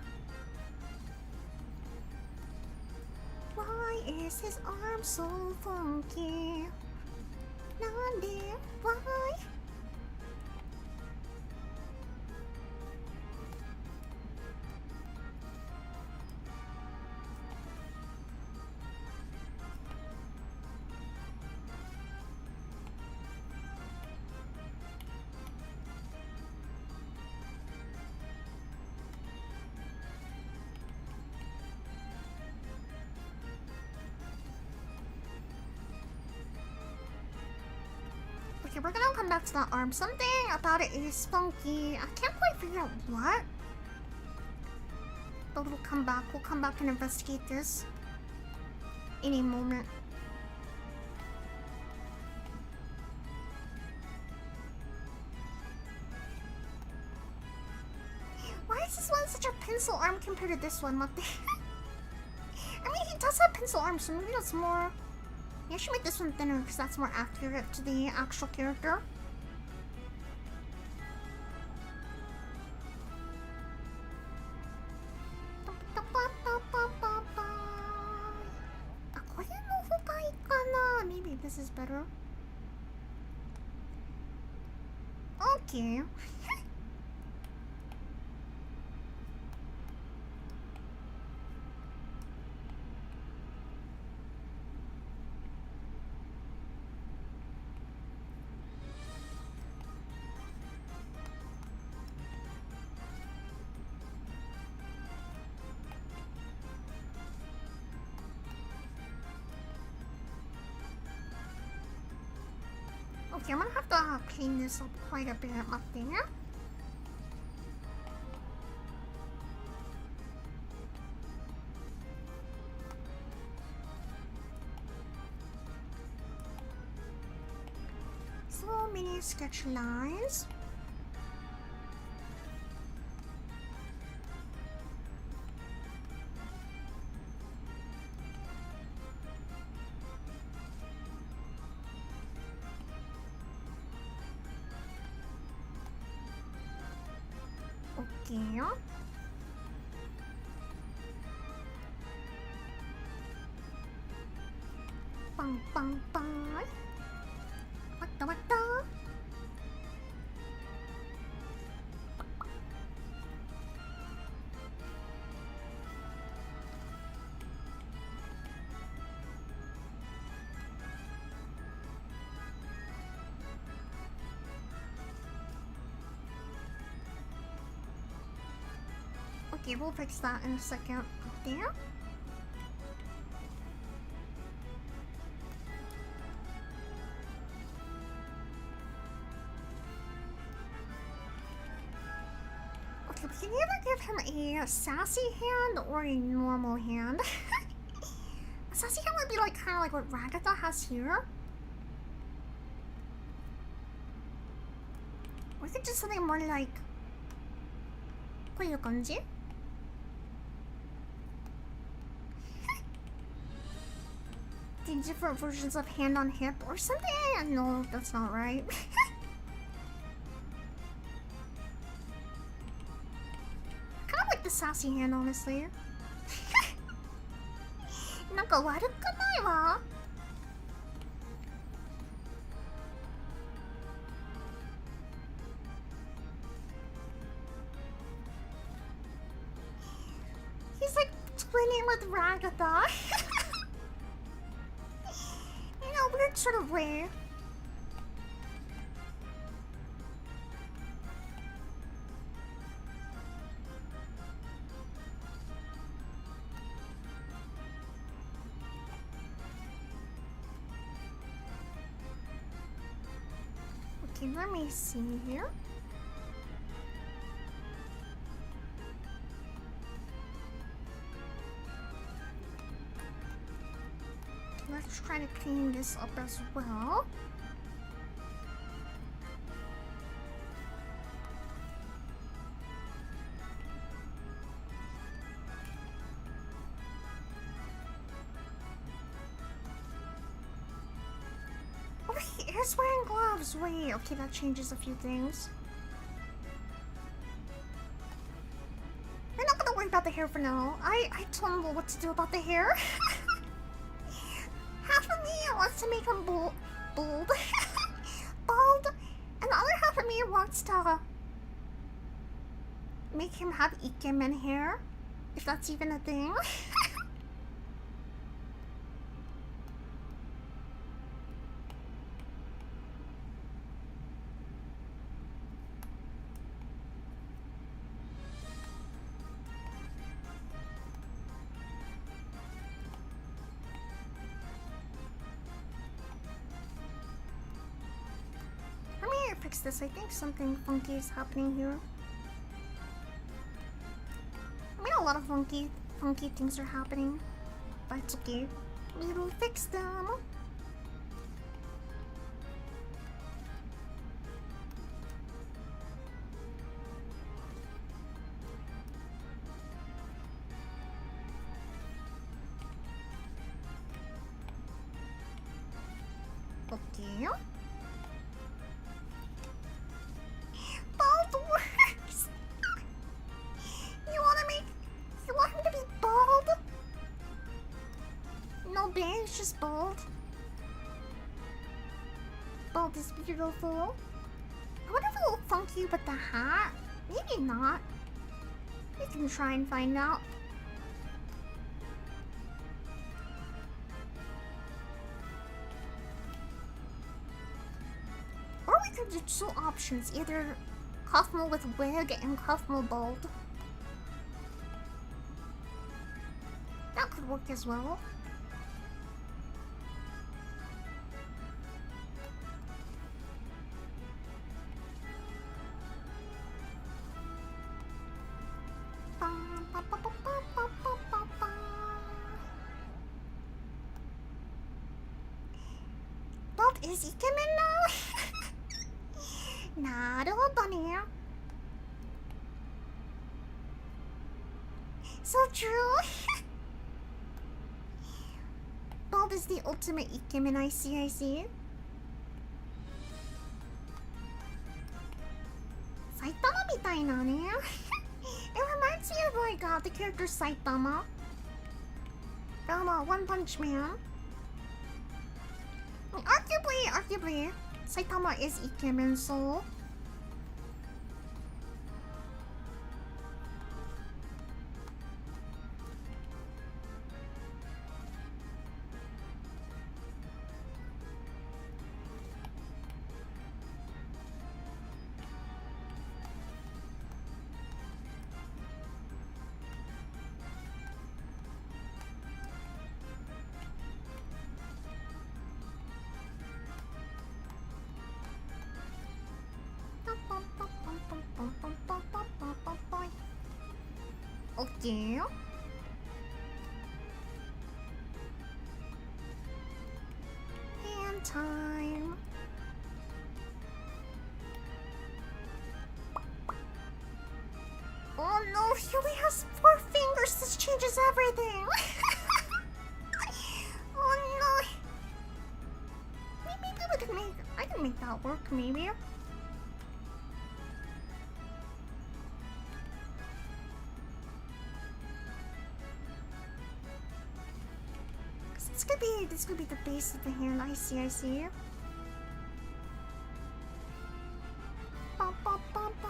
Why is his arm so funky? Nande, why? Okay, we're gonna come back to that arm. Something about it is funky. I can't quite figure out what. But we'll come back. We'll come back and investigate this in a moment. Why is this one such such a pencil arm compared to this one. What the? I mean, he does have pencil arms, so maybe that's more. Yeah, I should make this one thinner because that's more accurate to the actual character. Maybe this is better. Okay. Okay, I'm gonna have to clean this up quite a bit up there. So many sketch lines. Okay. Bang bang bang. What the what the? Okay, we'll fix that in a second. Up there. Okay, we can either give him a sassy hand or a normal hand. A sassy hand would be like kind of like what Ragatha has here. Or we could do something more like こういう感じ? The different versions of hand on hip or something? No, that's not right. Kind of like the sassy hand, honestly. なんか悪くないわ。He's like twinning with Ragatha. In a weird sort of way. Okay, let me see here. Let's try to clean this up as well. Oh, he is wearing gloves. Wait, okay, that changes a few things. We're not gonna worry about the hair for now. I told him what to do about the hair. Half of me wants to make him bald, bald, and the other half of me wants to make him have ikemen hair, if that's even a thing. Fix this. I think something funky is happening here. I mean, a lot of funky things are happening, but it's okay. We will fix them. Okay. Bald works. You want him to be bald? No bangs, just bald. Bald is beautiful. I wonder if it will funky with the hat. Maybe not. We can try and find out. Or we could do two options. Either Kaufmo with wig and Kaufmo bald. That could work as well. Bald is ikemen now? Naruhodo ne. So true. Bald is the ultimate ikemen. I see. Saitama mitai na ne. It reminds me of like the character Saitama from One Punch Man. Arguably, Saitama is ikemen, so. Okay. Hand time. Oh no, he only has 4 fingers. This changes everything. Oh no. Maybe we can make. I can make that work. Maybe. This could be the base of the hand. I see. Ba, ba, ba, ba.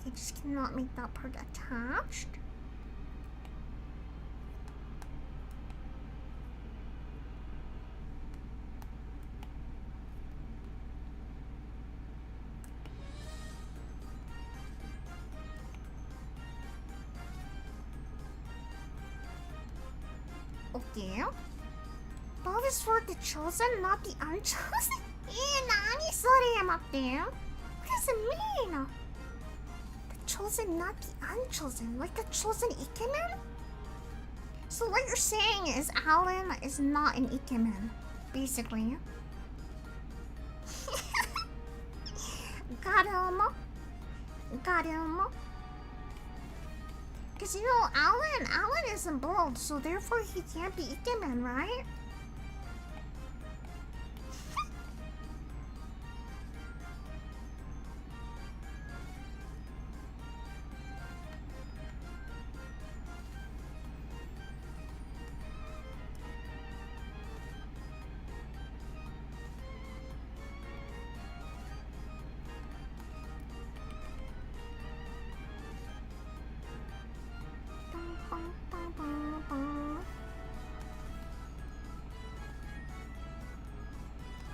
I just cannot make that part attached. Okay. Bald is for the chosen, not the unchosen? Nani sore, matte. What does it mean? The chosen, not the unchosen? Like the chosen ikemen? So what you're saying is Alan is not an ikemen, basically. Got him. Because, you know, Alan isn't bald, so therefore he can't be ikemen, right?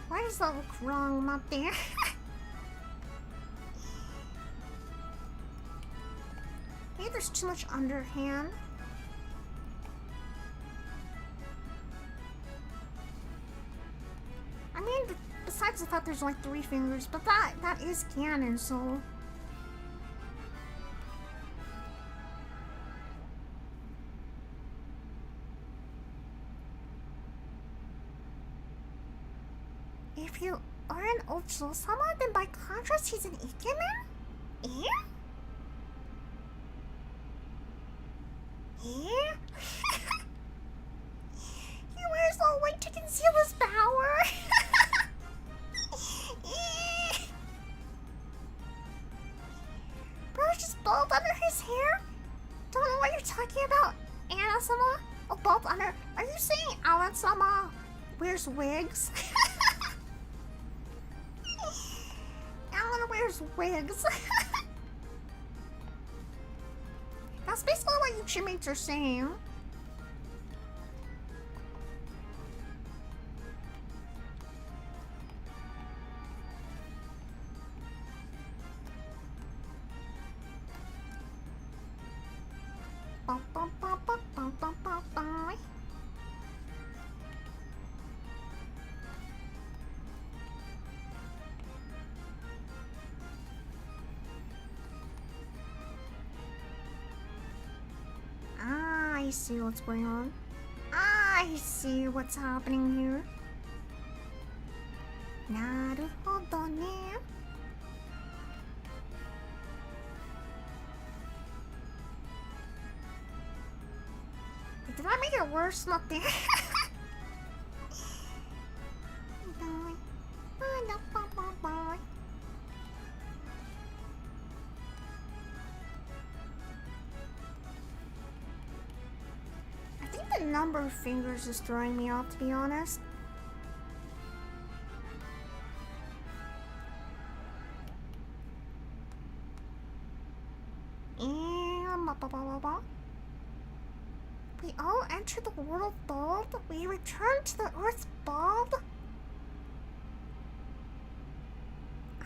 Why does that look wrong, up there? Maybe there's too much underhand. I mean, besides the fact there's like 3 fingers, but that is canon, so. If you are an Ocho-sama, then by contrast, he's an ikemen? Eh? Yeah? He wears all white to conceal his power. Yeah. Bro's just bald under his hair? Don't know what you're talking about, Anna-sama. Oh, bald under. Are you saying Alan-sama wears wigs? Alan wears wigs. That's basically what you Chipmates are saying. Bum, bum, bum, bum, bum, bum, bum, bum. Ah, I see what's going on. I see what's happening here. Naruhodo ne. Did I make it worse? Not there. I think the number of fingers is throwing me off, to be honest. We all enter the world bald. We return to the earth bald.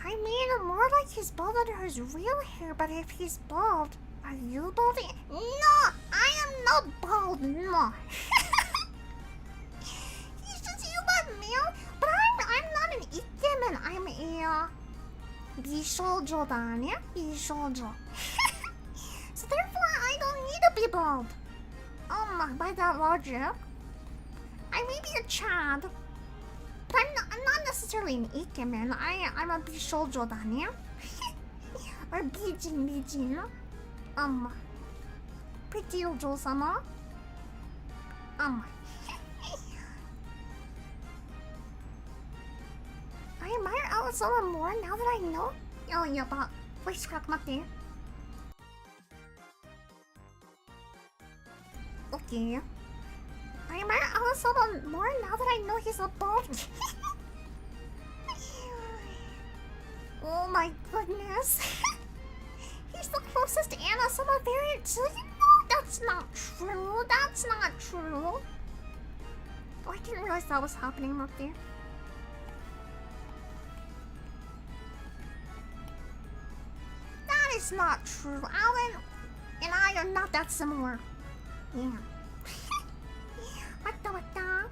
I mean, more like he's bald under his real hair, but if he's bald, are you balding? No, I am not bald, no. He's just human male, but I'm not an ikemen. I'm a bishoujo da ne, bishoujo. So therefore, I don't need to be bald. By that logic, I may be a Chad, but I'm not necessarily an ikemen. I'm a bishoujo da ne. Or bijin. Pretty ojo-sama. I admire Alasama more now that I know. Oh, yeah, but voice crack matte. Okay. I admire Alasama more now that I know he's a bald. Oh my goodness. He's the closest Anna-sama variant to you. No, that's not true. That's not true. Oh, I didn't realize that was happening up there. That is not true. Alan and I are not that similar. Yeah. Wata.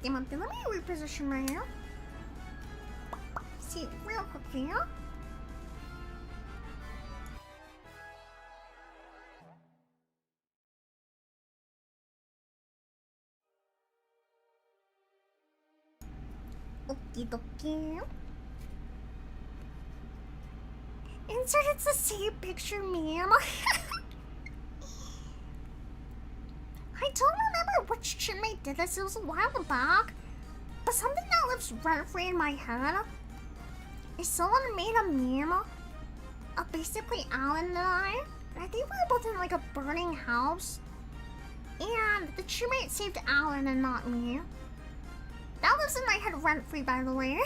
Let me reposition my hair. See, real quick here. Okie dokie. Insert it's the same picture, ma'am. I don't remember which Chipmate did this. It was a while back. But something that lives rent-free in my head is someone made a meme of basically Alan and I. And I think we were both in like a burning house. And the Chipmate saved Alan and not me. That lives in my head rent-free, by the way.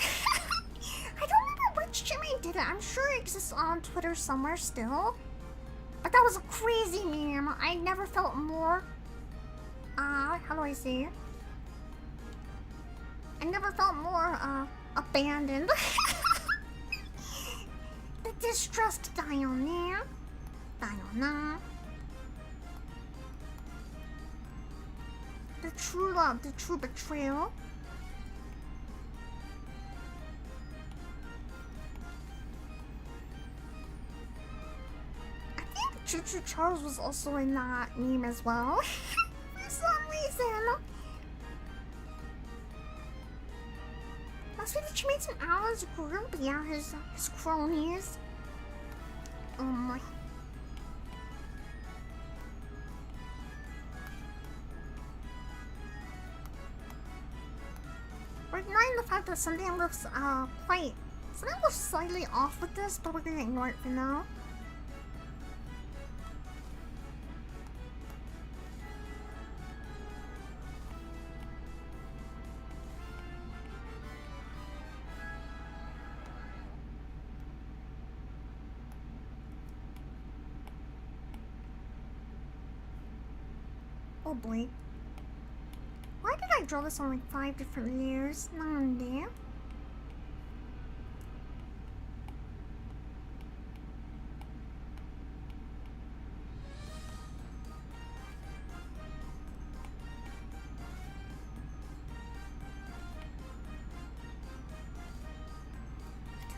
I don't remember which Chipmate did it. I'm sure it exists on Twitter somewhere still. But that was a crazy meme. I never felt more... how do I say it? I never felt more, abandoned. The distrust Diana. The true love, the true betrayal. I think Choo Choo Charles was also in that meme as well. For some reason. Must be the Chipmates and Alice group. Yeah, his cronies. Oh my. We're ignoring the fact that something looks slightly off with this, but we're gonna ignore it for now. Oh boy. Why did I draw this on like 5 different layers? Nande.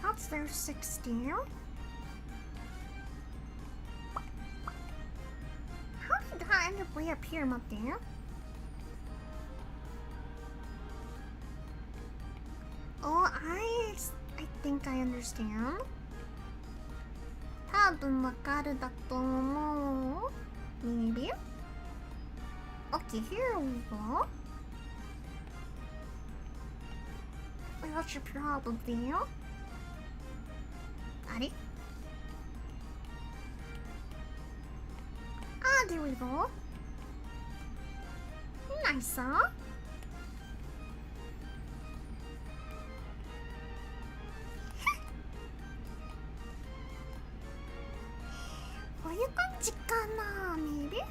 That's their 60. How did that end up way up here, Matthew? Oh, I think I understand. 多分わかるだと思う. Maybe. Okay, here we go. Wait, what's your problem, Theo? Got it? Ah, there we go. Nice, huh? Maybe?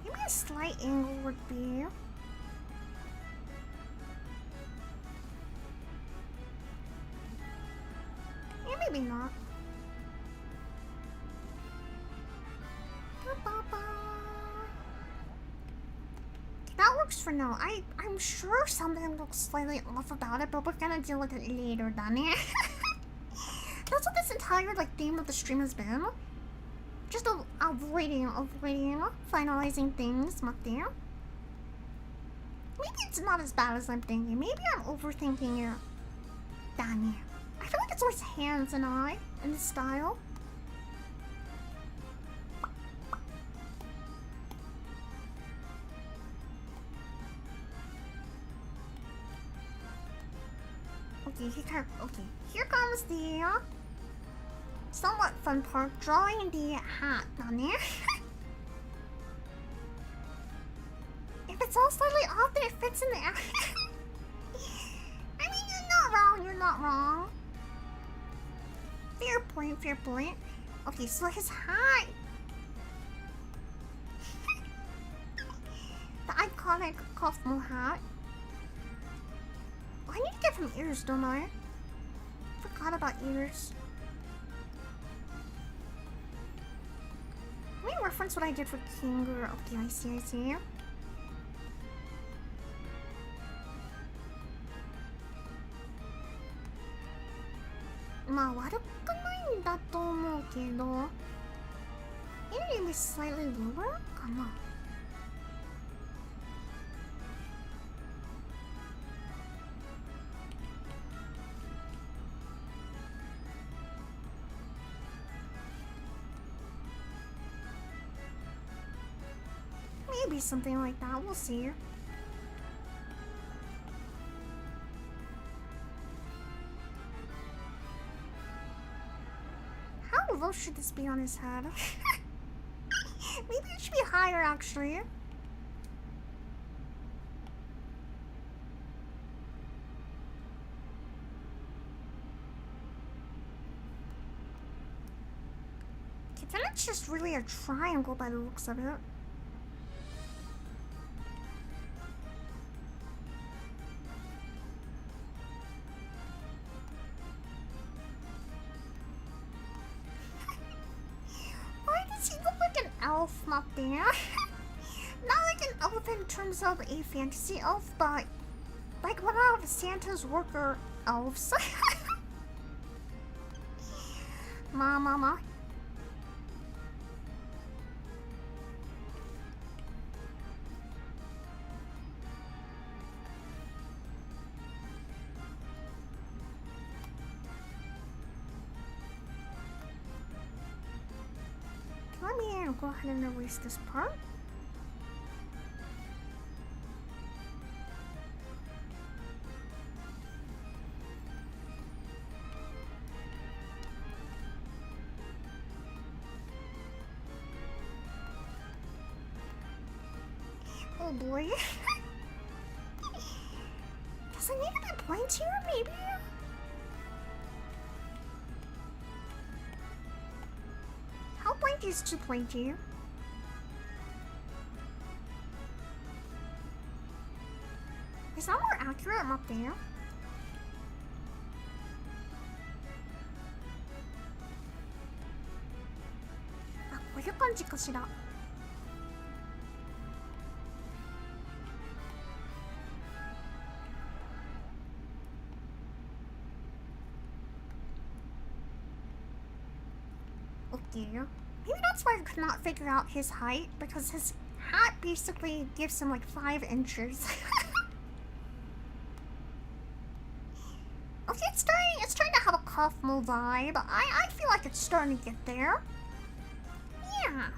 Maybe a slight angle would be. Yeah, maybe not. That works for now. I'm sure something looks slightly off about it, but we're gonna deal with it later, Danny. That's what this entire theme of the stream has been. Just avoiding finalizing things, Matthew. Maybe it's not as bad as I'm thinking. Maybe I'm overthinking it. Danny. I feel like it's always hands and eye in this style. Okay, here comes the somewhat fun part, drawing the hat on there. If it's all slightly off, then it fits in there. I mean, you're not wrong. Fair point. Okay, so his hat. The iconic Kaufmo hat. I need to get some ears, don't I? Forgot about ears. Let me reference what I did for Kinger. Okay, I see. Maybe slightly lower? Come on. Maybe something like that. We'll see. How low should this be on his head? Maybe it should be higher, actually. Okay, then it's just really a triangle by the looks of it. Elf, not there. Not like an elf in terms of a fantasy elf, but Like one of Santa's worker elves. Mama. Let me go ahead and erase this part. Oh boy. Does it need to be pointier, maybe? How pointy is too pointy? Is that more accurate? I'm up there. Ah, こういう感じかしら。Okay. Maybe that's why I could not figure out his height, because his hat basically gives him like 5 inches. Okay, it's starting to have a Kaufmo vibe. I feel like it's starting to get there. Yeah.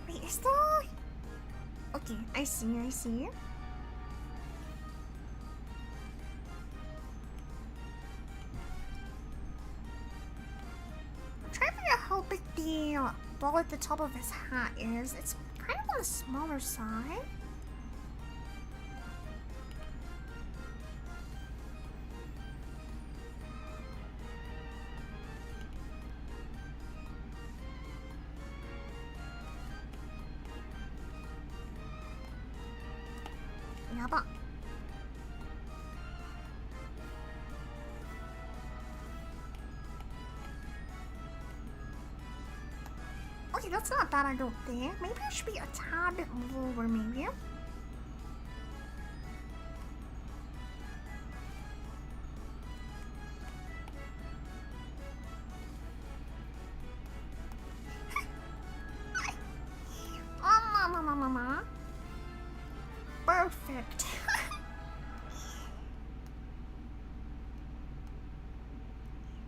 Wait, is that... Okay, I see. I'm trying to figure out how big the ball at the top of his hat is. It's kind of on the smaller side. Yaba. Okay, that's not bad, I don't think. Maybe it should be a tad bit lower, maybe. Perfect.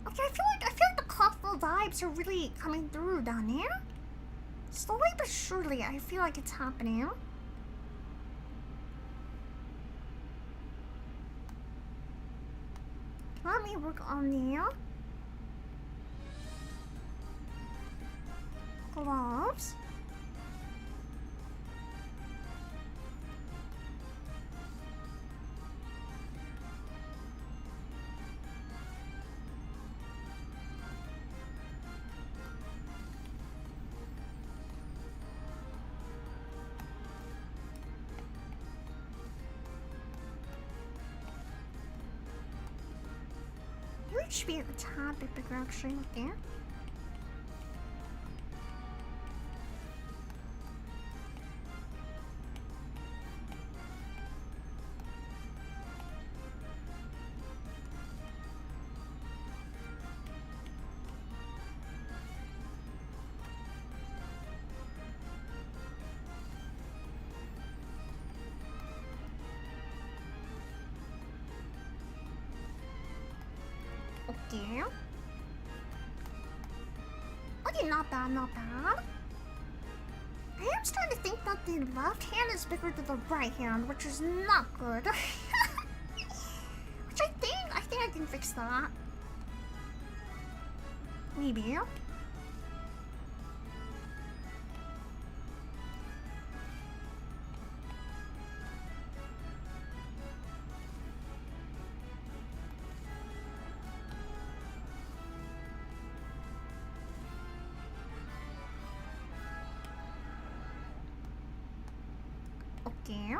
Okay, I feel like the Kaufmo vibes are really coming through down here. Slowly but surely, I feel like it's happening. Let me work on the gloves. It should be a tad bit bigger actually right there. Okay. Okay, not bad, not bad. I am starting to think that the left hand is bigger than the right hand, which is not good. Which I think I can fix that. Maybe. Okay.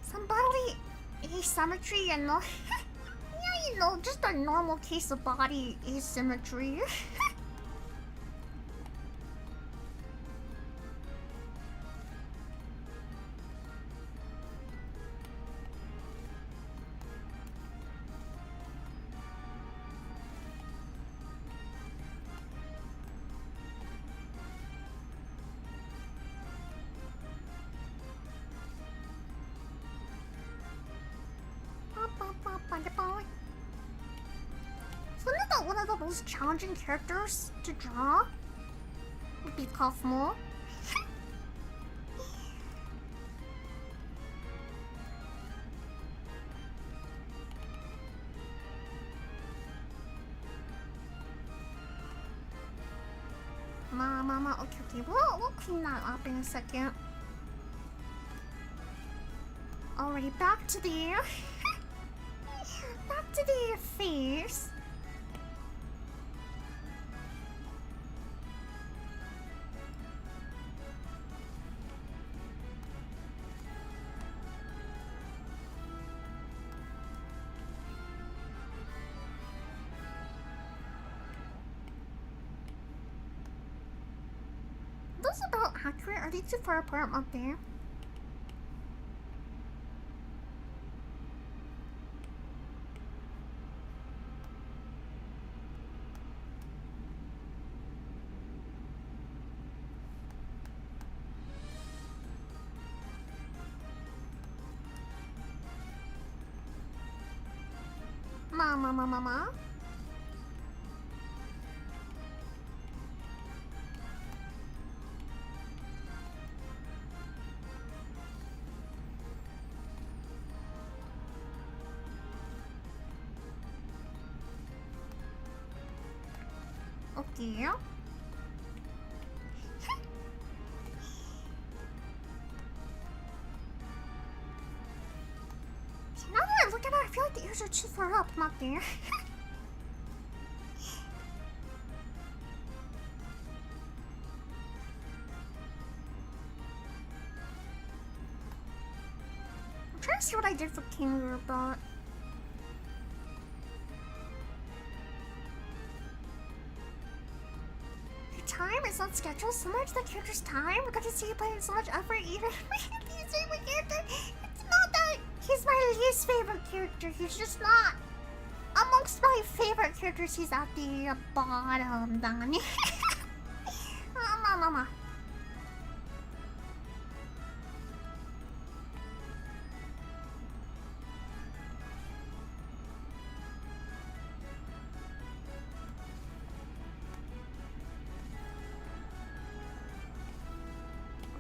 Some bodily asymmetry, you know. Yeah, you know, just a normal case of body asymmetry. So isn't that one of the most challenging characters to draw? Would be Kaufmo. Mama, okay, we'll clean that up in a second. Alrighty, back to the back to the face. Those about accurate? Are they too far apart up there? Mama. Okay. See, now that I look at it, I feel like the ears are too far up, not there. I'm trying to see what I did for Kangaroo, but time is on schedule, similar to the character's time. We're gonna see you put in so much effort, even his favorite character. It's not that he's my least favorite character. He's just not amongst my favorite characters. He's at the bottom, Donnie. Mama.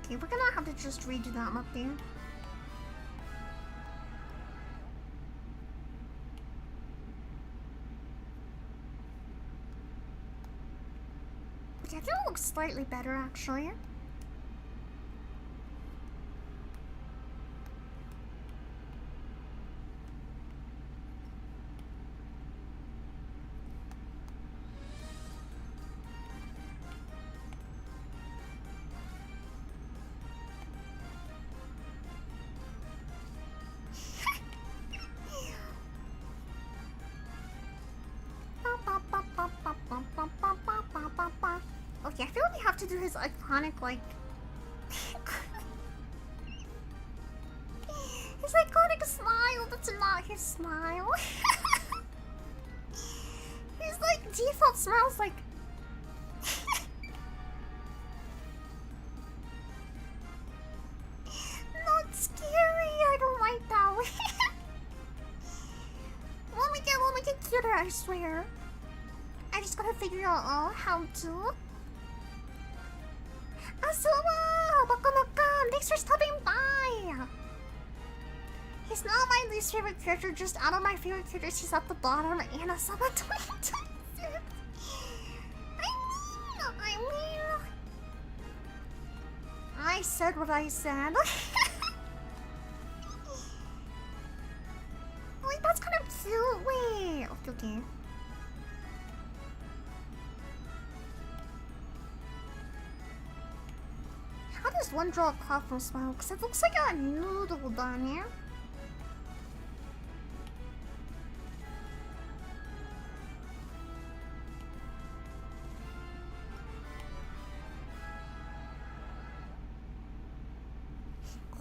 Okay, we're gonna have to just redo that up there. Okay, I think it looks slightly better actually. Okay, I feel like we have to do his iconic, like... his iconic smile, that's not his smile. His, like, default smile's like... not scary, I don't like that way. When we get cuter, I swear. I just gotta figure out how to. Asuma! Welcome. Thanks for stopping by! why. He's not my least favorite character, just out of my favorite characters, he's at the bottom, and a sub 2026. I said what I said. Wait, that's kind of cute. Wait, okay. How does one draw a Kaufmo smile? Because it looks like a noodle down here.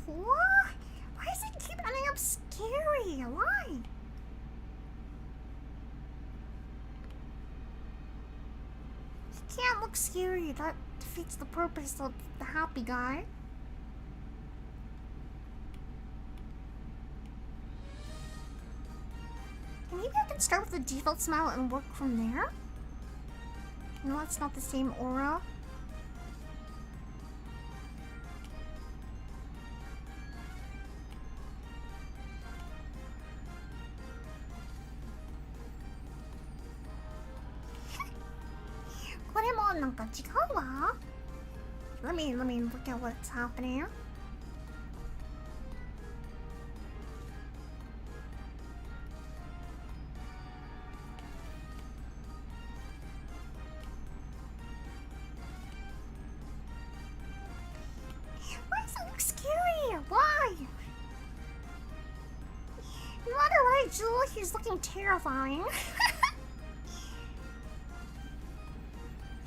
What? Why does it keep ending up scary? Why? He can't look scary. That defeats the purpose of the happy guy. Maybe I can start with the default smile and work from there? No, it's not the same aura. Let me look at what's happening. Why does it look scary? Why? You are right, Jewel. He's looking terrifying.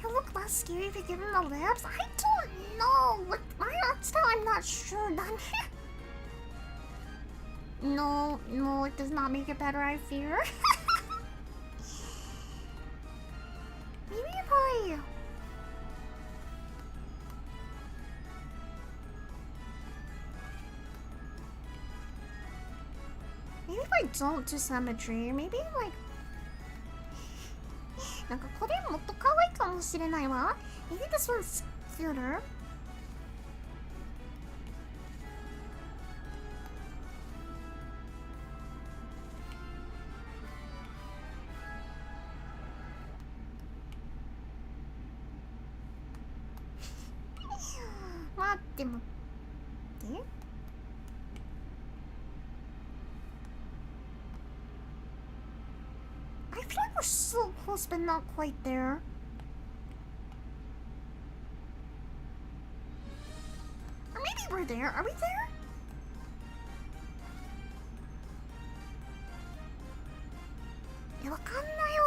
He'll look less scary if you give him the lips. I don't know. With my art style, I'm not sure. No, it does not make it better, I fear. Maybe if I... Maybe if I don't do symmetry, maybe like... なんかこれもっと可愛いかもしれないわ。Maybe this one's cuter. I feel like we're so close, but not quite there. Or maybe we're there. Are we there? Yeah, わかんないわ.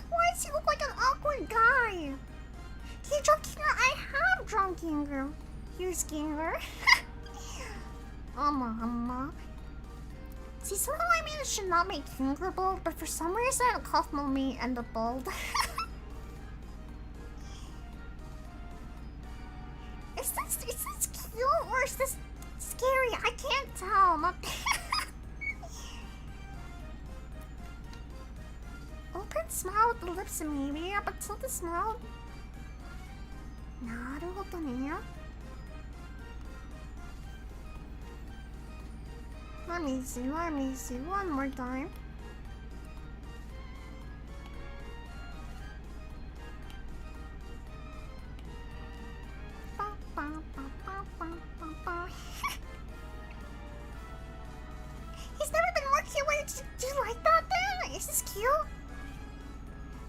Why does he look like an awkward guy? He drew Kinger. I have drawn Kinger. Here's Kinger. See, somehow I managed to not make Kinger bald, but for some reason Kaufmo may end up bald. Is this cute or is this scary? I can't tell. Open smile with the lips maybe, but tilt the smile. Naruhodo ne. Let me see, one more time. He's never been more cute. Wait, do you like that then? Is this cute?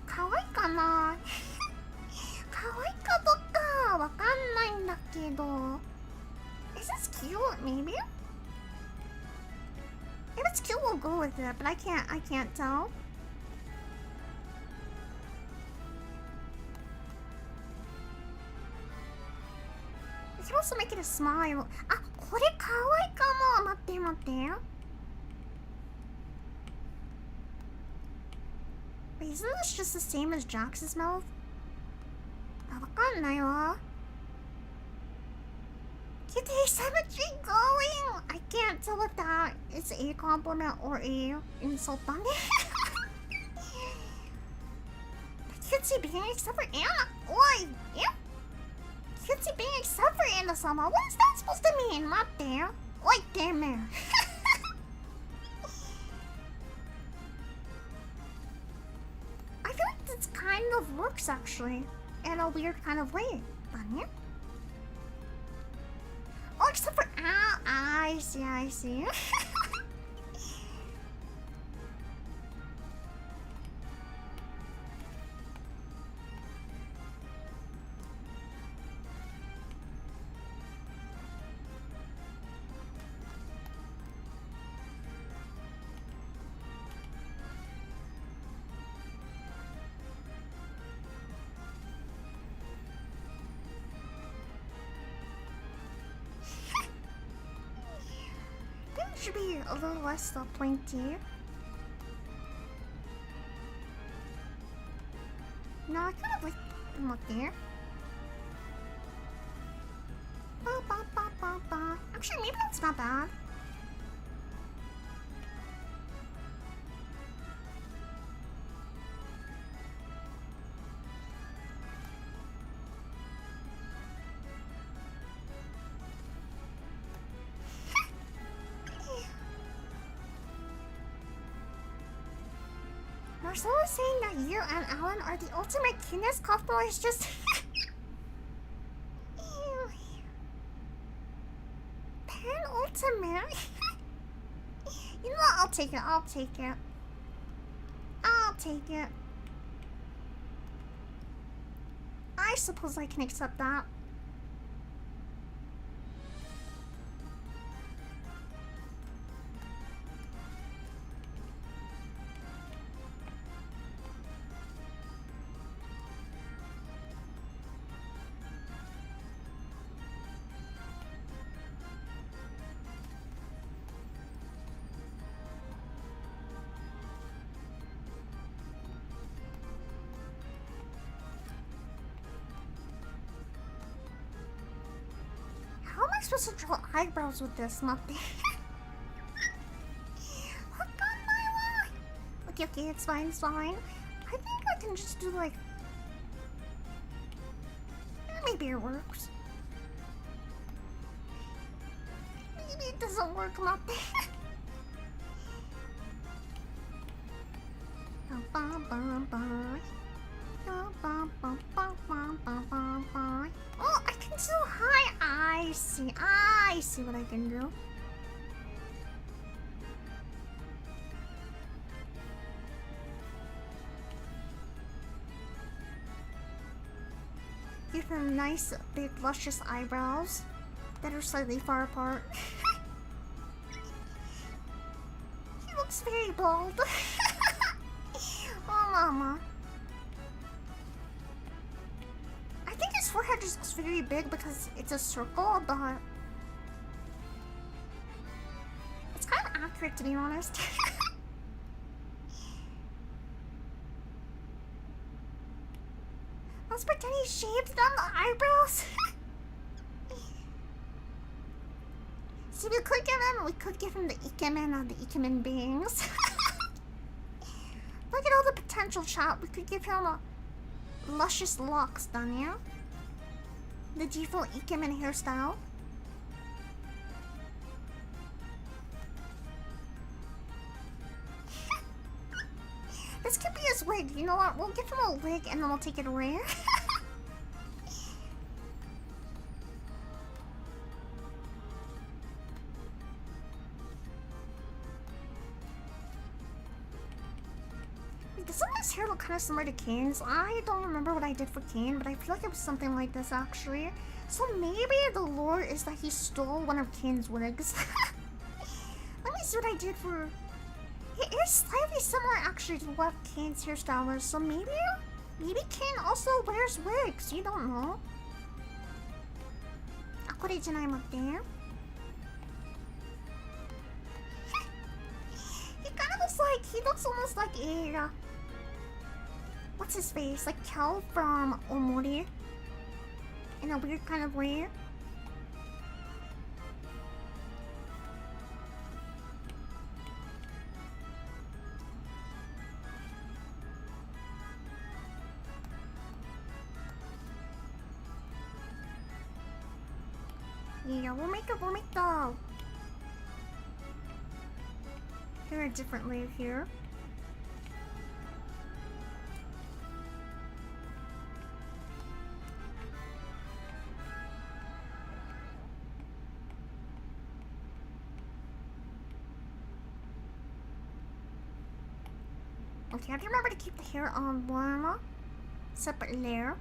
Kawaii kana? Kawaii ka doka wakannaiんだけど. Is this cute? Maybe? If it's cute, we'll go with it, but I can't tell. We can also make it a smile. Ah, これ可愛いかも. 待って待って. Wait, isn't this just the same as Jax's mouth? あ、わかんないわ. Get the symmetry going! I can't tell if that is a compliment or a insult. I can't see being except for Anna. Oi! Yeah? cutesy being except for Anna-sama. What is that supposed to mean? Not there. Like, damn there. I feel like this kind of works, actually. In a weird kind of way. Bunny? Oh, except for... Ah, I see, I see. Should be a little less pointy. No, I kind of like them up there. Ba, ba, ba, ba, ba. Actually, maybe that's not bad. Marcelo is saying that you and Alan are the ultimate cuteness. Kaufmo is just... Penultimate? You know what? I'll take it. I'll take it. I'll take it. I suppose I can accept that. Supposed to draw eyebrows with this, nothing. Look on my line. Okay, okay, it's fine, it's fine. I think I can just do like... Maybe it works. Maybe it doesn't work, nothing. Oh, I can do high. I see. I see what I can do. Give him nice, big, luscious eyebrows that are slightly far apart. He looks very bald. Oh, mama. I think his forehead just looks very big because it's a circle, but it's kind of accurate, to be honest. Let's pretend he shaved them the eyebrows. See, we could give him the ikemen of the ikemen beings. Look at all the potential, chat. We could give him a luscious locks done, yeah? The default ikemen hairstyle. This could be his wig. You know what? We'll give him a wig and then we'll take it away. Doesn't his hair look kind of similar to Kane's? I don't remember what I did for Kane, but I feel like it was something like this actually. So maybe the lore is that he stole one of Kane's wigs. Let me see what I did for... It is slightly similar actually to what Kane's hairstyle is, so maybe Kane also wears wigs, you don't know. He looks almost like a... what's his face? Like Kel from Omori. In a weird kind of way. Yeah, we'll make the here a different layer here. Okay, I have to remember to keep the hair on one separate layer.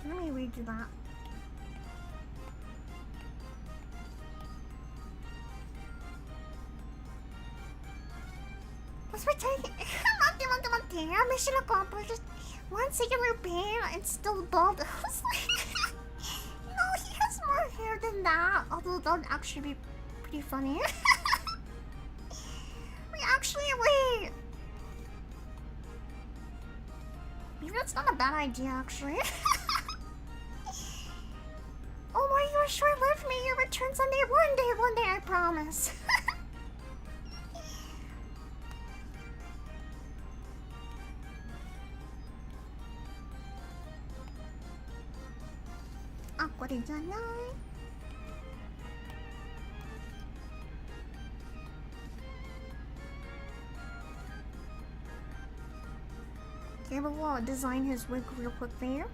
Let me redo that. What's my taking? Mission accomplished. One singular pain and still bald. I was like, no, he has more hair than that. Although that would actually be pretty funny. Wait. Maybe that's not a bad idea, actually. Oh my, you're short-lived me. You return someday. One day, I promise. Awkward-이잖아. Okay, but we'll design his wig real quick there.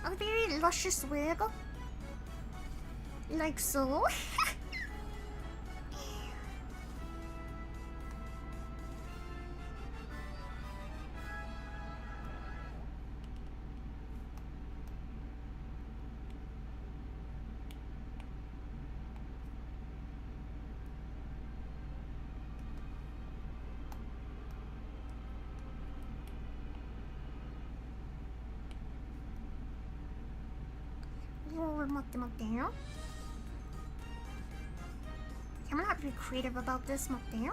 A very luscious wig. Like so. I'm gonna have to be creative about this. I feel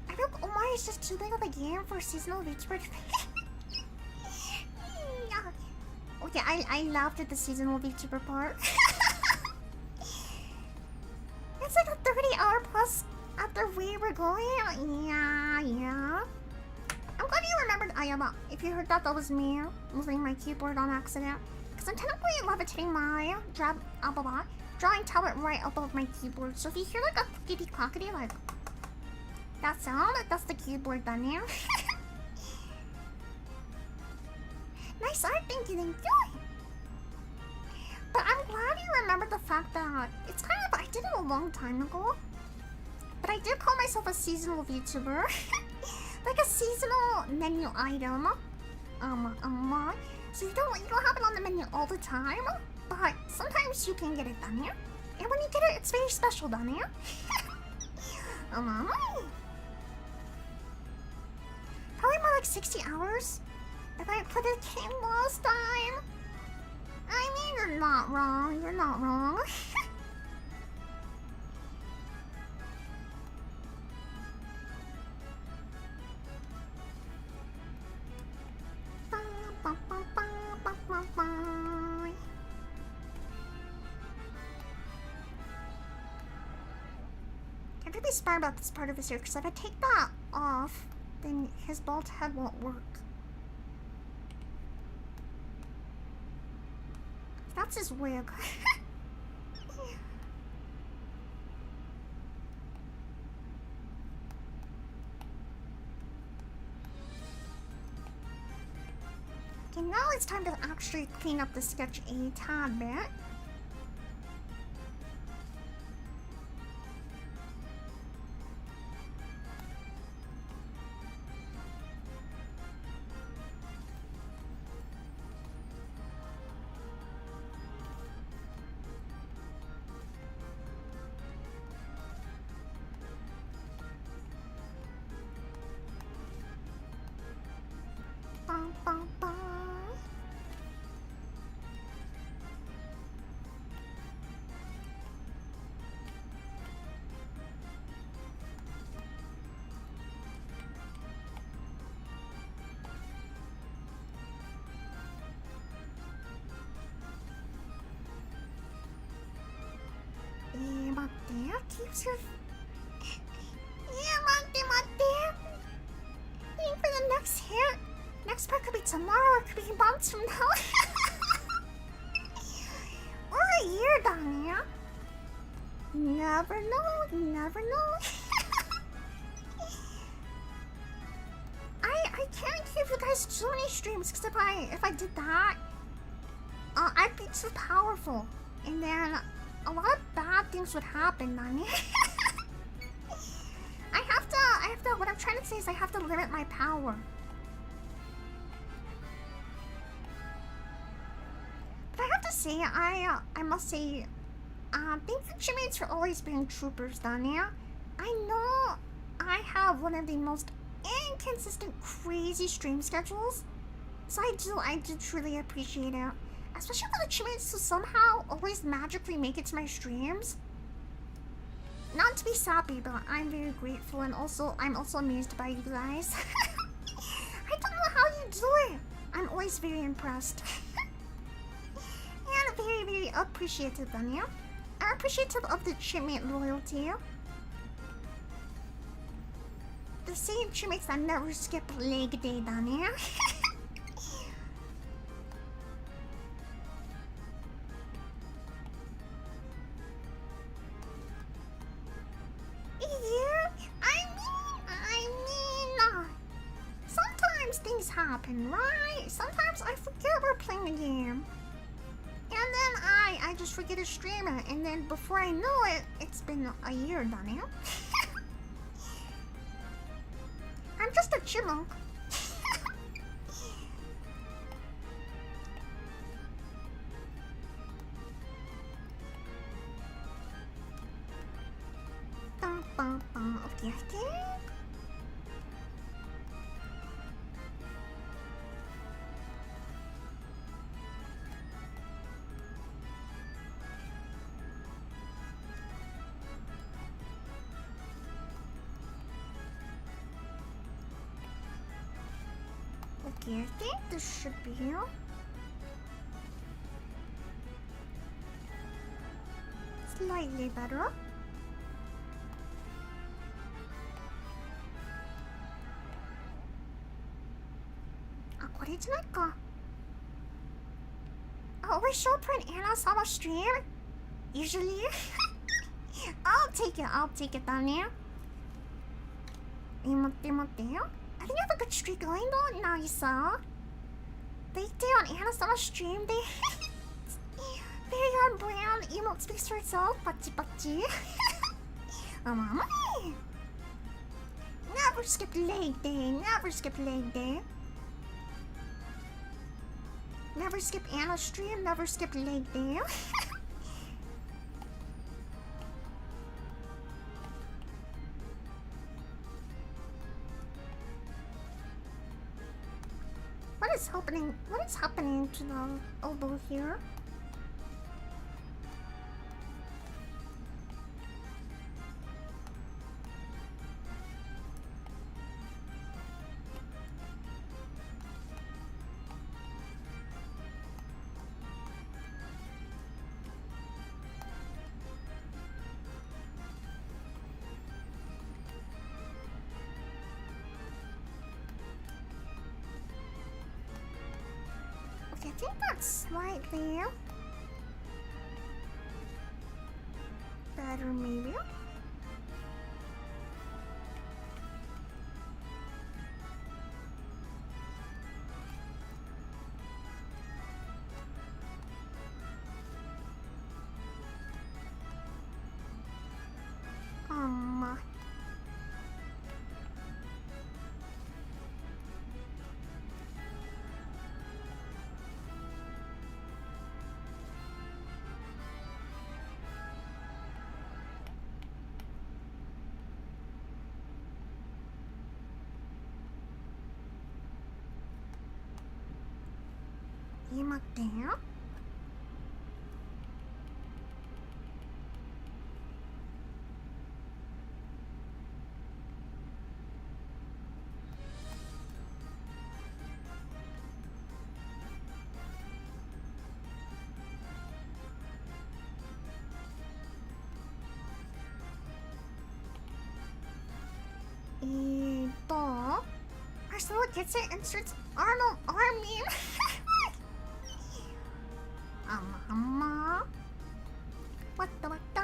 like Omar is just too big of a game for a seasonal VTuber to Okay, I laughed at the seasonal VTuber part. It's like a 30-hour plus after we were going. Yeah. I'm glad you remembered Ayama. If you heard that, that was me moving my keyboard on accident. Because I'm technically levitating my drawing tablet right above my keyboard. So if you hear like a clickety-clackety, like that sound, that's the keyboard done here. Nice art, thank you. But I'm glad you remembered the fact that it's kind of, I did it a long time ago. But I did call myself a seasonal VTuber. Like a seasonal menu item. So you don't have it on the menu all the time, but sometimes you can get it done here. And when you get it, it's very special done here. Probably more like 60 hours if I put it in last time. I mean, you're not wrong. I have to be smart about this part of his hair, because if I take that off, then his bald head won't work. That's his wig. Okay, now it's time to actually clean up the sketch a tad bit. 待って。Keeps your... 待って待って。Waiting for the next hit. Next part could be tomorrow or could be months from now. Or a year, Danya. Never know, never know. I can't give you guys too many streams because if I did that, I'd be too powerful, and then a lot of bad things would happen, Danya. I have to. What I'm trying to say is I have to limit my power. But I have to say, I must say, thank you, Chipmates, for always being troopers, Danya. I know I have one of the most inconsistent, crazy stream schedules, so I do truly appreciate it. Especially for the Chipmates who somehow always magically make it to my streams. Not to be sappy, but I'm very grateful, and I'm also amazed by you guys. I don't know how you do it. I'm always very impressed. And very, very appreciative, Danya. I'm appreciative of the Chipmate loyalty. The same Chipmates that never skip leg day, Danya. Yeah, I mean, sometimes things happen, right? Sometimes I forget we're playing a game. And then I just forget to stream it, and then before I know it, it's been a year, Danya. I'm just a chipmunk. Okay, I think. Okay, I think this should be here. Slightly better. We show up for an Anna-sama stream? Usually? I'll take it, Danya. I think I have a good streak going though. Nice. Weekday on Anna-sama stream, they... very on brand. Emote speaks for itself. Pachi. Never skip leg day. Never skip leg day. Never skip Anna stream, never skip leg day. What is happening to the elbow here? I think that's slightly better, maybe.待ってよ。gets it, inserts Arnold Armin. What the what the?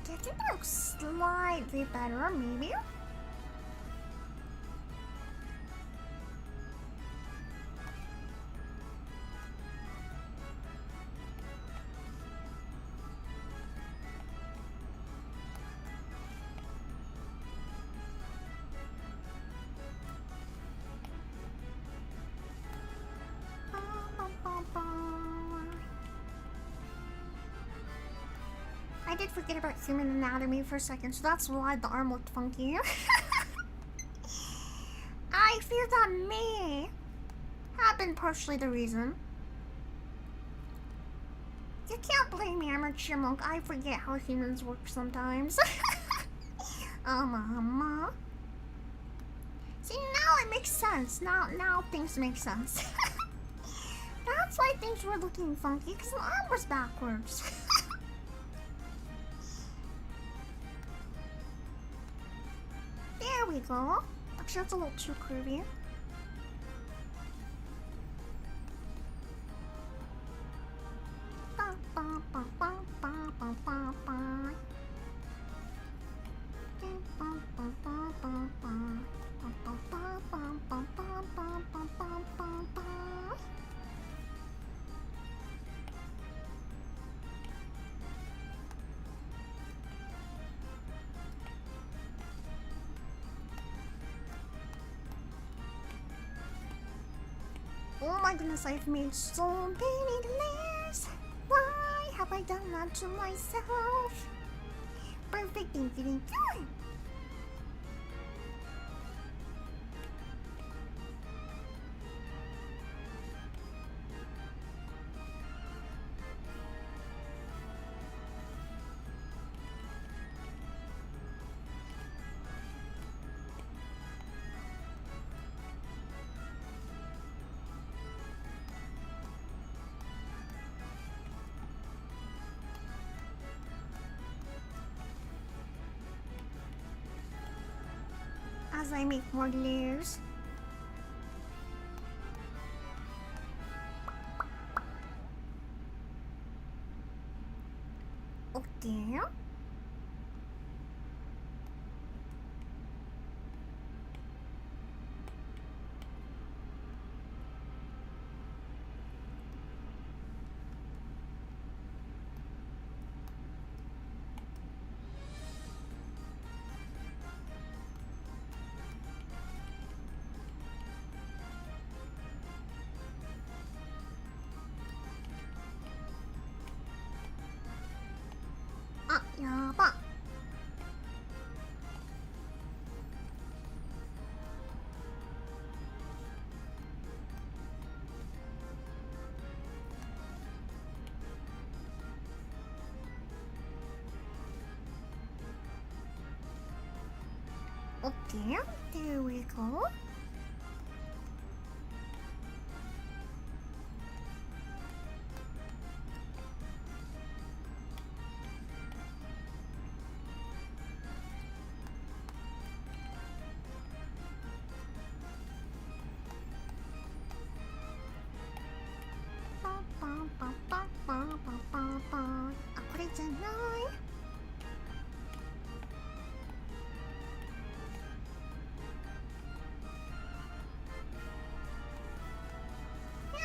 I think that looks slightly better, maybe? I did forget about human anatomy for a second, so that's why the arm looked funky. I fear that may have been partially the reason. You can't blame me, I'm a chipmunk. I forget how humans work sometimes. See, now it makes sense. Now things make sense. That's why things were looking funky, because the arm was backwards. There we go. Actually, that's a little too curvy. Oh my goodness, I've made so many layers. Why have I done that to myself? Perfect infinite time. As I make more layers. Okay. 야바. Okay, there we go.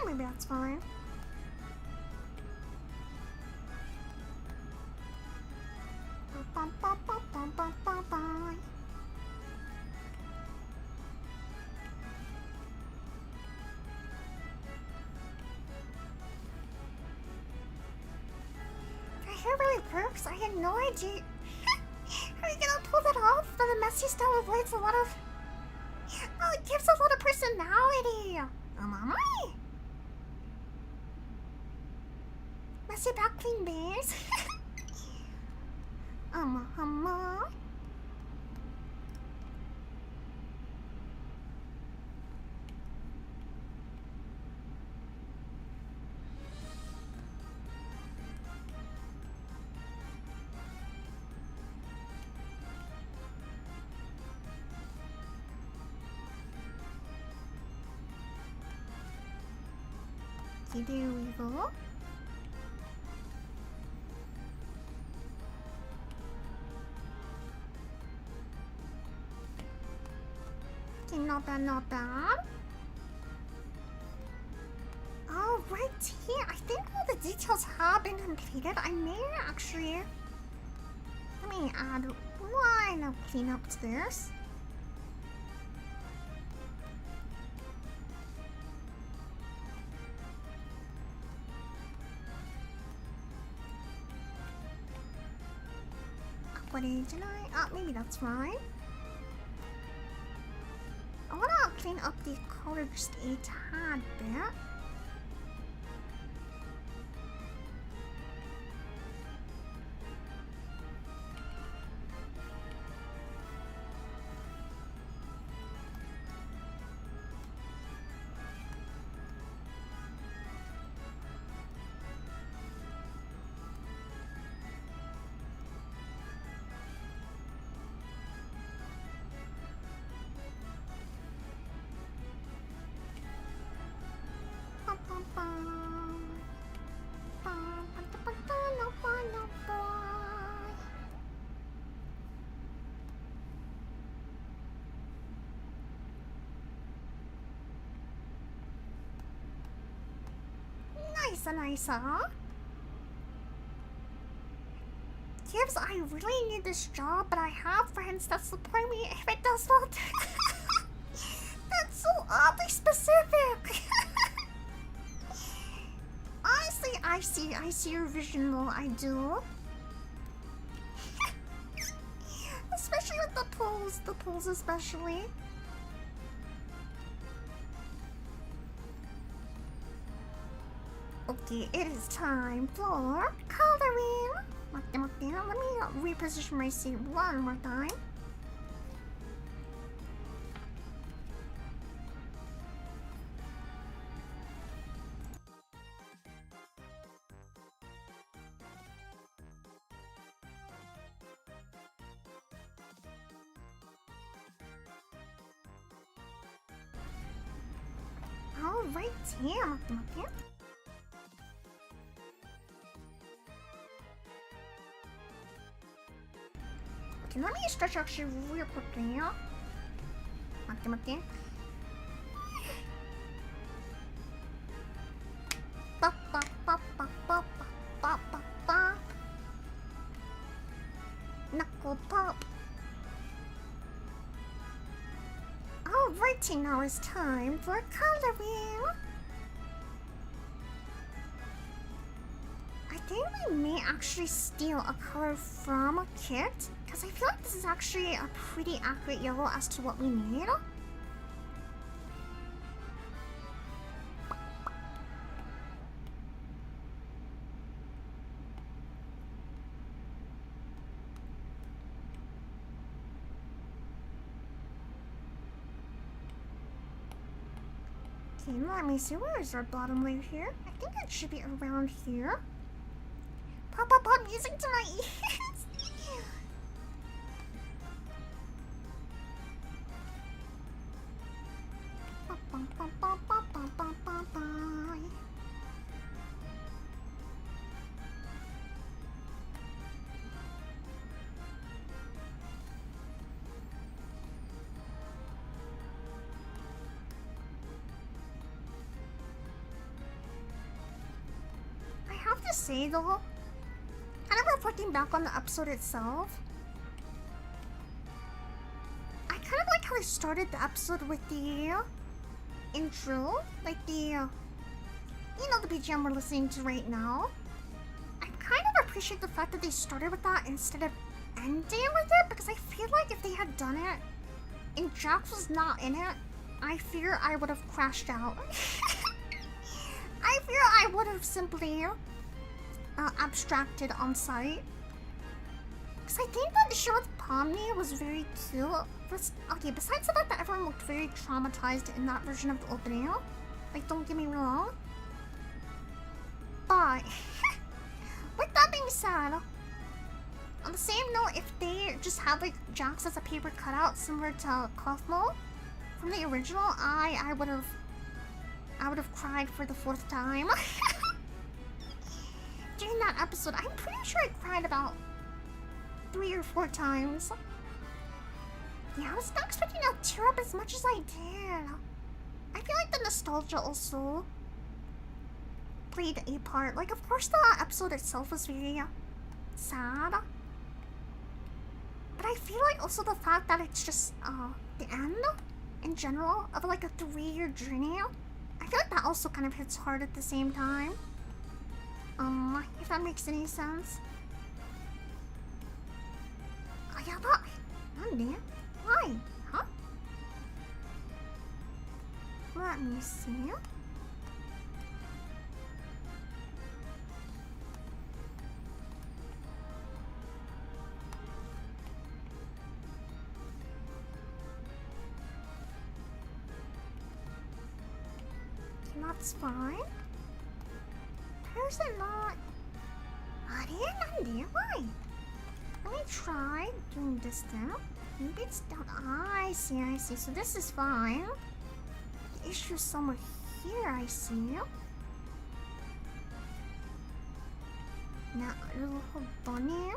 Maybe that's fine. it really works. I had no idea. How are you gonna pull that off? That the messy style avoids a lot of... Oh, it gives a lot of personality. Am I? Messy back clean base. Okay, there we go. Okay, not bad, not bad. Oh, right here. I think all the details have been completed. I may actually... Let me add one cleanup to this. What did I? Oh, maybe that's right. I want to clean up the color just a tad bit. Nice, huh? Gibbs, I really need this job, but I have friends that support me if it does not. That's so oddly specific. Honestly, I see your vision, though. I do. Especially with the pulls especially. Okay, it is time for coloring. Let me reposition my seat one more time. Alright, damn. Okay, let me stretch actually real quickly, yeah? Okay. Knuckle pop. Alrighty, now it's time for coloring. I think we may actually steal a color from a kit, because I feel like this is actually a pretty accurate yellow as to what we need. Okay, let me see, where is our bottom layer here? I think it should be around here. Pop music to my ears. I have to say though, kind of reflecting back on the episode itself, I kind of like how they started the episode with the intro, like the, you know, the BGM we're listening to right now. I'm kind of appreciate the fact that they started with that instead of ending with it, because I feel like if they had done it and Jax was not in it, I fear I would have crashed out. I fear I would have simply abstracted on sight. Because I think that the show with Pomni was very cute. Okay, besides the fact that everyone looked very traumatized in that version of the opening. Like, don't get me wrong. But, with that being said, on the same note, if they just had like Jax as a paper cutout similar to Kaufmo from the original, I would have cried for the 4th time. During that episode, I'm pretty sure I cried about 3 or 4 times. Yeah, I was not expecting to tear up as much as I did. I feel like the nostalgia also played a part. Like, of course, the episode itself was very sad. But I feel like also the fact that it's just the end in general of like a 3-year journey. I feel like that also kind of hits hard at the same time. If that makes any sense. Oh yeah, but why? Huh? Let me see. That's fine. How's it not? Why? Let me try doing this then. Maybe it's down. I see. So this is fine. The issue is somewhere here, I see. Now, little bunny.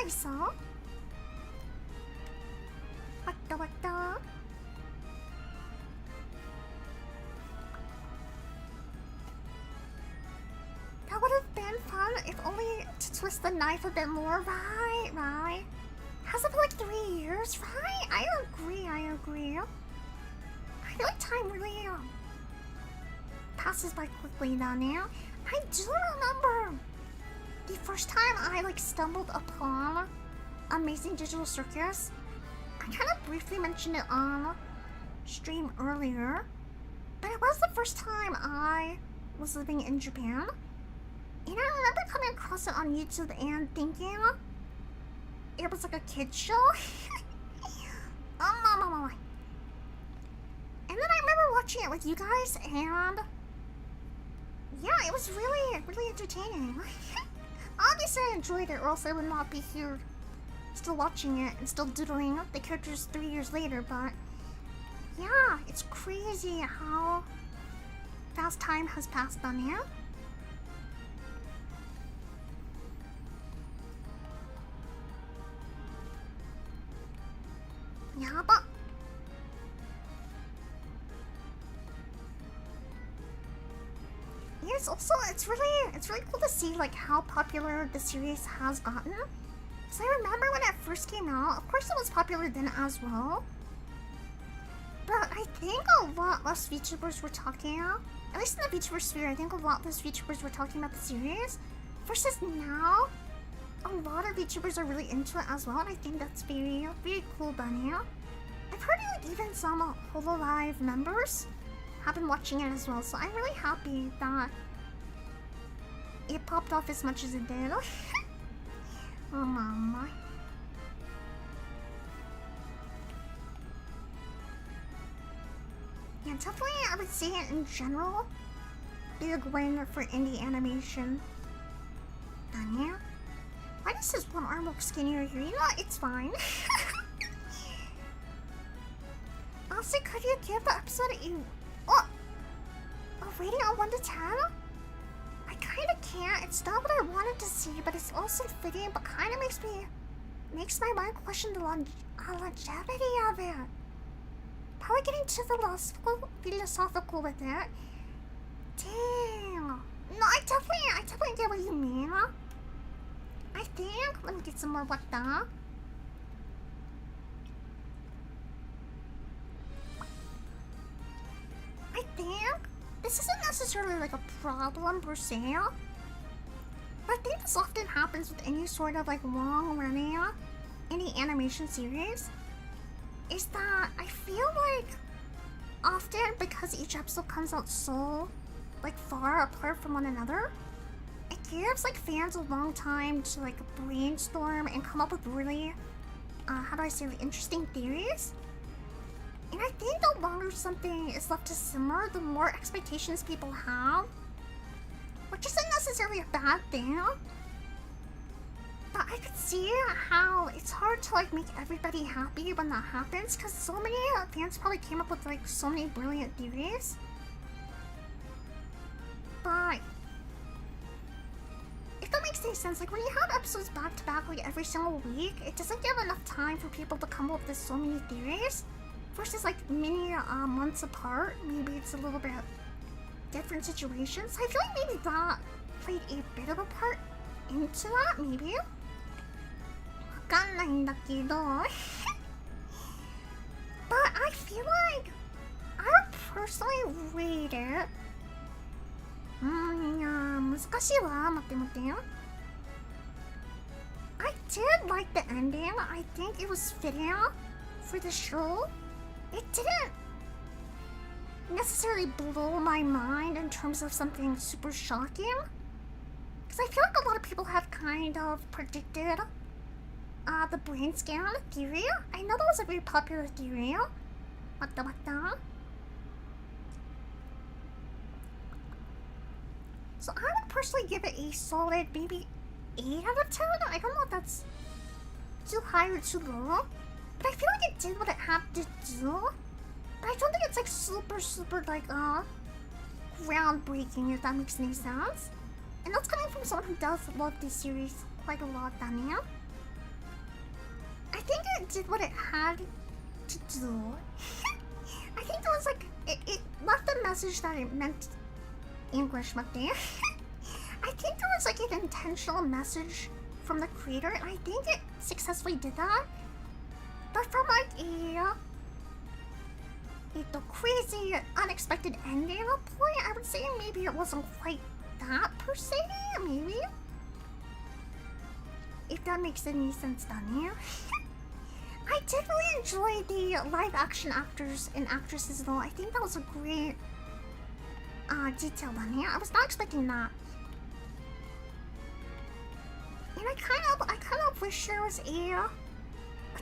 Nice, huh? What the? That would have been fun if only to twist the knife a bit more, right? Has it been like 3 years, right? I agree. I feel like time really passes by quickly down there. I do remember the first time I like stumbled upon Amazing Digital Circus. I kind of briefly mentioned it on stream earlier, but it was the first time I was living in Japan, and I remember coming across it on YouTube and thinking it was like a kid's show. And then I remember watching it with you guys, and yeah, it was really entertaining. Obviously I enjoyed it, or else I would not be here still watching it and still doodling the characters 3 years later, but yeah, it's crazy how fast time has passed on here. Yeah, but yeah, it's really cool to see like how popular the series has gotten. So I remember when it first came out, of course it was popular then as well. But I think a lot less VTubers were talking, at least in the VTuber sphere, I think a lot less VTubers were talking about the series. Versus now, a lot of VTubers are really into it as well, and I think that's very cool done here. I've heard like even some HoloLive members have been watching it as well, so I'm really happy that it popped off as much as it did. Oh mama. Yeah, definitely I would say it in general. Big win for indie animation. Done here. Why does his one arm look skinnier here? You know what? It's fine. Also, could you give the episode a rating on 1 to 10? I kinda can't. It's not what I wanted to see, but it's also fitting, but kinda makes my mind question the longevity of it. Probably getting too philosophical with it. Dang. No, I definitely get what you mean. I think, let me get some more what the. this isn't necessarily like a problem per se, but I think this often happens with any sort of like long-running any animation series, is that I feel like often because each episode comes out so like far apart from one another, it gives like fans a long time to like brainstorm and come up with really, how do I say, like, interesting theories. And I think the longer something is left to simmer, the more expectations people have, which isn't necessarily a bad thing. But I could see how it's hard to like make everybody happy when that happens, because so many fans probably came up with like so many brilliant theories. But if that makes any sense, like when you have episodes back to back like every single week, it doesn't give enough time for people to come up with so many theories. Versus like many months apart, maybe it's a little bit different situations. I feel like maybe that played a bit of a part into that, maybe. わかんないんだけど But I feel like I would personally rate it. いや難しいわ。待って待って。I did like the ending. I think it was fitting for the show. It didn't necessarily blow my mind in terms of something super shocking. Because I feel like a lot of people have kind of predicted the brain scan theory. I know that was a very popular theory. What? So I would personally give it a solid maybe 8 out of 10. I don't know if that's too high or too low. But I feel like it did what it had to do. But I don't think it's like super like groundbreaking, if that makes any sense. And that's coming from someone who does love this series quite a lot, Daniel. I think it did what it had to do. I think it was like it left the message that it meant. English, Mate. I think there was like an intentional message from the creator, and I think it successfully did that. But from like a crazy, unexpected ending point, I would say maybe it wasn't quite that per se, maybe. If that makes any sense, Daniel. I did really enjoy the live action actors and actresses though. I think that was a great detail, Daniel. I was not expecting that. And I kind of wish there was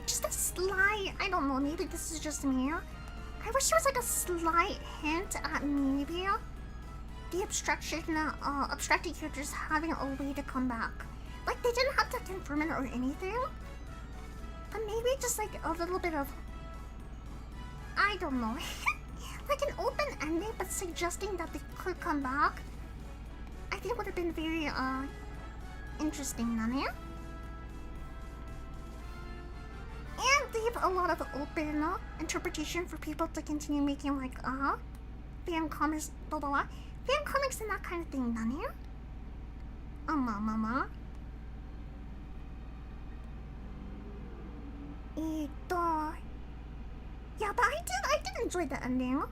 just a slight, I don't know, maybe this is just me. I wish there was like a slight hint at maybe the abstracted characters having a way to come back. Like they didn't have to confirm it or anything, but maybe just like a little bit of, I don't know, like an open ending, but suggesting that they could come back. I think would have been very interesting, Nani. And leave a lot of open interpretation for people to continue making like fan comics, blah blah blah, fan comics and that kind of thing, Nani. Mama. Yeah, but I did enjoy the ending.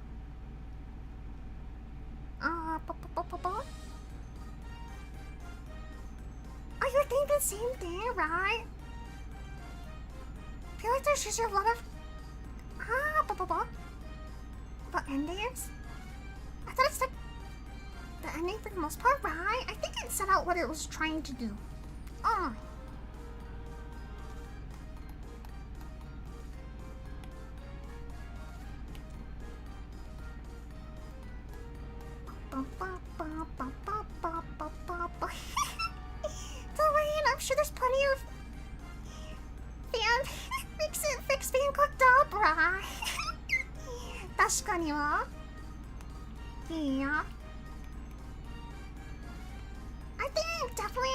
Oh, you think the same thing, right? I feel like there's just a lot of about endings. I thought it's like the ending for the most part, right? I think it set out what it was trying to do. Oh. Don't worry, I'm sure there's plenty of fix being cooked up, right? 確かには Yeah. I think definitely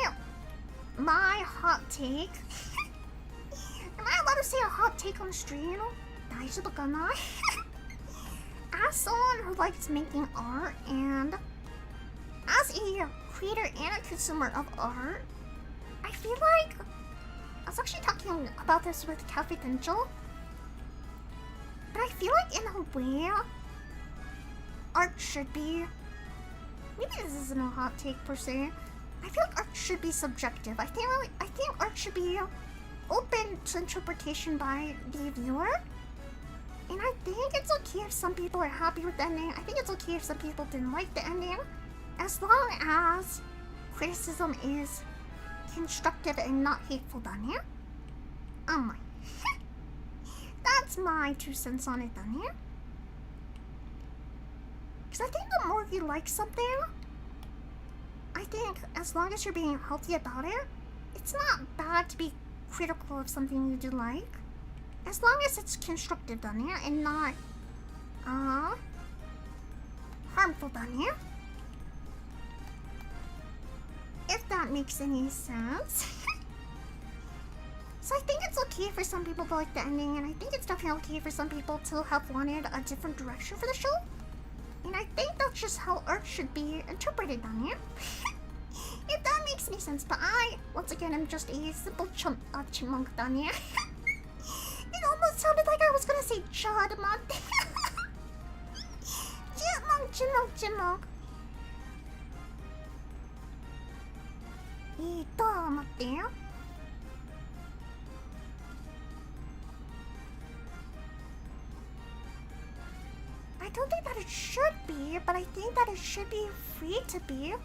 my hot take. Am I allowed to say a hot take on the stream? 大丈夫かな? As someone who likes making art and as a creator and a consumer of art, I feel like I was actually talking about this with Cafe Angel, but I feel like in a way art should be maybe this isn't a hot take per se. I feel like art should be subjective. I think art should be open to interpretation by the viewer. And I think it's okay if some people are happy with the ending. I think it's okay if some people didn't like the ending. As long as criticism is constructive and not hateful done here. Oh my. That's my 2 cents on it done here. Because I think the more you like something, I think as long as you're being healthy about it, it's not bad to be critical of something you do like. As long as it's constructive done here and not harmful done here. If that makes any sense. So I think it's okay for some people to like the ending, and I think it's definitely okay for some people to have wanted a different direction for the show. And I think that's just how art should be interpreted on here. If that makes any sense, but I, once again, am just a simple chipmunk down here. It almost sounded like I was gonna say chudmunk. Chipmunk. 待ってよ。I don't think that it should be, but I think that it should be free to be,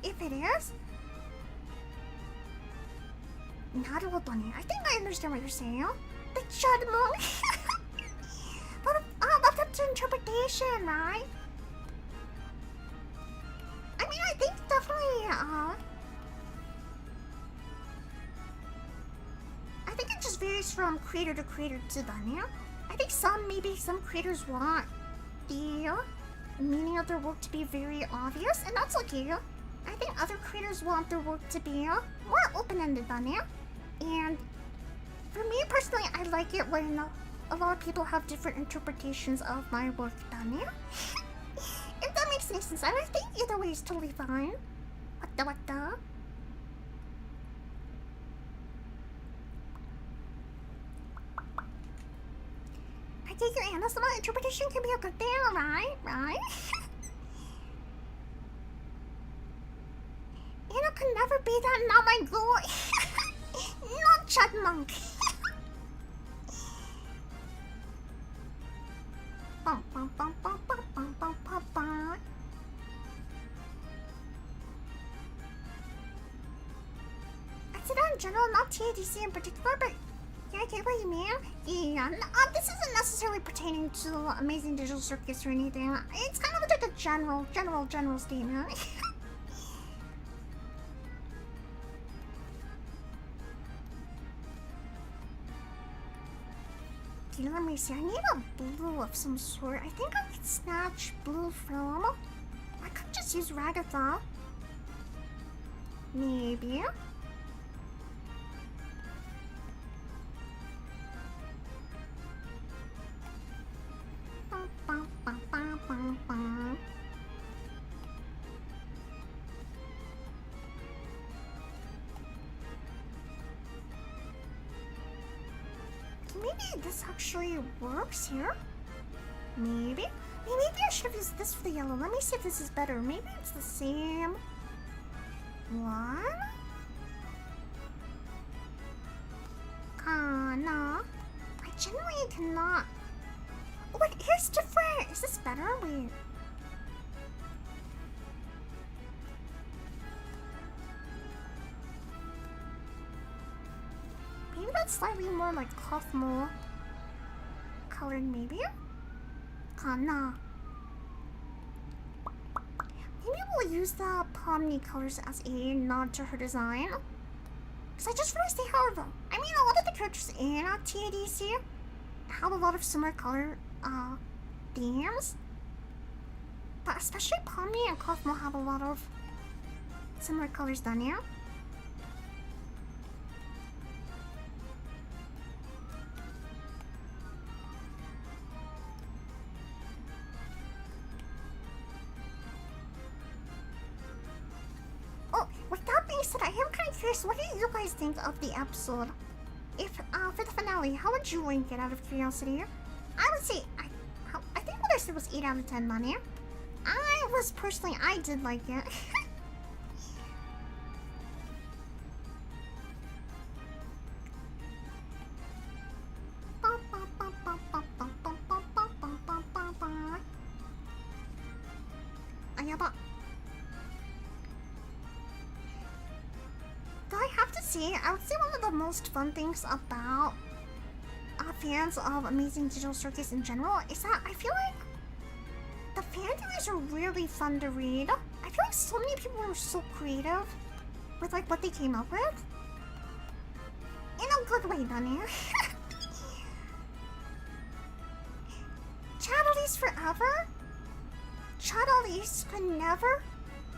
if it is. なるほどね. I think I understand what you're saying. The chudmunk. But that's up to interpretation, right? I mean, I think definitely, I think it just varies from creator to creator too, then, yeah? I think maybe some creators want the meaning of their work to be very obvious, and that's okay. I think other creators want their work to be more open-ended, then, yeah? And for me personally, I like it when a lot of people have different interpretations of my work, then, yeah? If that makes any sense, and I think either way is totally fine. What the? I take your Anna, some interpretation can be a good thing, right? Anna can never be that, not my goal. Not chudmunk. I said that in general, not TADC in particular, but yeah, I get what you mean. Yeah, this isn't necessarily pertaining to Amazing Digital Circus or anything. It's kind of like a general statement. Okay, let me see. I need a blue of some sort. I think I could snatch blue from... I could just use Ragatha. Maybe. Maybe this actually works here. Maybe I should have used this for the yellow. Let me see if this is better. Maybe it's the same one. Kana. I genuinely cannot. Oh, wait, here's different. Is this better? Wait. Maybe that's slightly more like Kaufmo colored, maybe? Kana. Maybe we'll use the Pomni colors as a nod to her design. Because I just realized they have, I mean, a lot of the characters in TADC have a lot of similar color themes. But especially Pomni and Kaufmo have a lot of similar colors done here. I am kind of curious, what do you guys think of the episode? If, for the finale, how would you rank it out of curiosity? I would say, I think what I said was 8 out of 10 money. I was personally, I did like it. Ayaba. Though I have to say, I would say one of the most fun things about fans of Amazing Digital Circus in general is that I feel like the fan theories are really fun to read. I feel like so many people were so creative with like what they came up with. In a good way, Dunny. Chadalies forever? Chadalies could never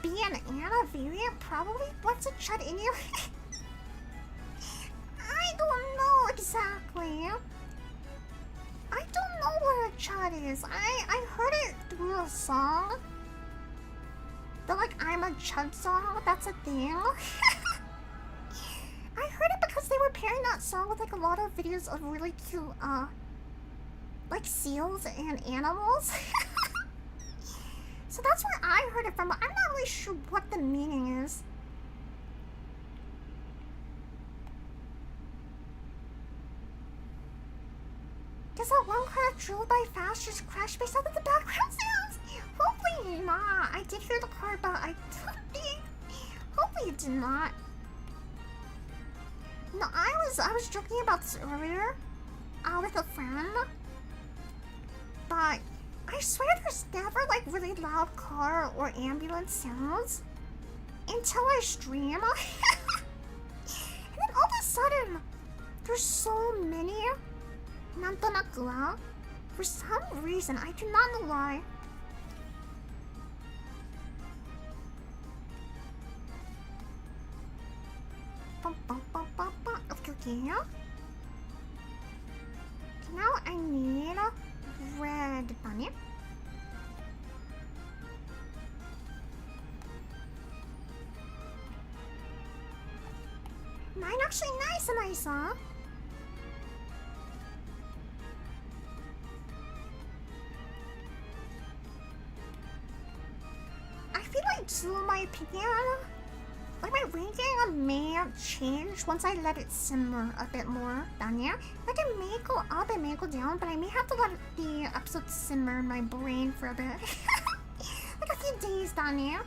be an Anna variant, probably? What's a Chud in you? I don't know exactly. I don't know what a Chud is. I heard it through a song. The like I'm a Chud song, that's a thing. I heard it because they were pairing that song with like a lot of videos of really cute like seals and animals. So that's where I heard it from, but I'm not really sure what the meaning is. Does that one car drilled by fast just crash based off of the background sounds? Hopefully not. I did hear the car, but I don't think. Hopefully it did not. No, I was joking about this earlier, with a friend. But I swear there's never like really loud car or ambulance sounds until I stream. And then all of a sudden, there's so many. Nantonakua. For some reason, I do not know why. Okay. Now I need red bunny. Mine actually nice, huh? I feel like, to my opinion, like my ranking may change once I let it simmer a bit more down here. Like it may go up, it may go down, but I may have to let the episode simmer in my brain for a bit. Like a few days down here.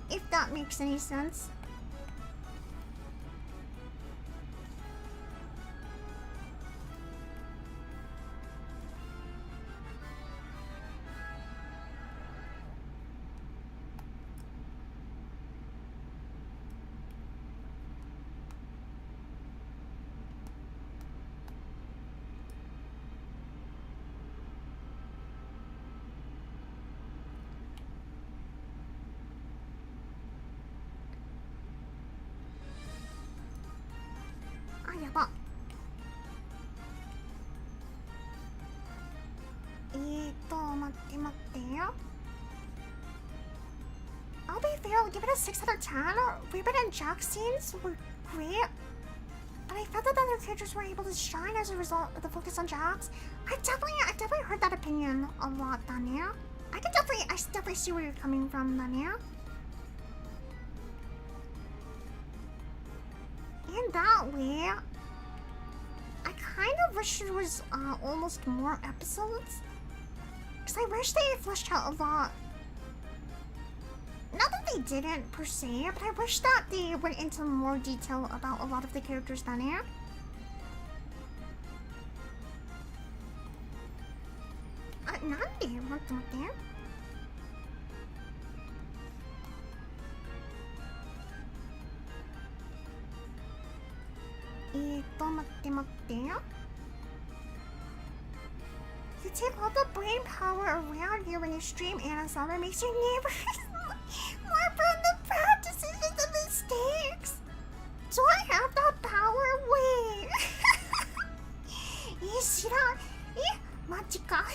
If that makes any sense. Yaba. I'll be fair, I'll give it a 6 out of 10. Ribbon and Jack scenes were great, but I felt that the other characters were able to shine as a result of the focus on Jax. I definitely heard that opinion a lot, Dania. I definitely see where you're coming from, Dania. In that way, I kind of wish there was almost more episodes. Because I wish they fleshed out a lot. Not that they didn't, per se, but I wish that they went into more detail about a lot of the characters down here. Nande? What? You take all the brain power around you when you stream Anna Summer makes your neighbors more prone to bad decisions and mistakes. Do I have that power? Wait. You see that? Machika.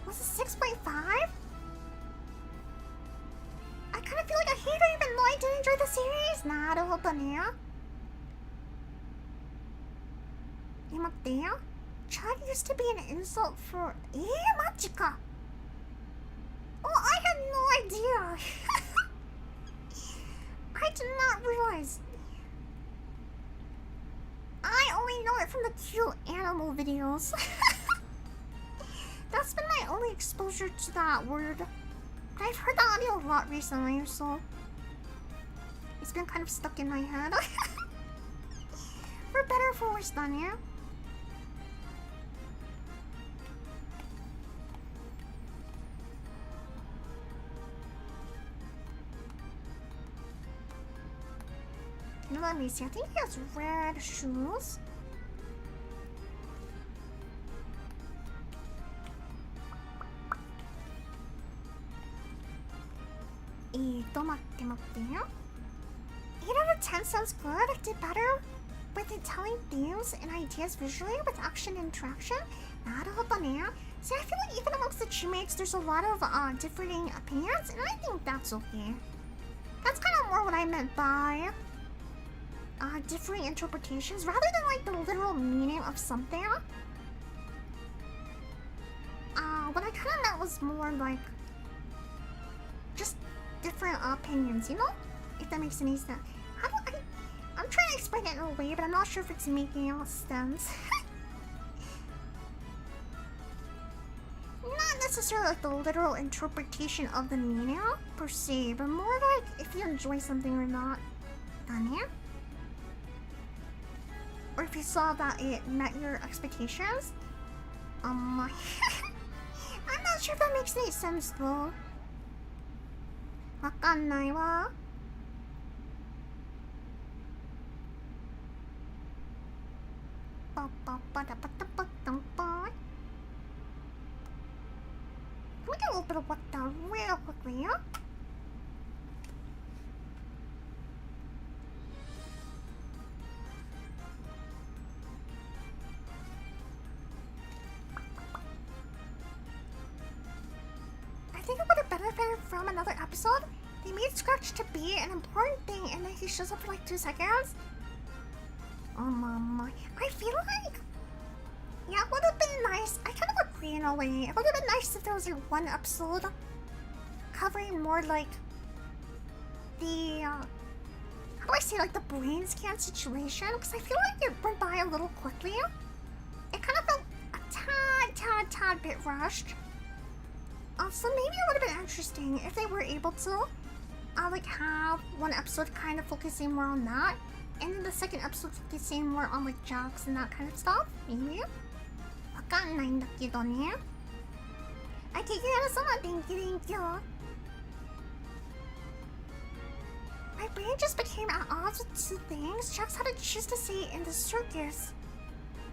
Was it 6.5? I kind of feel like a hater even though I did enjoy the series. Nah, I hope I'm here. 待ってよ。チ Chad used to be an insult for... Machika! Oh, I had no idea! I did not realize. I only know it from the cute animal videos. That's been my only exposure to that word. But I've heard that audio a lot recently, so... It's been kind of stuck in my head. For better or for worse, done, yeah? Now let me see. I think he has red shoes. Matte. 8 out of 10 sounds good. I did better with it telling themes and ideas visually with action and interaction. See, I feel like even amongst the Chipmates, there's a lot of differing opinions, and I think that's okay. That's kind of more what I meant by differing interpretations, rather than like the literal meaning of something. What I kind of meant was more like just different opinions, you know? If that makes any sense. I'm trying to explain it in a way, but I'm not sure if it's making sense. Not necessarily like the literal interpretation of the meaning per se, but more like if you enjoy something or not. Done. Or if you saw that it met your expectations. I'm not sure if that makes any sense though. わかんないわ。Can we get a little bit of water real quickly, yeah? I think it would have benefited from another episode. They made Scratch to be an important thing and then he shows up for like 2 seconds. Oh my. I feel like... Yeah, it would have been nice. I kind of agree in a way. It would have been nice if there was like one episode covering more like the... how do I say, like the brain scan situation? Because I feel like it went by a little quickly. It kind of felt a tad bit rushed. So maybe it would have been interesting if they were able to like have one episode kind of focusing more on that, and then the second episode focusing more on like jokes and that kind of stuff. Maybe. わかんないんだけどね。I take it as someone. Thank you. My brain just became at odds with 2 things. Jax had to choose to say in the circus,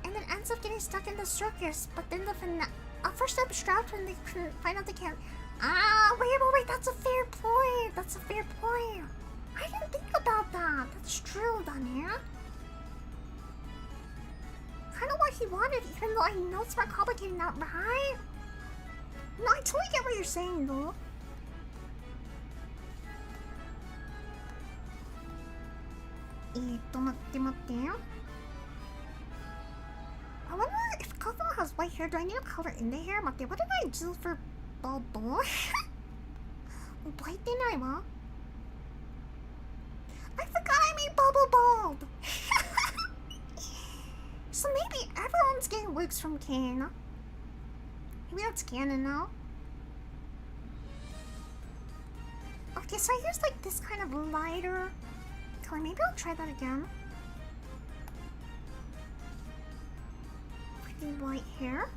and then ends up getting stuck in the circus. But then the first abstract when they couldn't find out they can't. Wait, that's a fair point. That's a fair point. I didn't think about that. That's true, Dania. Kind of what he wanted, even though I know it's more complicated now, right? No, I totally get what you're saying, though. I wonder if Kaufmo has white hair. Do I need to color in the hair? What did I do for Bubble? White didn't I, wa? I forgot I made Bubble bald! So maybe everyone's getting wigs from Kane. Maybe that's canon now. Okay, so I used like this kind of lighter color. Maybe I'll try that again. Pretty white hair.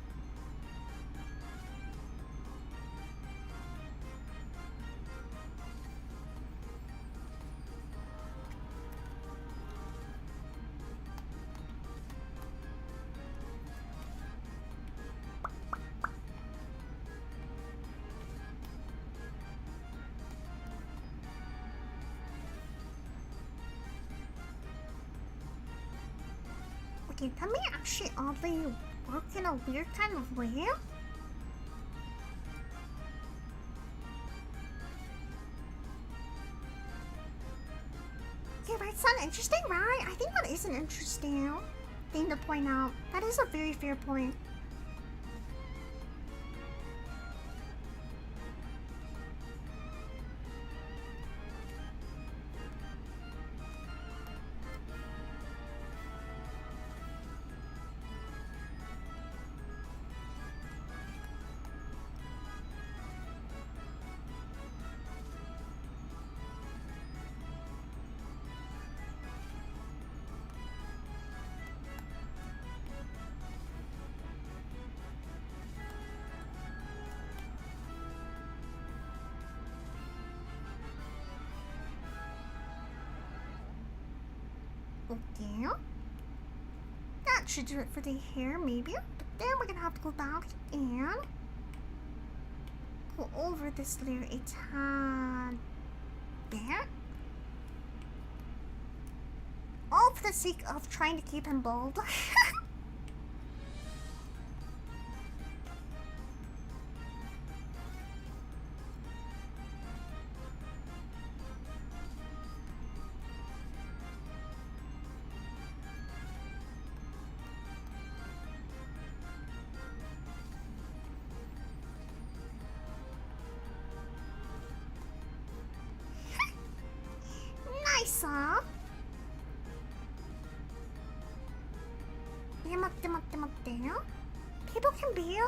Okay, that may actually oddly work in a weird kind of way. Okay, right, sound interesting, right? I think that isn't interesting. thing to point out. That is a very fair point. Okay. That should do it for the hair, maybe. But then we're gonna have to go back and go over this layer a tad bit. All for the sake of trying to keep him bald. Nice, huh? People can be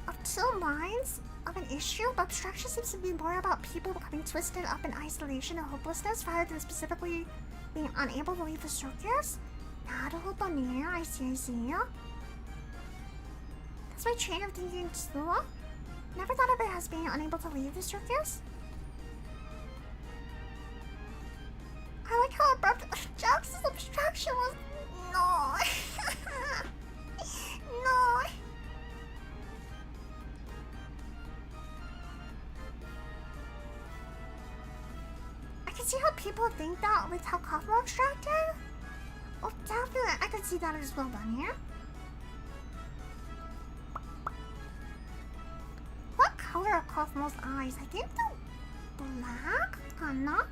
of two minds of an issue, but abstraction seems to be more about people becoming twisted up in isolation and hopelessness rather than specifically being unable to leave the circus. I see. That's my train of thinking too. Never thought of it as being unable to leave the circus. I like how abrupt Jax's abstraction was. No. No. I can see how people think that with how Kaufmo abstracted. Oh, definitely. I could see that as well done here. What color are Kaufmo's eyes? I think they're black, kinda.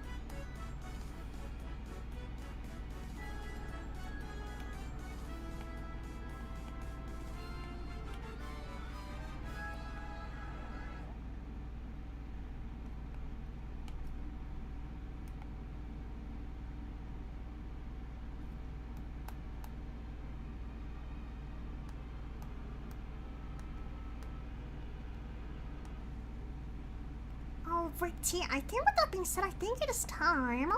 Alrighty, I think with that being said, I think it is time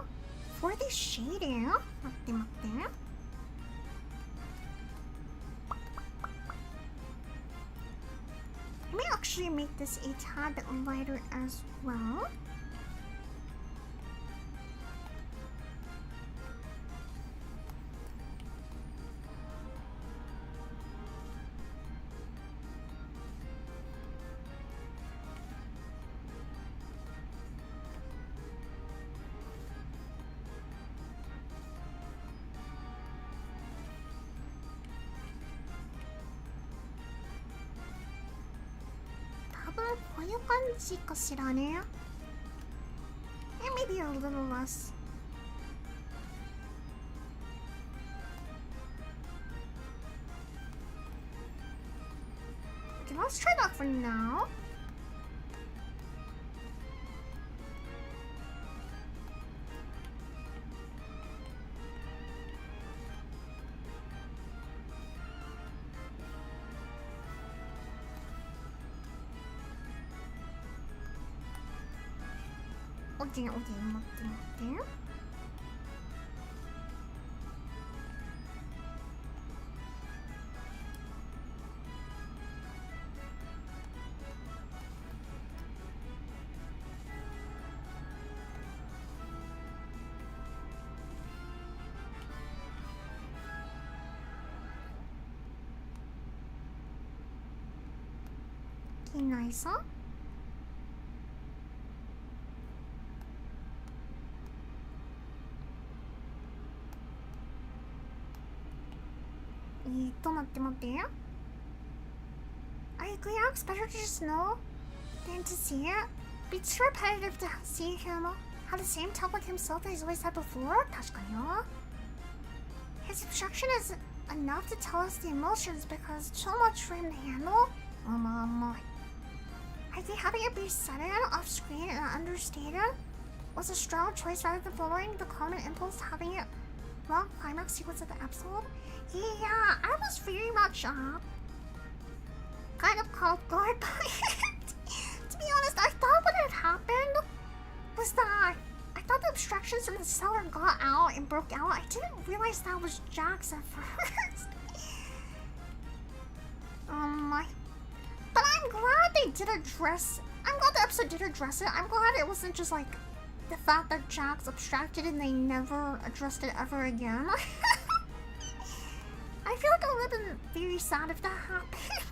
for the shading. I may actually make this a tad bit lighter as well. And maybe a little less. Okay, let's try that for now. Okay. Okay, nice, huh? I agree, Alex. Better to just know than to see it. Be too repetitive to see him have the same talk like himself that he's always had before. 確かによ. His obstruction is enough to tell us the emotions because too much for him to handle. I think having it be sudden, off screen, and understated was a strong choice rather than following the common impulse having it long climax sequence of the episode. Yeah, I was very much kind of caught off guard by it. To be honest, I thought what had happened was that I thought the obstructions from the cellar got out and broke out. I didn't realize that was Jax at first. But I'm glad they did address. I'm glad the episode did address it. I'm glad it wasn't just like the fact that Jax abstracted and they never addressed it ever again. I feel like I would have been very sad if that happened.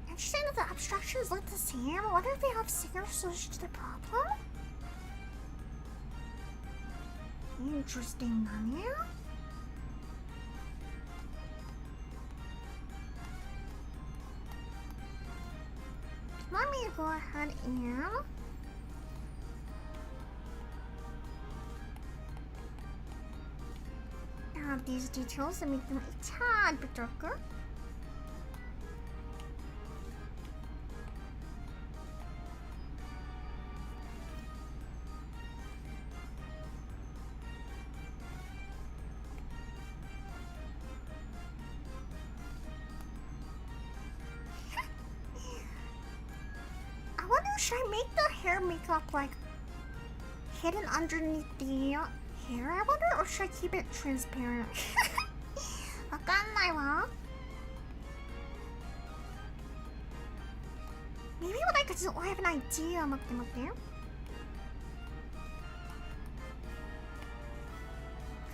Interesting that the abstractions look the same. I wonder if they have similar solutions to the problem? Interesting, Nanya. Let me go ahead and add these details and make them a tad bit darker. I wonder, should I make the hair makeup like hidden underneath the hair, I wonder, or should I keep it transparent? Maybe what I could do, I have an idea. How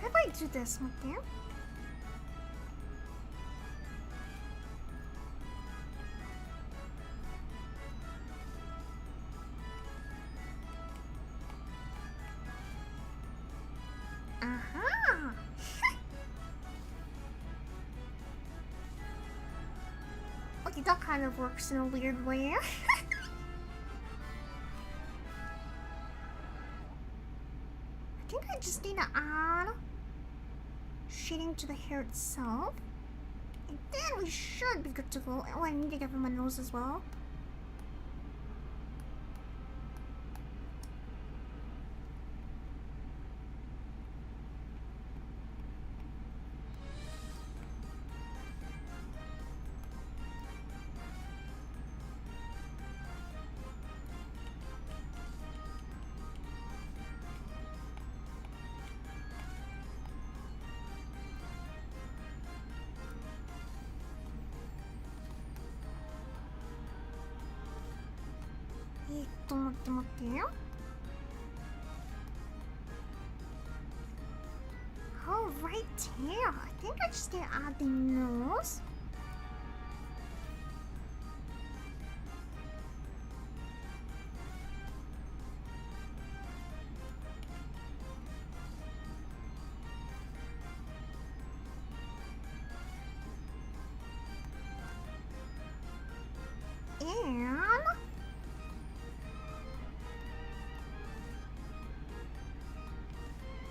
do I do this? Okay, that kind of works in a weird way. I think I just need to add shading to the hair itself. And then we should be good to go. Oh, I need to give him a nose as well. Oh, right here. I think I just need to add the nose.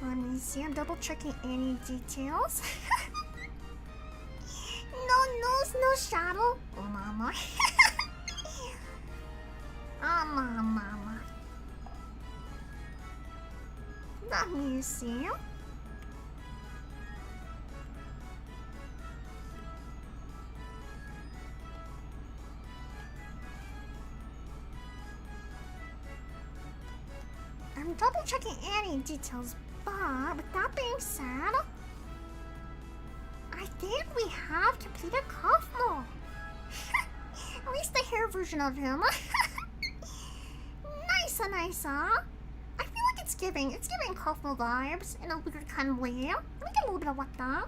And let me see, I'm double checking any details. No nose, no shadow. Oh, mama. Oh, mama. Let me see. I'm double checking any details, but with that being said, I think we have completed Kaufmo. At least the hair version of him. Nice. I feel like it's giving Kaufmo vibes in a weird kind of way. Let me get a little bit of what that.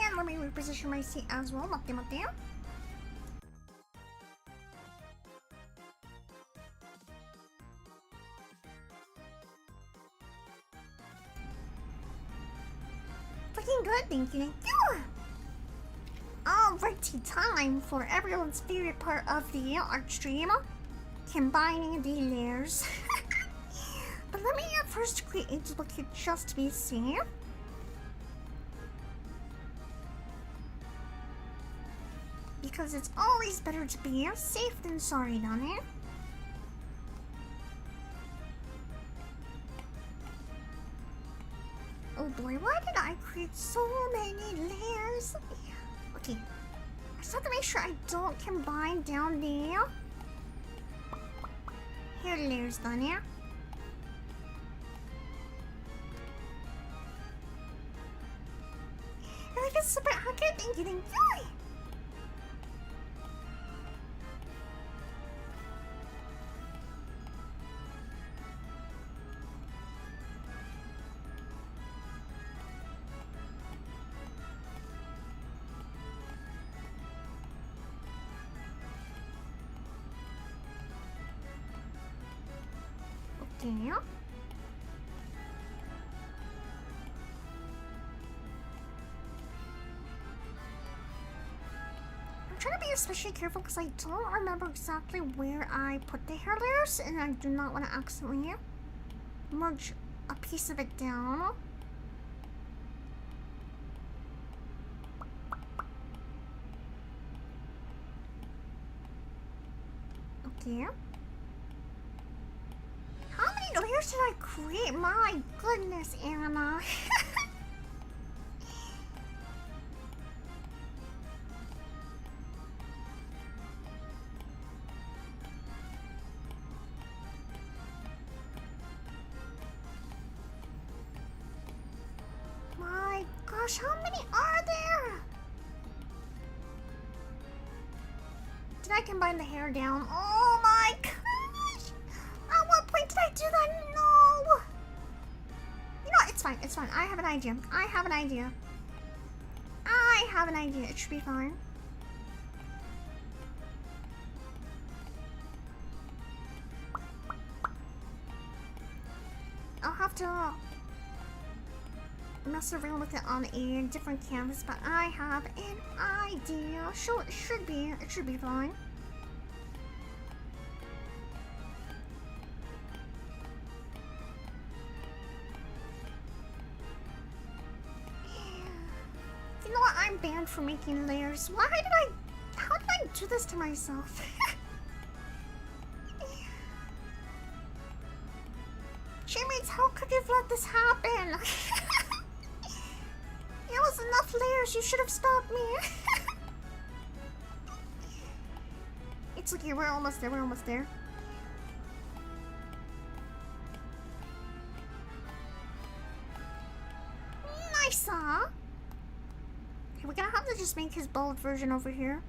And let me reposition my seat as well. Mate. Looking good, thank you. Alrighty, time for everyone's favorite part of the art stream, combining the layers. But let me first create a duplicate just to be safe. Because it's always better to be safe than sorry, don't it? Oh boy, why did I create so many layers? Okay, I just have to make sure I don't combine down there. Hair layers down here. I like it's super accurate, thank you. Okay. I'm trying to be especially careful because I don't remember exactly where I put the hair layers, and I do not want to accidentally merge a piece of it down. Okay. How many layers did I create? My goodness, Anna. My gosh, how many are there? Did I combine the hair down? Oh my gosh! At what point did I do that? No! You know what? It's fine. I have an idea. It should be fine. I'll have to mess around with it on a different canvas, but I have an idea. So it should be fine. You know what? I'm banned for making layers. How did I do this to myself? Chipmates, how could you have let this happen? It was enough layers. You should have stopped me. It's okay. We're almost there. Nice, huh? Okay, we're gonna have to just make his bold version over here.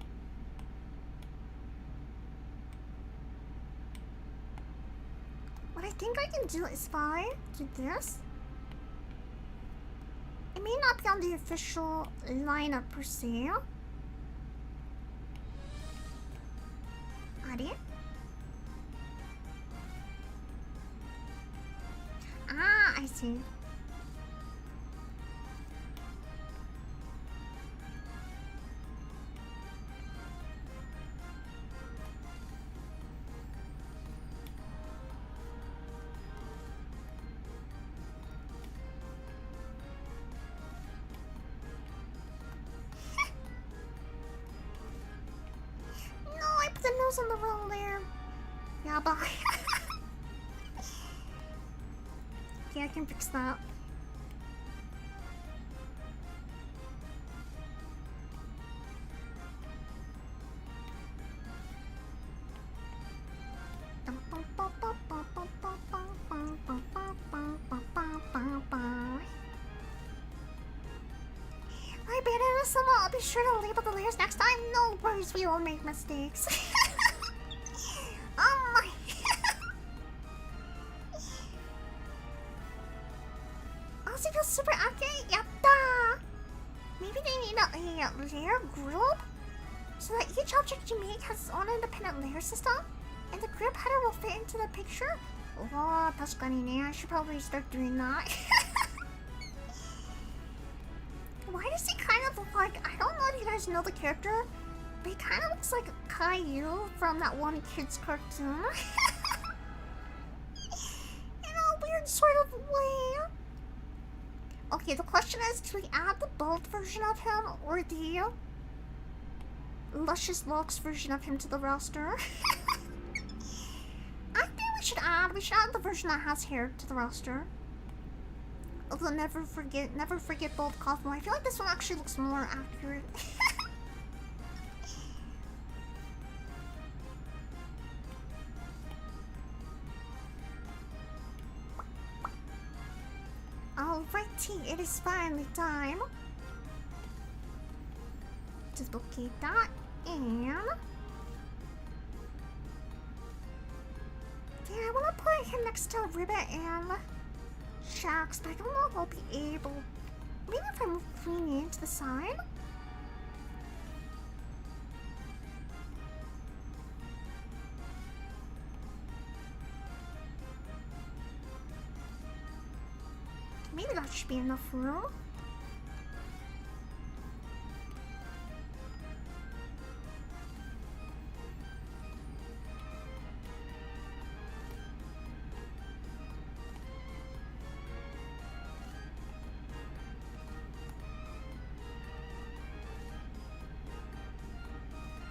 What I think I can do is fine. Do this. It may not be on the official lineup per se. Are you? Ah, I see. On the wrong layer. Yeah, but okay, I can fix that. I bet it is someone. I'll be sure to label the layers next time. No worries, we won't make mistakes. Oh my. Also feels super accurate. Yatta! Maybe they need a layer group so that each object you make has its own independent layer system and the group header will fit into the picture. Oh, that's funny. I should probably start doing that. Why does he kind of look like, I don't know if you guys know the character, but he kind of looks like Caillou from that one kid's cartoon. In a weird sort of way. Okay, the question is, do we add the bold version of him or the luscious locks version of him to the roster? I think we should add the version that has hair to the roster. Although never forget both Kaufmo. I feel like this one actually looks more accurate. Alrighty, it is finally time to duplicate that and yeah, I want to put him next to Ribbit and Shax, but I don't know if I'll be able. Maybe if I move Queenie to the side. Maybe that should be enough room.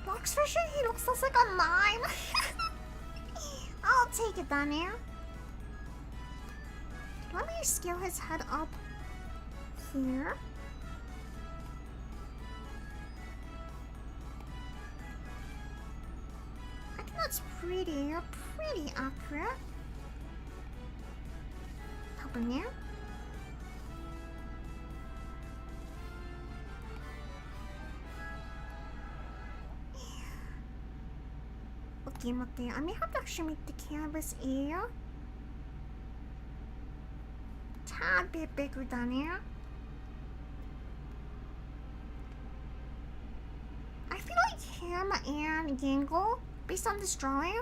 Locks version, he looks just like a mime. I'll take it then, yeah. Let me scale his head up here. I think that's pretty accurate. Helping you. Okay, I may have to actually make the canvas a tad bit bigger than here. I feel like him and Gangle, based on this drawing,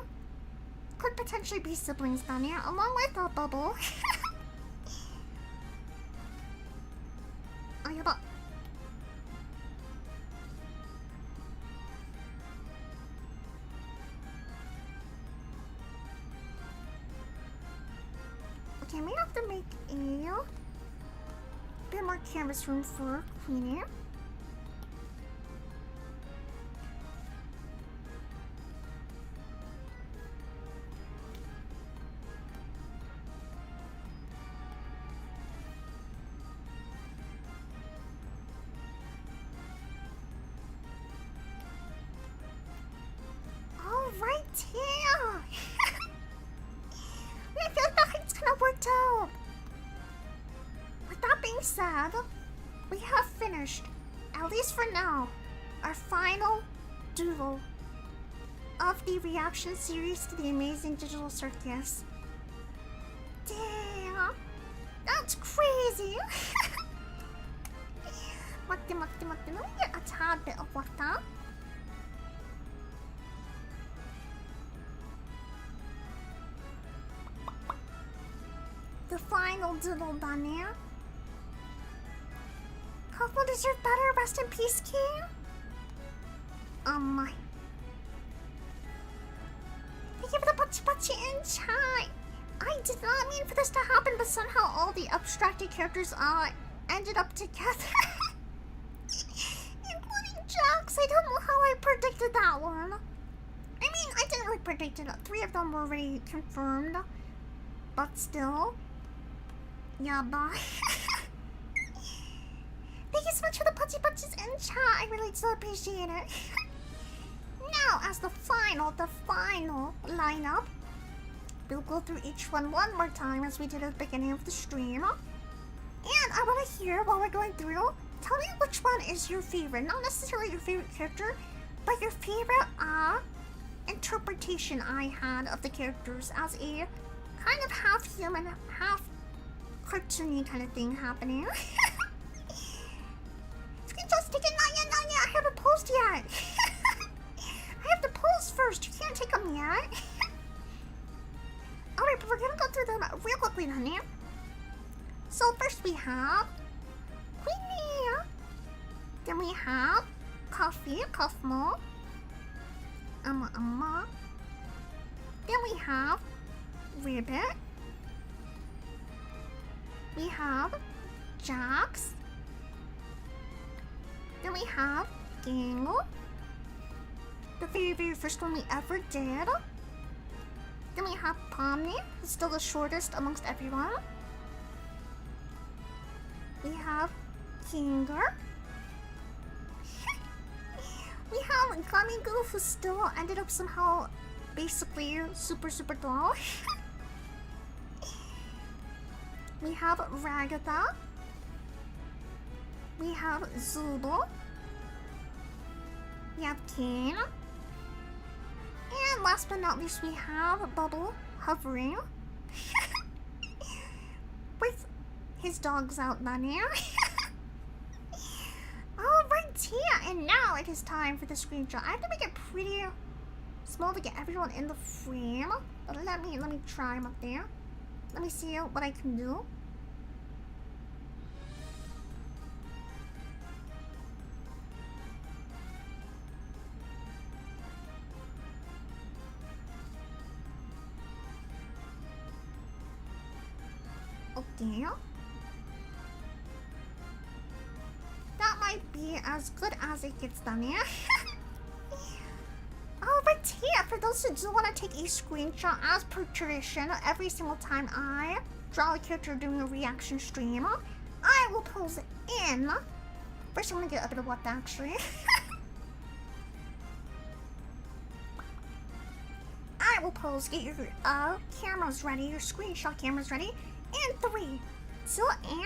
could potentially be siblings down here, along with a Bubble. Oh, yeah, but okay, I may have to make a bit more canvas room for Queenie. All right, here. I feel like it's gonna work out. With that being said, we have finished, at least for now, our final Doodle of the reaction series to the Amazing Digital Circus. Damn, that's crazy. Let me get a tad bit of water. The final Doodle done here. Kaufmo deserved better. Rest in peace, King. Oh my. Thank you for the pachi and chai. I did not mean for this to happen, but somehow all the abstracted characters ended up together. Including Jax. I don't know how I predicted that one. I mean, I didn't really predict it. 3 of them were already confirmed. But still. Yeah, bye. Thank you so much for the punchies and chat. I really do appreciate it. Now, as the final lineup, we'll go through each one more time as we did at the beginning of the stream. And I want to hear, while we're going through, Tell me which one is your favorite. Not necessarily your favorite character, but your favorite interpretation I had of the characters as a kind of half human, half cartoony kind of thing happening. Screenshots taken, not yet. I haven't posed yet. I have to pose first. You can't take them yet. Alright, but we're gonna go through them real quickly, honey. So first we have Queenie. Then we have Kaufmo. Then we have Ribbit. We have Jax. Then we have Gangle. The very first one we ever did. Then we have Pomni, who's still the shortest amongst everyone. We have Kinger. We have Gummy Goof, who still ended up somehow basically super tall. We have Ragatha. We have Zoodle. We have Kane. And last but not least, we have Bubble hovering with his dogs out running. Alright, yeah, and now it is time for the screenshot. I have to make it pretty small to get everyone in the frame. But let me try them up there. Let me see what I can do. Okay. That might be as good as it gets done, yeah? Alright, yeah, for those who do want to take a screenshot, as per tradition, every single time I draw a character doing a reaction stream, I will pose it in. First, I'm gonna get a bit of water, actually. I will pose, get your cameras ready, your screenshot cameras ready. And 3, 2, and 1.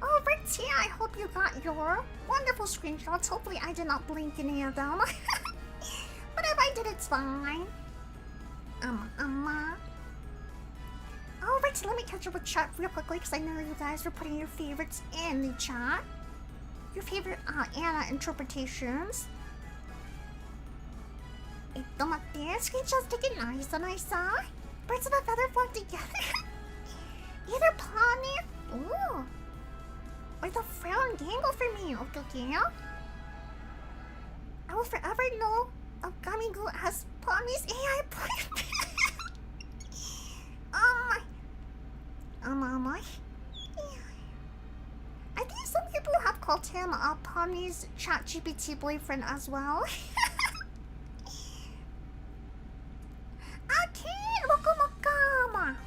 Alright, yeah, I hope you got your wonderful screenshots. Hopefully I did not blink any of them. But if I did, it's fine. Alright, so let me catch up with chat real quickly because I know you guys were putting your favorites in the chat. Your favorite Anna interpretations. Screenshots taken nice. Birds of a feather flock together. Either Pawnee, ooh, or the frown Gangle for me. Okay. I will forever know of Gummy Goo as Pawnee's AI boyfriend. I think some people have called him Pawnee's ChatGPT boyfriend as well. Okay, welcome.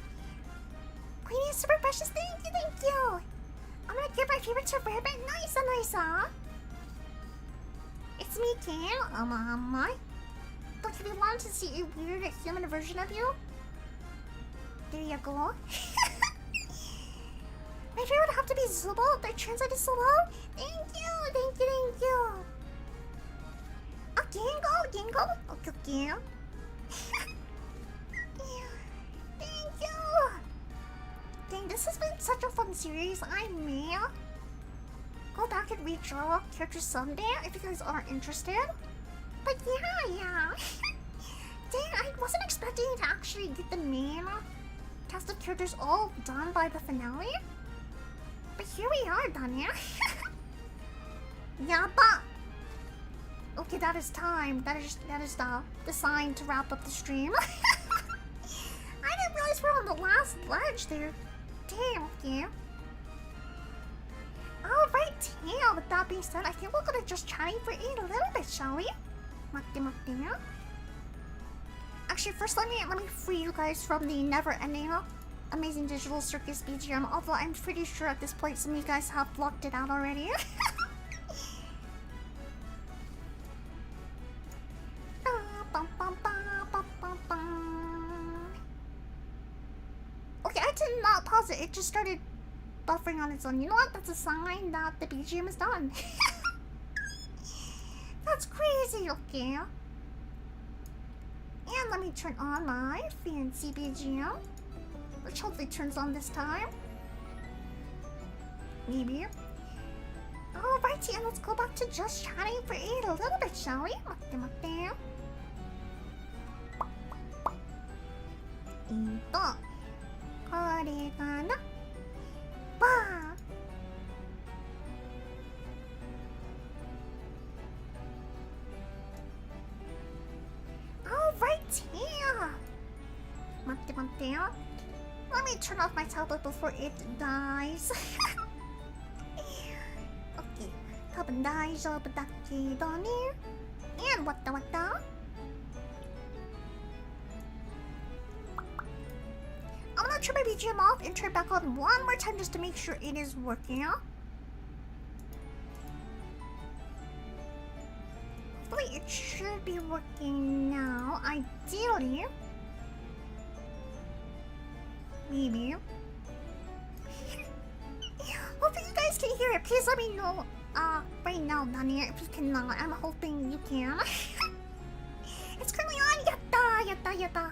Queenie is super precious. Thank you. I'm gonna give my favorite to Rabbit. Nice. It's me, Kane. Look, if you want to see a weird human version of you, there you go. My favorite would have to be Zubo. They translated so well. Thank you. Gangle. Okay. Thank you. Dang, this has been such a fun series. I may go back and redraw characters someday if you guys are interested. But yeah. Dang, I wasn't expecting to actually get the main cast of characters all done by the finale. But here we are, done, yeah? Yabba! Okay, that is time. That is the sign to wrap up the stream. I didn't realize we're on the last ledge there. Damn, okay. Alright, yeah, with that being said, I think we're gonna just chatting for a little bit, shall we? Actually, first let me free you guys from the never-ending Amazing Digital Circus BGM, although I'm pretty sure at this point some of you guys have blocked it out already. Okay, I did not pause it. It just started buffering on its own. You know what? That's a sign that the BGM is done. That's crazy. Okay. And let me turn on my fancy BGM, which hopefully turns on this time. Maybe. Alrighty, and let's go back to just chatting for a little bit, shall we? Alright, here. Let me turn off my tablet before it dies. Okay. And what the? I'm gonna turn my BGM off and turn it back on one more time just to make sure it is working. Hopefully it should be working now. Ideally. Maybe. Hopefully you guys can hear it. Please let me know right now down here if you cannot. I'm hoping you can. It's currently on. Yatta.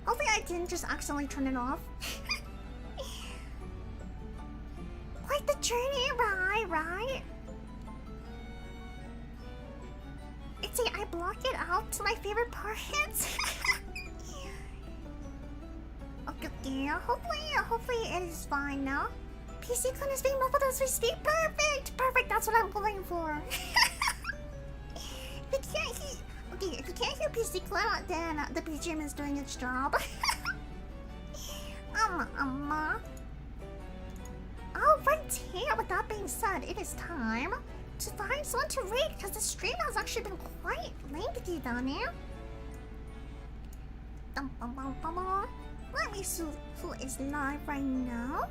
Hopefully I didn't just accidentally turn it off. Quite the journey, right? It's a I block it out to my favorite parts. Okay, hopefully it is fine now. PC Con is being muffled as we speak. Perfect, that's what I'm going for. If you can't hear PC Con, then the BGM is doing its job. Alright, here, with that being said, it is time to find someone to raid, because the stream has actually been quite lengthy down here. Let me see who is live right now.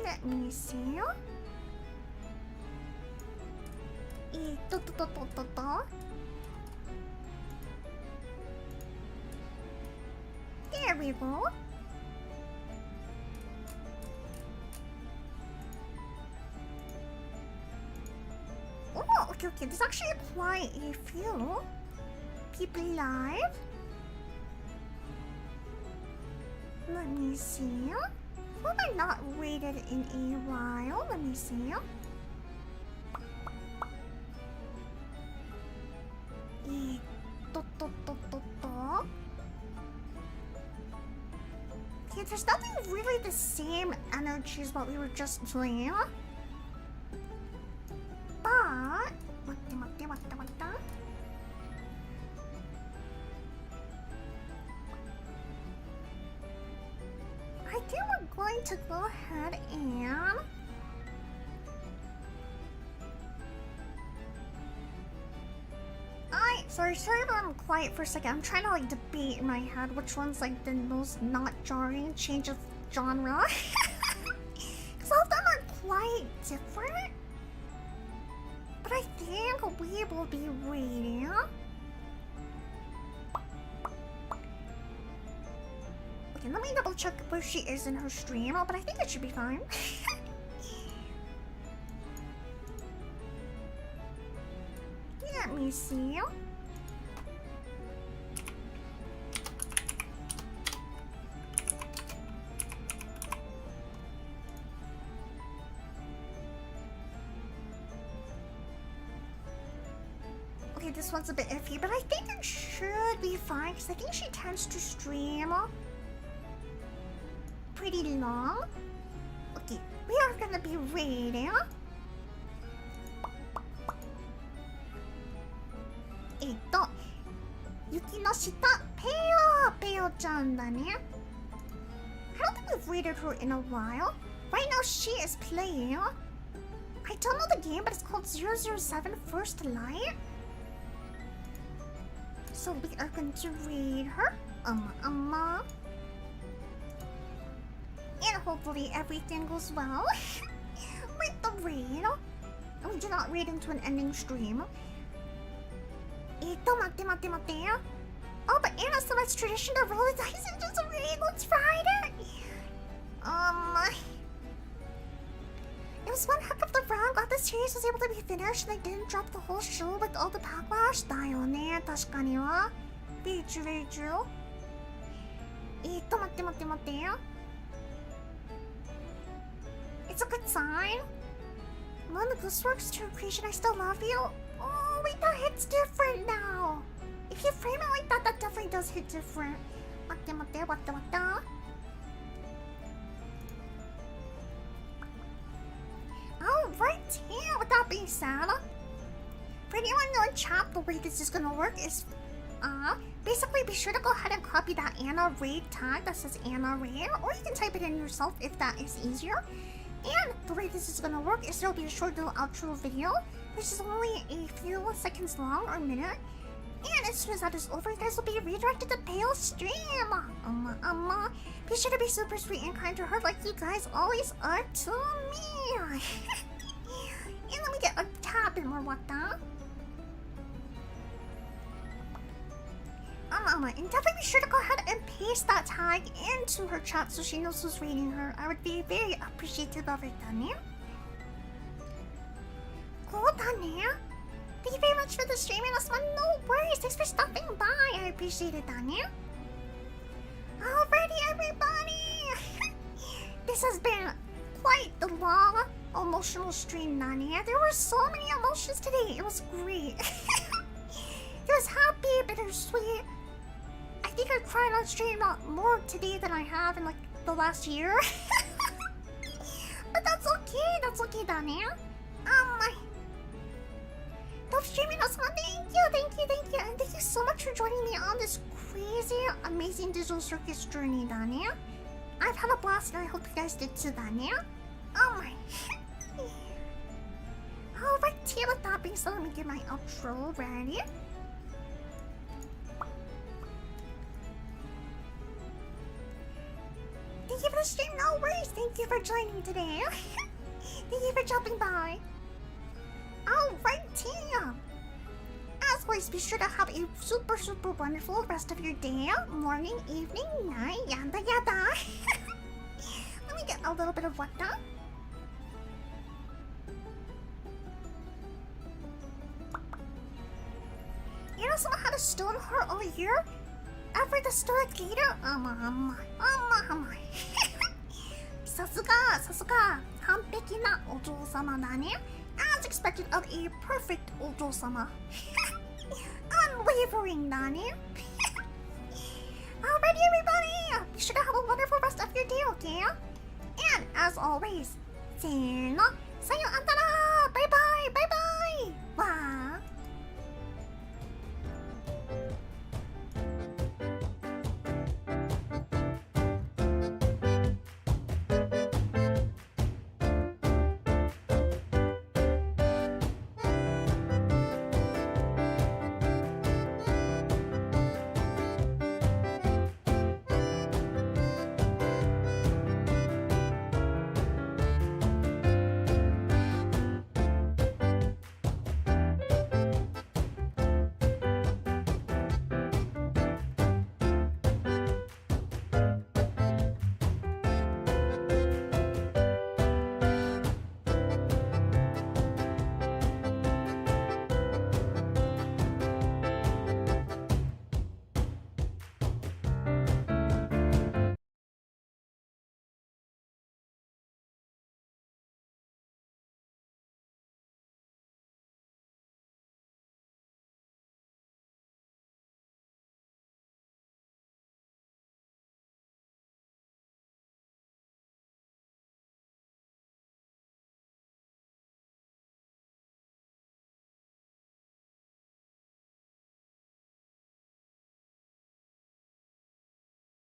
Let me see. There we go. Oh, okay. There's actually quite a few people live. Let me see. Who have I not rated in a while? Let me see. Okay, there's nothing really the same energy as what we were just doing. But what? I think we're going to go ahead and sorry if I'm quiet for a second. I'm trying to like debate in my head which one's like the most not jarring change of genre. Because all of them are quite different. But I think we will be waiting. Okay, let me double check where she is in her stream, but I think it should be fine. Let me see. Okay, this one's a bit iffy, but I think it should be fine because I think she tends to stream pretty long. Okay, we are gonna be raiding. Yukinoshita Peo-chan da ne. I don't think we've raided her in a while. Right now she is playing. I don't know the game, but it's called 007 First Light. So we are going to raid her. And hopefully everything goes well with the raid. And we do not raid into an ending stream. Matte. Oh, but Anna said it's tradition to roll the dice and just raid. Let's ride it. It was one heck of the run. Glad the series was able to be finished and they didn't drop the whole show with all the backlash. だよね、確かには。Very true, very true. 待って。It's a good sign. When the ghost works to creation, I still love you. Oh, wait, that hits different now. If you frame it like that, that definitely does hit different. 待って。Alright, yeah, with that being said, for anyone knowing chat, the way this is gonna work is, basically be sure to go ahead and copy that Anna Raid tag that says Anna Raid, or you can type it in yourself if that is easier. And the way this is gonna work is there'll be a short little outro video, which is only a few seconds long or a minute. And as soon as that is over, you guys will be redirected to Pale Stream. Be sure to be super sweet and kind to her like you guys always are to me. And let me get a tab in more what the? And definitely be sure to go ahead and paste that tag into her chat so she knows who's reading her. I would be very appreciative of it, Daniel. Cool, Daniel. Thank you very much for the streaming last one. No worries. Thanks for stopping by. I appreciate it, Daniel. Alrighty, everybody. This has been quite the long, emotional stream, Daniel. There were so many emotions today. It was great. It was happy, bittersweet. I think I cried on stream more today than I have in like the last year. But that's okay. That's okay, Daniel. Love streaming us, man. Thank you. And thank you so much for joining me on this crazy, amazing digital circus journey, Daniel. I've had a blast and I hope you guys did too, Daniel. Alright, with that being said, let me get my outro ready. Thank you for the stream, no worries. Thank you for joining today. Thank you for dropping by. Alright, team. As always, be sure to have a super wonderful rest of your day, morning, evening, night, yada. Let me get a little bit of what done. You know someone had a stone heart all year? After the stoic leader? さすが完璧なお嬢様だね. As expected of a perfect お嬢様. Unwavering だね. Alrighty, everybody. Be sure to have a wonderful rest of your day, okay? And as always, せーの、さよあんたら. Bye bye. Wa